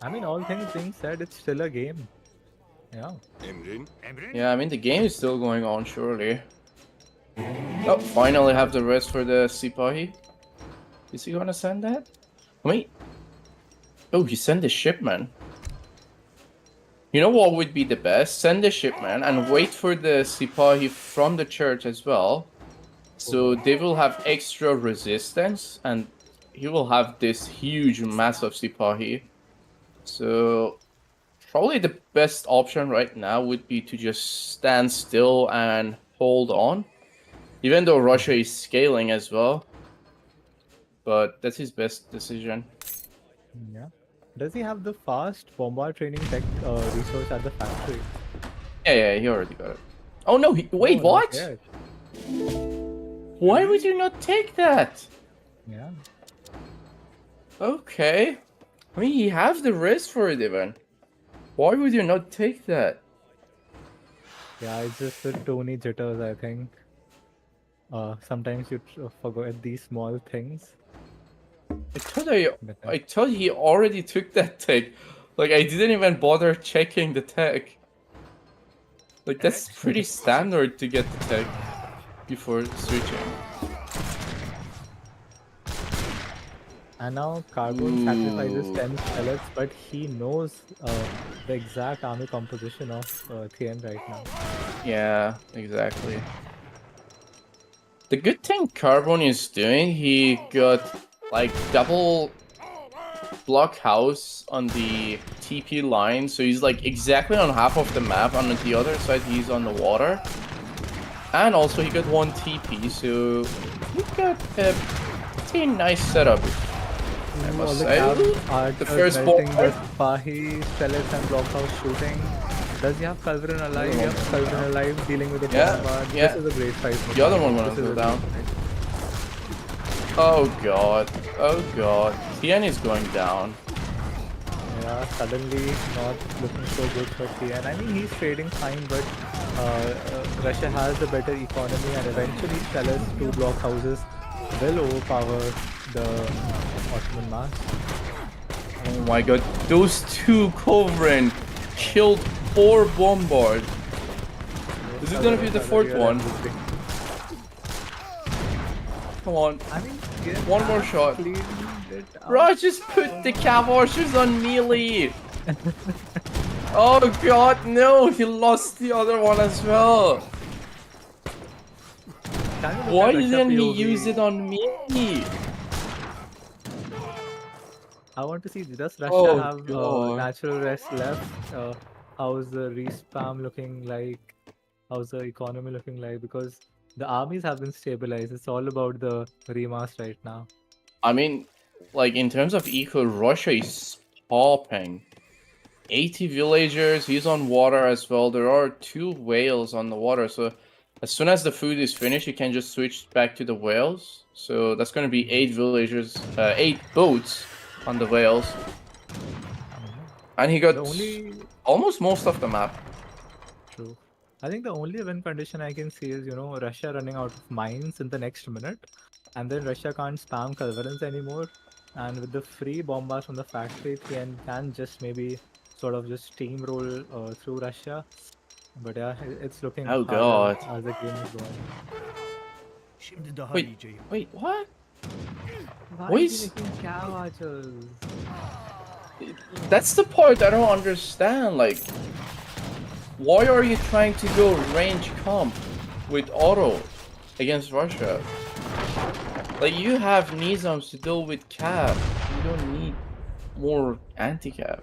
I mean, all things being said, it's still a game. Yeah. Yeah, I mean, the game is still going on, surely. Oh, finally have the rest for the Sipahi. Is he gonna send that? Wait. Oh, he sent the shipment. You know what would be the best? Send the shipment and wait for the Sipahi from the church as well. So they will have extra resistance and he will have this huge, massive Sipahi. So probably the best option right now would be to just stand still and hold on. Even though Russia is scaling as well. But that's his best decision. Yeah. Does he have the fast bombard training tech resource at the factory? Yeah, he already got it. Oh no, wait, Oh, what? not yet. Why would you not take that? Yeah. Okay. I mean, he has the risk for it even. Why would you not take that? Yeah, it's just the Tony jitters, I think. Sometimes you forget these small things. I thought he already took that tech. Like, I didn't even bother checking the tech. Like, that's pretty standard to get the tech before switching. And now Carbone sacrifices 10 pellets, but he knows the exact army composition of Thien right now. Yeah, exactly. The good thing Carbone is doing, he got like double blockhouse on the TP line, so he's like exactly on half of the map. On the other side, he's on the water. And also he got 1 TP, so he got a pretty nice setup. I must say. The first ball. Sipahi, pellets and blockhouse shooting. Does he have Culverin alive? He has Culverin alive dealing with the bombard. Yeah. This is a great fight. The other one gonna go down. Oh god. Oh god. Thien is going down. Yeah, suddenly not looking so good for Thien. I mean, he's trading fine, but Russia has a better economy, and eventually Stellaris 2 blockhouses will overpower the Ottoman mass. Oh my god. Those 2 Culverin killed 4 bombards. This is gonna be the 4th one. Come on. I mean, One more shot. Bro, just put the cavalries on melee. Oh god, no, he lost the other one as well. Why didn't he use it on me? I want to see, does Russia have God. natural rest left? How's the respam looking like? how's the economy looking like? Because the armies have been stabilized. It's all about the remas right now. I mean, like in terms of eco, Russia is popping. 80 villagers. He's on water as well. There are 2 whales on the water, so as soon as the food is finished, you can just switch back to the whales. So that's going to be 8 villagers, 8 boats on the whales, and he got The only almost most of the map. True. I think the only win condition I can see is, Russia running out of mines in the next minute, and then Russia can't spam Culverins anymore. And with the free bombas from the factory, Thien can just maybe sort of just steamroll through Russia. But yeah, it's looking Oh harder god. as the game is going. Şimdi daha Wait, iyice yap. wait, what? Why Why is he is- making cow archers? That's the part I don't understand. Like, why are you trying to go range comp with auto against Russia? Like, you have Nizams to deal with cap. You don't need more anti-cap.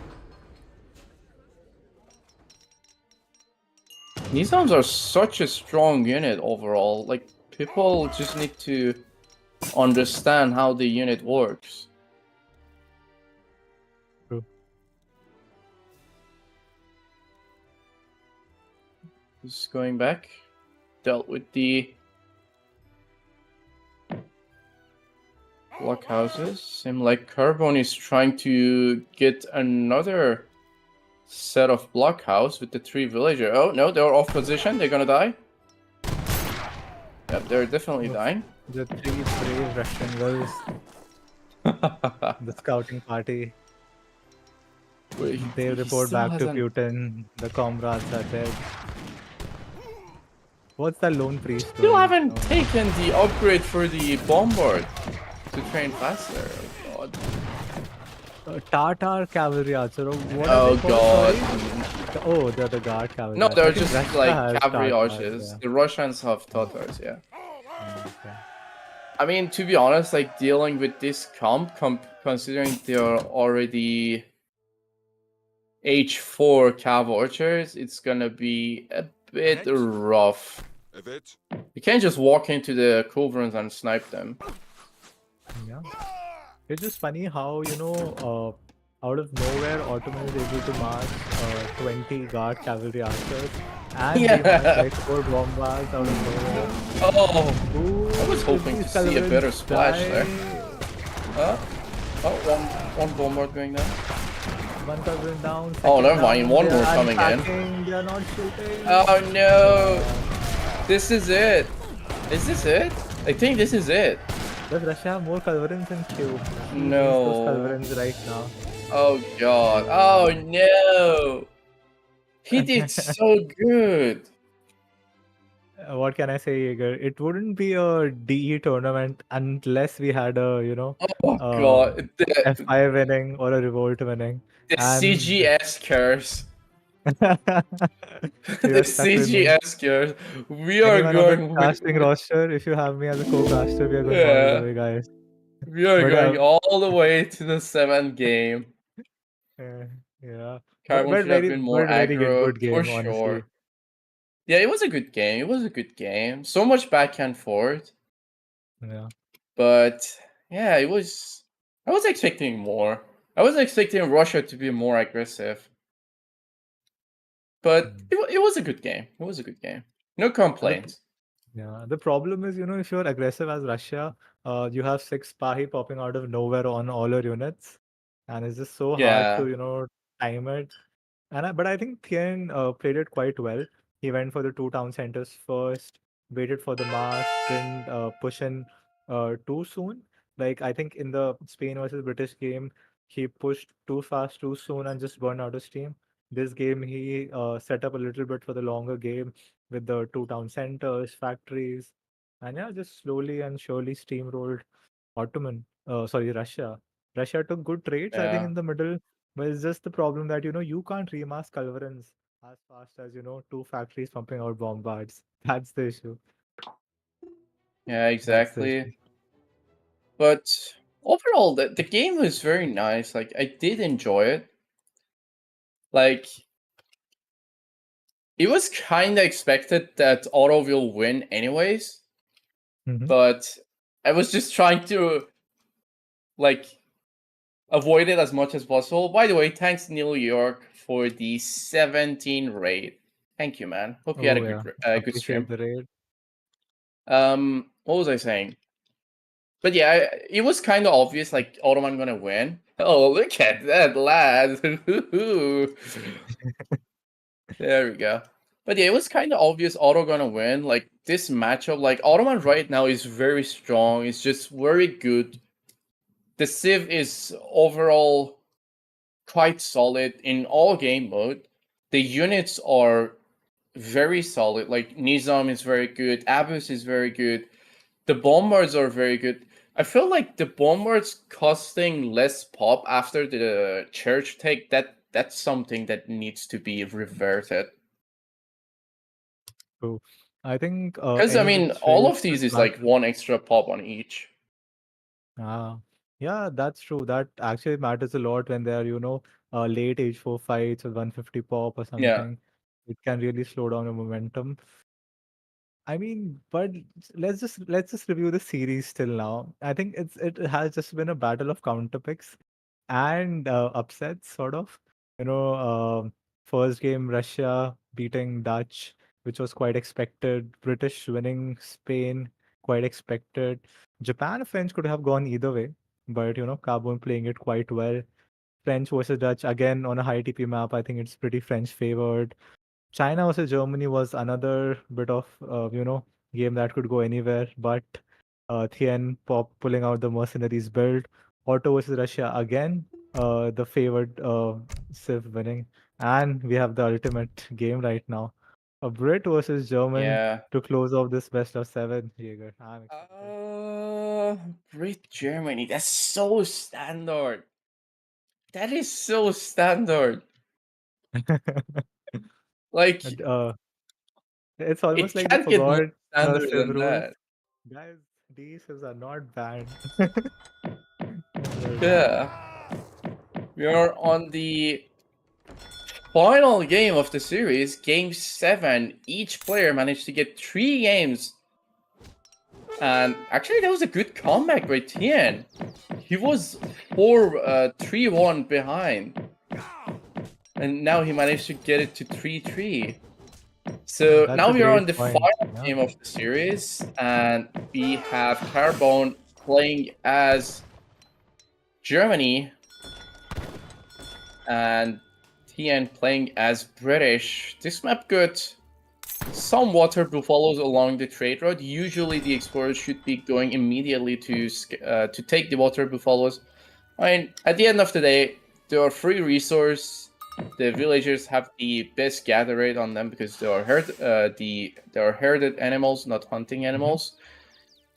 Nizams are such a strong unit overall. Like, people just need to understand how the unit works. True. Just going back. Dealt with the blockhouses. Seem like Carbone is trying to get another set of blockhouse with the 3 villager. Oh no, they're off position. They're gonna die. Yep, they're definitely Look. dying. The 3 brave Russian girls, the scouting party, Wait, they he report still back to hasn't- Putin. The comrades are dead. What's that lone priest Still doing? haven't Oh. taken the upgrade for the bombard to train faster. Oh god. Tartar cavalry archer. What Oh are they called, god. sorry? Oh, they're the guard cavalry. No, archer. I they're think just Russia like has cavalry Tartars, archers. yeah. The Russians have Tatars, yeah. Okay. I mean, to be honest, like dealing with this comp considering they are already H4 cav archers, it's gonna be a bit rough. You can't just walk into the culverins and snipe them. Yeah. It's just funny how, out of nowhere, Ottoman is able to march 20 guard cavalry archers and Yeah. they march like 4 bombas out of nowhere. Oh, Ooh, I was hoping these to see a Culverins better splash die. there. One bombard going down. One Culverin down. Oh, second never mind, down, one they more are coming in. unpacking, they are not shooting. Oh no! This is it. Is this it? I think this is it. Does Russia have more Culverins in queue? He needs No. those Culverins right now. Oh god. Oh no! He did so good. What can I say, Jaeger? It wouldn't be a DE tournament unless we had a, Oh god. The F5 winning or a revolt winning. And CGS curse. The you're stuck with me. CGS curse. We are Anyone on the going casting with, roster, if you have me as a co-caster, we are going all yeah. the way, guys. We are But, going all the way to the 7th game. Yeah. Carbone should have been more very aggro, good game, for honestly. sure. Yeah, it was a good game. It was a good game. So much back and forth. Yeah. But yeah, it was. I was expecting more. I was expecting Russia to be more aggressive. But it was a good game. It was a good game. No complaints. Yeah, the problem is, if you're aggressive as Russia, you have 6 Pahi popping out of nowhere on all your units, and it's just so hard Yeah. to, time it. But I think Thien played it quite well. He went for the 2 town centers first, waited for the mass, didn't push in too soon. Like I think in the Spain versus British game, he pushed too fast, too soon, and just burned out of steam. This game, he set up a little bit for the longer game with the 2 town centers, factories, and yeah, just slowly and surely steamrolled Russia. Russia took good trades, I think, Yeah. in the middle, but it's just the problem that, you can't remask Culverins as fast as, 2 factories pumping out bombards. That's the issue. Yeah, That's the exactly. issue. But overall, the game was very nice. Like I did enjoy it. Like it was kind of expected that Auto will win anyways, Mhm. but I was just trying to like avoid it as much as possible. By the way, thanks New York for the 17 raid. Thank you, man. Hope you had a Oh yeah, good stream. appreciate the raid. What was I saying? But yeah, it was kind of obvious, like Ottoman gonna win. Oh, look at that lad! There we go. But yeah, it was kind of obvious Otto gonna win. Like this matchup, like Ottoman right now is very strong. It's just very good. The Civ is overall quite solid in all game mode. The units are very solid. Like Nizam is very good. Abus is very good. The bombards are very good. I feel like the bombards costing less pop after the church take, that's something that needs to be reverted. True. I think Because I any mean, which all way of these this is match. like one extra pop on each. Yeah, that's true. That actually matters a lot when there are, late age 4 fights with 150 pop or Yeah. something. It can really slow down the momentum. I mean, but let's just review the series till now. I think it has just been a battle of counter picks and upsets, sort of. You know, first game Russia beating Dutch, which was quite expected. British winning Spain, quite expected. Japan French could have gone either way, but Carbone playing it quite well. French versus Dutch again on a high TP map. I think it's pretty French favored. China versus Germany was another bit of game that could go anywhere, but Thien Pop pulling out the mercenaries build. Otto versus Russia again, the favored Civ winning, and we have the ultimate game right now, a Brit versus German Yeah. to close off this best of 7. Jaeger, I'm excited. Brit Germany. That's so standard. That is so standard. Like, And, it's it almost like they can't get more forgot the standard Civ than rules. that. Guys, these Civs are not banned. They're not. Yeah. We are on the final game of the series, Game 7. Each player managed to get 3 games. And actually, that was a good comeback by Thien. He was 3-1 behind. And now he managed to get it to 3-3. So That's now a we are on great the point. final Yeah. game of the series. And we have Carbone playing as Germany. And Thien playing as British. This map got some water buffaloes along the trade road. Usually the explorers should be going immediately to take the water buffaloes. I mean, at the end of the day, they are free resource. The villagers have the best gather rate on them because they are herded animals, not hunting animals.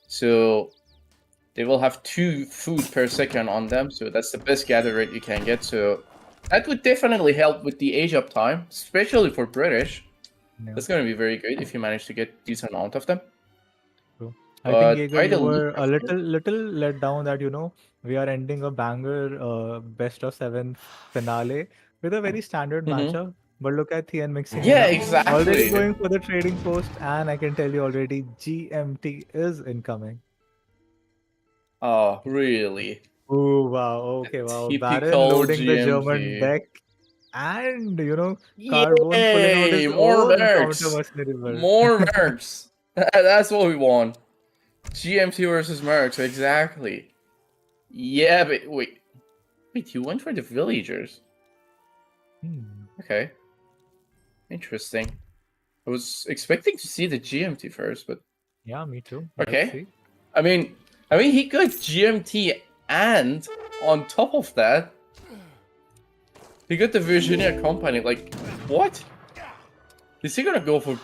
So they will have 2 food per second on them. So that's the best gather rate you can get. So that would definitely help with the age up time, especially for British. Yeah. That's going to be very good if you manage to get decent amount of them. True. I think But Jaeger, by you the look were of a little let down that we are ending a banger best of 7 finale with a very standard matchup. But look at Thien mixing it Yeah, up. Already exactly. going for the trading post, and I can tell you already GMT is incoming. Oh, really? Oh wow, okay, wow. Baron Typical loading the German GMT. deck, and Carbone pulling out Yay! his More own counter mercs! mercenary build. More mercs! That's what we want. GMT versus mercs, exactly. Yeah, but wait. Wait, you went for the villagers? Okay. Interesting. I was expecting to see the GMT first, but Yeah, me too. Let's okay. see. I mean, he got GMT, and on top of that, he got the Virginia Company. Like, what? Is he gonna go for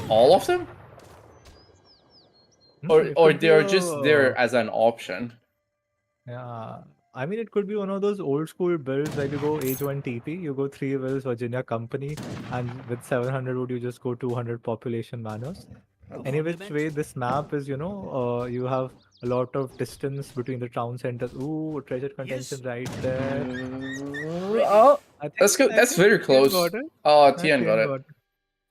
all of them? It Or could be they are just there as an option? yeah. I mean, it could be one of those old school builds like you go age 1 TP, you go 3 wills Virginia Company, and with 700 would you just go 200 population manors. Any which way, this map is, you have a lot of distance between the town centers. Ooh, treasure contention right there. Oh, I that's think good. That's very Thien close. got it. Oh, I Tian got Thien it. got it.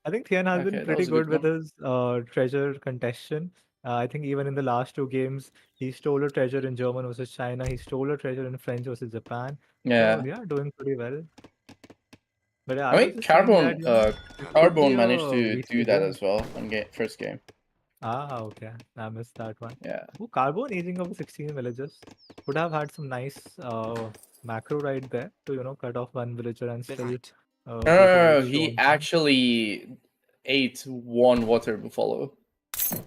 I think Thien has Okay, been that pretty was a good good with one. his treasure contention. I think even in the last two games, he stole a treasure in German versus China. He stole a treasure in French versus Japan. So Yeah. yeah, doing pretty well. But yeah, I I was mean, just saying that it could be Carbone a managed to do V3 that game. as well on first game. Ah, okay. I missed that one. Yeah. Oh, Carbone aging over 16 villages would have had some nice macro right there to cut off one villager and still go to No, H2 he on time. actually ate one water buffalo.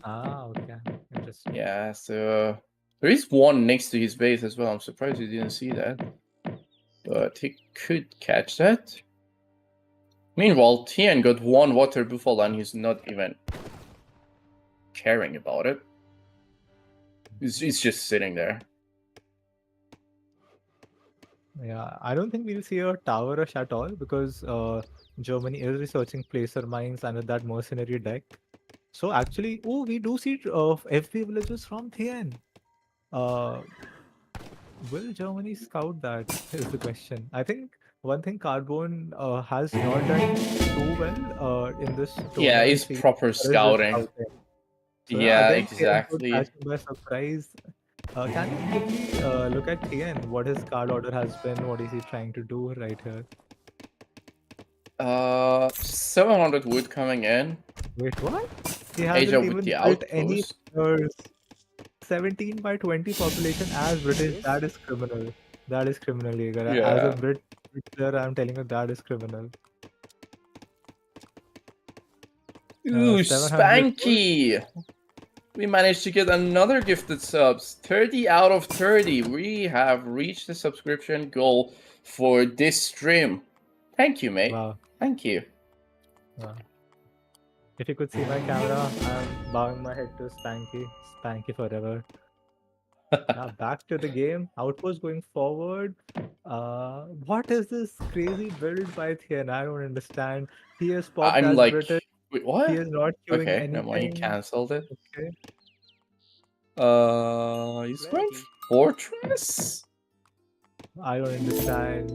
Ah, okay. Interesting. Yeah, so there is one next to his base as well. I'm surprised you didn't see that. But he could catch that. Meanwhile, Thien got one water buffalo and he's not even caring about it. He's just sitting there. Yeah, I don't think we'll see a tower rush at all because Germany is researching placer mines under that mercenary deck. So actually, oh, we do see FB villages from Thien. Uh, will Germany scout that? Is the question. I think one thing Carbone has not done too well in this Yeah, tournament he's series proper is his scouting. scouting. So yeah, Yeah, again, Thien could exactly. catch him by surprise. Can you quickly look at Thien? What his card order has been? What is he trying to do right here? 700 wood coming in. Wait, what? He Asia hasn't with even the built any outpost. pillars. 17 by 20 population as British. That is criminal. That is criminal, Jaeger. As a Yeah. Brit player, I'm telling you that is criminal. Ooh, 700 wood. Spanky! We managed to get another gifted subs. 30 out of 30. We have reached the subscription goal for this stream. Thank you, mate. Wow. Thank you. Wow. If you could see my camera, I'm bowing my head to Spanky. Spanky forever. Now back to the game. Outpost going forward. What is this crazy build by Thien? I don't understand. He is popped I'm as like, British. wait, He what? is not queuing Okay, never mind. He anything. cancelled it. Okay. He's going Fortress? I don't understand.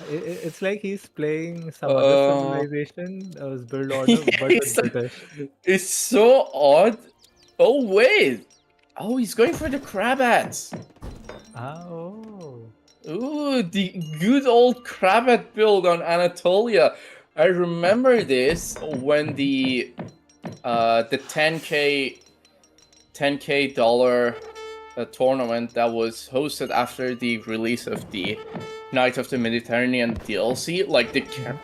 It's like he's playing some other civilization build order, but with British. It's so odd. Oh, wait. Oh, he's going for the Crabats. Oh. Ooh, the good old Krabat build on Anatolia. I remember this when the 10k dollar tournament that was hosted after the release of the Knight of the Mediterranean DLC. Like the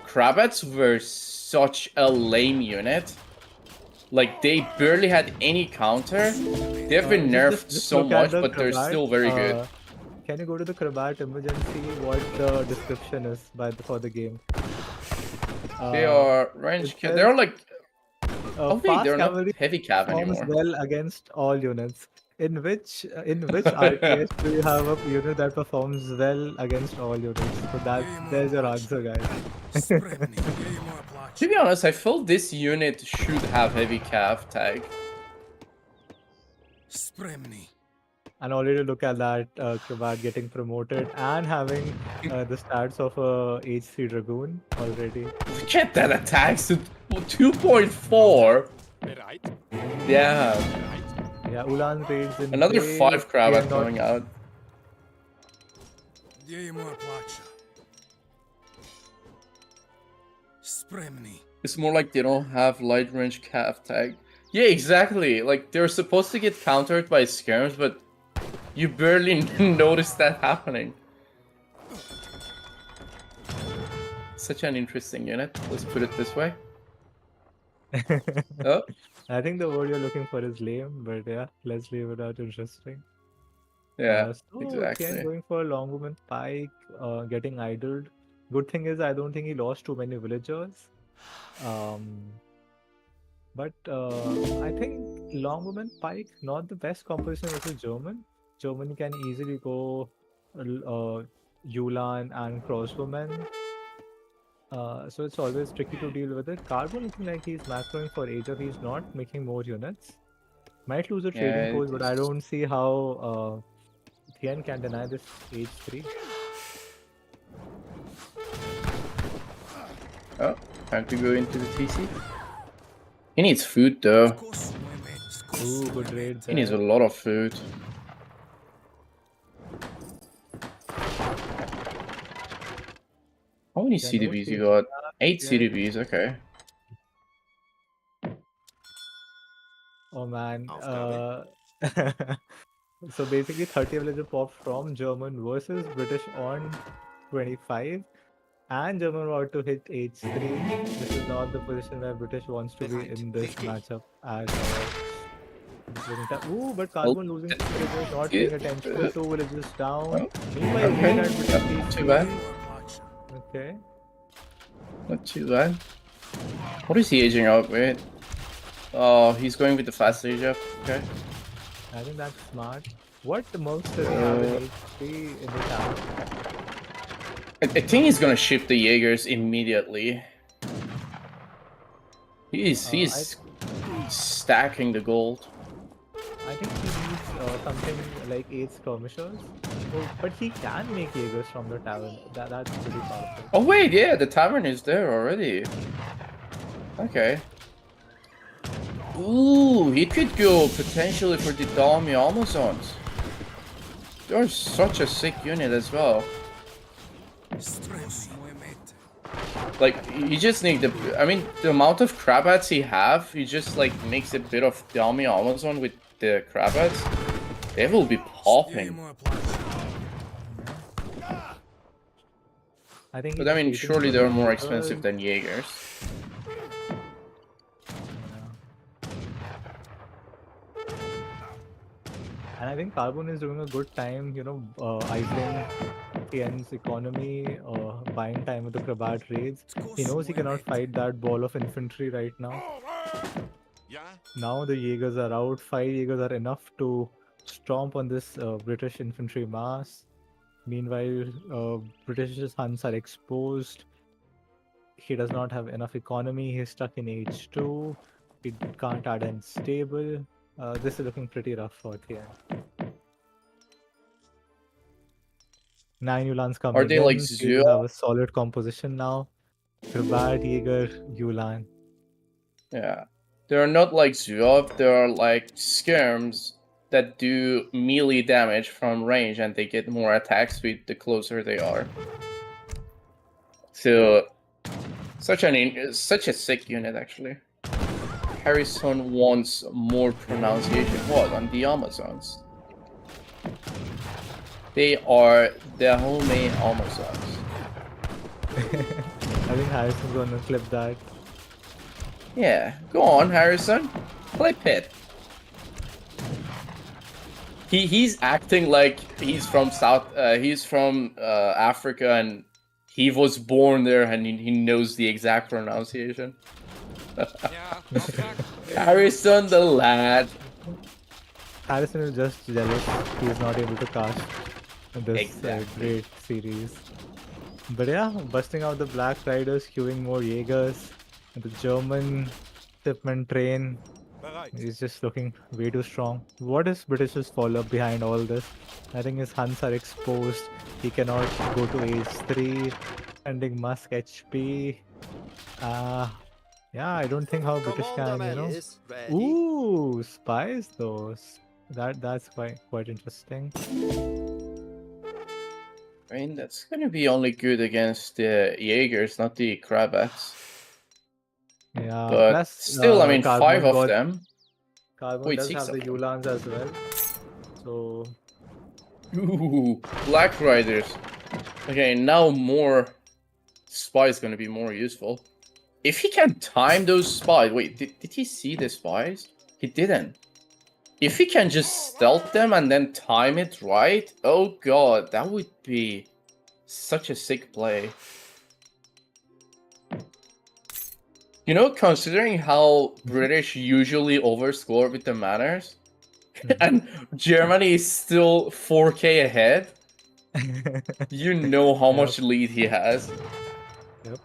Krabats were such a lame unit. Like they barely had any counter. They've been nerfed Just so look at much, the but they're Krabat. still very good. Can you go to the Krabat image and see what the description is for the game? They are range. it They're like. Oh, wait, they're not heavy cav performs anymore. well against all units. In which RTS do you have a unit that performs well against all units? So there's your answer, guys. To be honest, I feel this unit should have heavy cav tag. And already look at that Krabat getting promoted and having the stats of a H3 Dragoon already. Look at that attacks to 2.4. Yeah. Yeah, Ulan raids in Another play, 5 Krabat Thien coming out. It's more like they don't have light range cav tag. Yeah, exactly. Like they're supposed to get countered by skirms, but you barely notice that happening. Such an interesting unit. Let's put it this way. Oh. I think the word you're looking for is lame, but yeah, let's leave it out interesting. Yeah, So exactly. Thien going for a long woman pike, getting idled. Good thing is I don't think he lost too many villagers. But I think long woman pike not the best composition versus German. Germany can easily go Yulan and crossbowmen. So it's always tricky to deal with it. Carbone looking like he's macroing for age of he's not making more units. Might lose a trading post, but I don't see how Thien can deny this age 3. Oh. Time to go into the TC. He needs food though. Ooh, good raid He needs a there. lot of food. How many Yeah, no CDBs you change. got? 8 Yeah. CDBs, okay. Oh man. So basically 30 villager pop from German versus British on 25. And German about to hit H3. This is not the position where British wants to be in this matchup at all. It's looking tough. Ooh, but Carbone losing 2 villagers, not paying attention. 2 villagers down. Meanwhile, Okay, raid at British not too bad. H3. Okay. Not too bad. What is he aging out with? Oh, he's going with the fast age up. Okay. I think that's smart. What the most does he have in HP in the town? I think he's gonna ship the Jaegers immediately. He's stacking the gold. I think he needs something like 8 skirmishers. Oh, but he can make Jaegers from the tavern. That's pretty powerful. Oh wait, yeah, the tavern is there already. Okay. Ooh, he could go potentially for the Dami Amazons. They're such a sick unit as well. Like, you just need the... I mean, the amount of Crabats he have, he just, like, makes a bit of Dami Amazon with the Crabats. They will be popping. I think But I mean, he's waiting surely for they're the more Jaegers. expensive than Jaegers. And I think Carbone is doing a good time, idling Thien's economy, buying time with the Krabat raids. He knows he cannot fight that ball of infantry right now. Now the Jaegers are out. 5 Jaegers are enough to stomp on this British infantry mass. Meanwhile, British Huns are exposed. He does not have enough economy. He's stuck in H2. He can't add in stable. This is looking pretty rough for Thien. 9 Ulans coming Are they like in. They Zero? have a solid composition now. Krabat, Jaeger, Ulan. Yeah. They're not like Zuov, they're like skirms that do melee damage from range and they get more attack speed the closer they are. So, such a sick unit actually. Harrison wants more pronunciation. What? On the Amazons? They are the homemade Amazons. I think Harrison's gonna clip that. Yeah, go on, Harrison. Clip it. He's acting like he's from Africa and he was born there and he knows the exact pronunciation. Harrison the lad. Harrison is just jealous he's not able to cast this Exactly. great series. But yeah, busting out the Black Riders, queuing more Jaegers. And the German shipment train is just looking way too strong. What is British's follow-up behind all this? I think his Huns are exposed. He cannot go to H3. Sending Musk HP. Yeah, I don't think how British can, Ooh, spies though. That's quite interesting. I mean, that's gonna be only good against the Jaegers, not the Krabats. Yeah, But plus still, I mean, Carbone 5 of them. Carbone Wait, does 6 have of the them. Ulans as well. So Ooh, Black Riders. Okay, now more spies gonna be more useful. If he can time those spies, wait, did he see the spies? He didn't. If he can just stealth them and then time it right, oh god, that would be such a sick play. You know, considering how British usually overscore with the manners, and Germany is still 4K ahead, you know how much lead he has. Yep.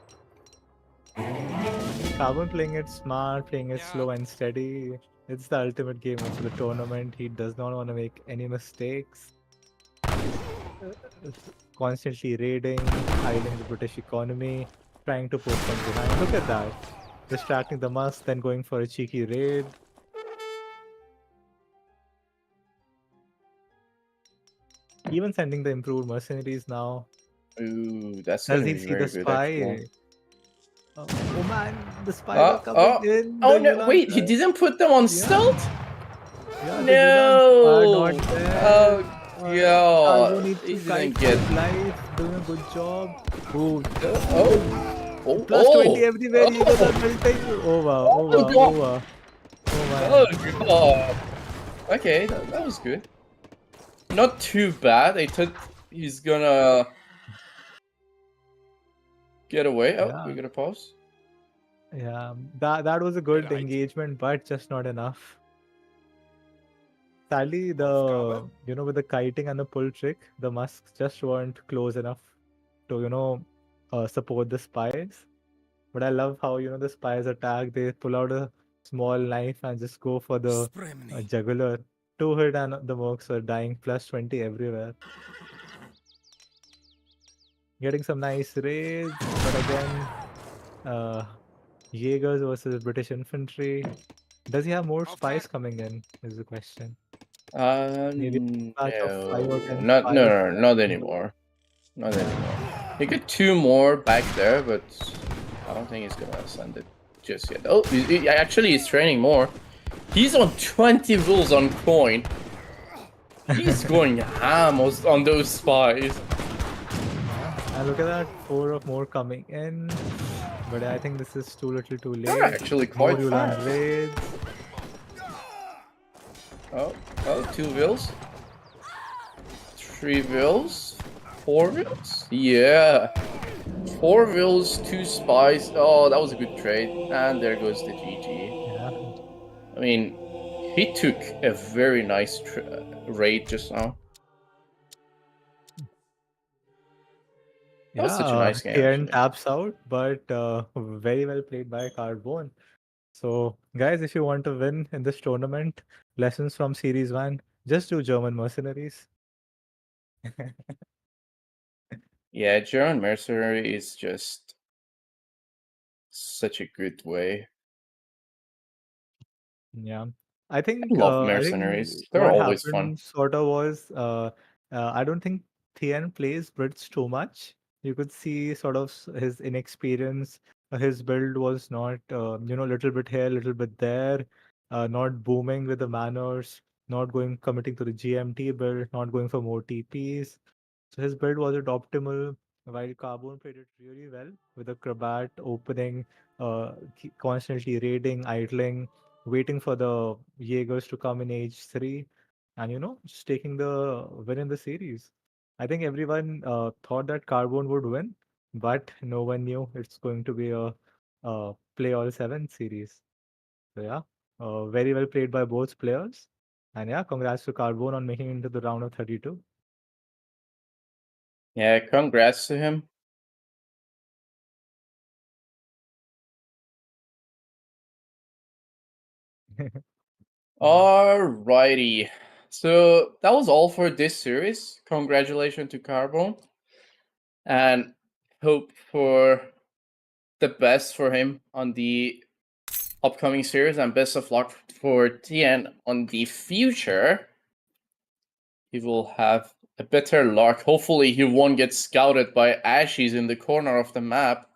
Carbone playing it smart, playing it slow and steady. It's the ultimate game of the tournament. He does not want to make any mistakes. Constantly raiding, hiding the British economy. trying to poke from behind. Look at that. Distracting the Musk, then going for a cheeky raid. Even sending the improved mercenaries now. Ooh, that's Does gonna he be see the very good, actually. spy? Oh man, the spies are coming Oh, in. oh The no! Wait, he Yulans. didn't put them on Yeah, stealth. yeah, the Yulans are not No! there. Oh Carbo god, needs he to kite didn't for get. his life. Doing a good job. Oh, Oh, plus 20 oh, everywhere. Eagles are oh, melting. Over, oh over, god! over. Oh Oh man. god! Okay, that was good. Not too bad. I thought he's gonna get away. Oh, Yeah, we're gonna pause. yeah. That was a good engagement, but just not enough. Sadly, with the kiting and the pull trick, the Musks just weren't close enough to support the spies. But I love how the spies attack. They pull out a small knife and just go for the Spremni. jugular. Two hit and the Mercs are dying. Plus 20 everywhere. Getting some nice raids, but again, uh, Jaegers versus British infantry. Does he have more spies coming in? Is the question. Maybe a batch of 5 or No, 10 not no, spies. no, not anymore. Not anymore. He got 2 more back there, but I don't think he's gonna send it just yet. Oh, actually, he's training more. He's on 20 rules on coin. He's going ham on those spies. And look at that, 4 of more coming in. But I think this is too little too They're late. actually More quite Yulan fast. raids. Oh, 2 wheels. 3 wheels. 4 wheels? Yeah. 4 wheels, 2 spies. Oh, that was a good trade. And there goes the GG. Yeah. I mean, he took a very nice raid just now. That was Yeah, such a nice game, Thien actually. taps out, but very well played by Carbone. So, guys, if you want to win in this tournament, lessons from Series 1, just do German mercenaries. Yeah, German Mercenary is just such a good way. Yeah. I I think love I think mercenaries. They're what always fun. happened sort of was I don't think Thien plays Brits too much. You could see sort of his inexperience. His build was not little bit here, little bit there, not booming with the manners, not going committing to the GMT build, not going for more TPs. So his build wasn't optimal, while Carbone played it really well with a Krabat opening, constantly raiding, idling, waiting for the Jaegers to come in age 3, and just taking the win in the series. I think everyone thought that Carbone would win, but no one knew it's going to be a play all 7 series. So yeah, very well played by both players. And yeah, congrats to Carbone on making it into the round of 32. Yeah, congrats to him. Alrighty. So that was all for this series. Congratulations to Carbone. And hope for the best for him on the upcoming series, and best of luck for Thien on the future. He will have a better luck. Hopefully he won't get scouted by Ashes in the corner of the map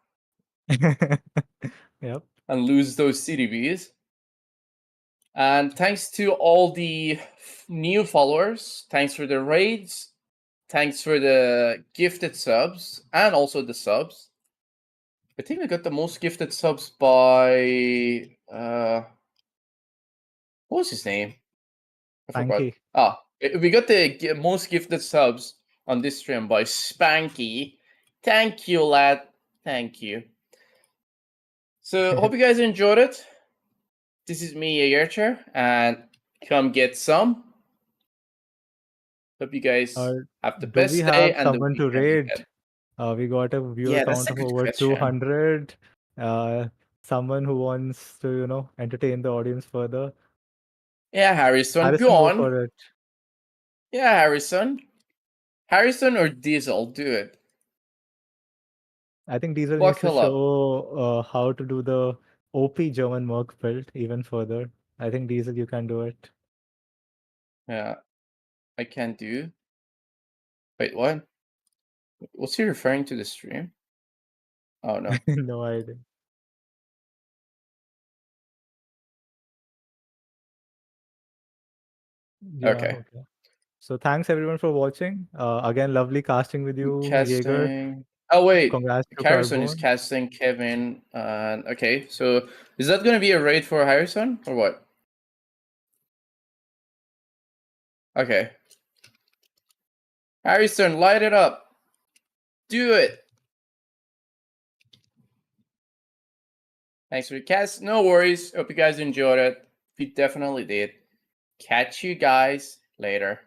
Yep. and lose those CDBs. And thanks to all the new followers. Thanks for the raids. Thanks for the gifted subs and also the subs. I think we got the most gifted subs by what was his name? I forgot. Spanky. We got the most gifted subs on this stream by Spanky. Thank you, lad. Thank you. So hope you guys enjoyed it. This is me, Jaegercher, and come get some. Hope you guys have the Do we best day have and the someone to weekend raid? ahead. We got a viewer Yeah, that's count a of good over question. 200. Someone who wants to, entertain the audience further. Yeah, Harrison, Harrison, go go on. for it. Yeah, Harrison. Harrison or Diesel, do it. I think Diesel needs to Buckle up. show how to do the OP German Merc build even further. I think Diesel, you can do it. Yeah, I can do. Wait, what? Was he referring to the stream? Oh no. No idea. Yeah, Okay. okay. So thanks everyone for watching. Again, lovely casting with you, Jaeger. Casting. Oh wait, Congrats to Harrison is Carbone. casting Kevin. Okay, so is that gonna be a raid for Harrison or what? Okay. Harrison, light it up. Do it. Thanks for the cast. No worries. Hope you guys enjoyed it. We definitely did. Catch you guys later.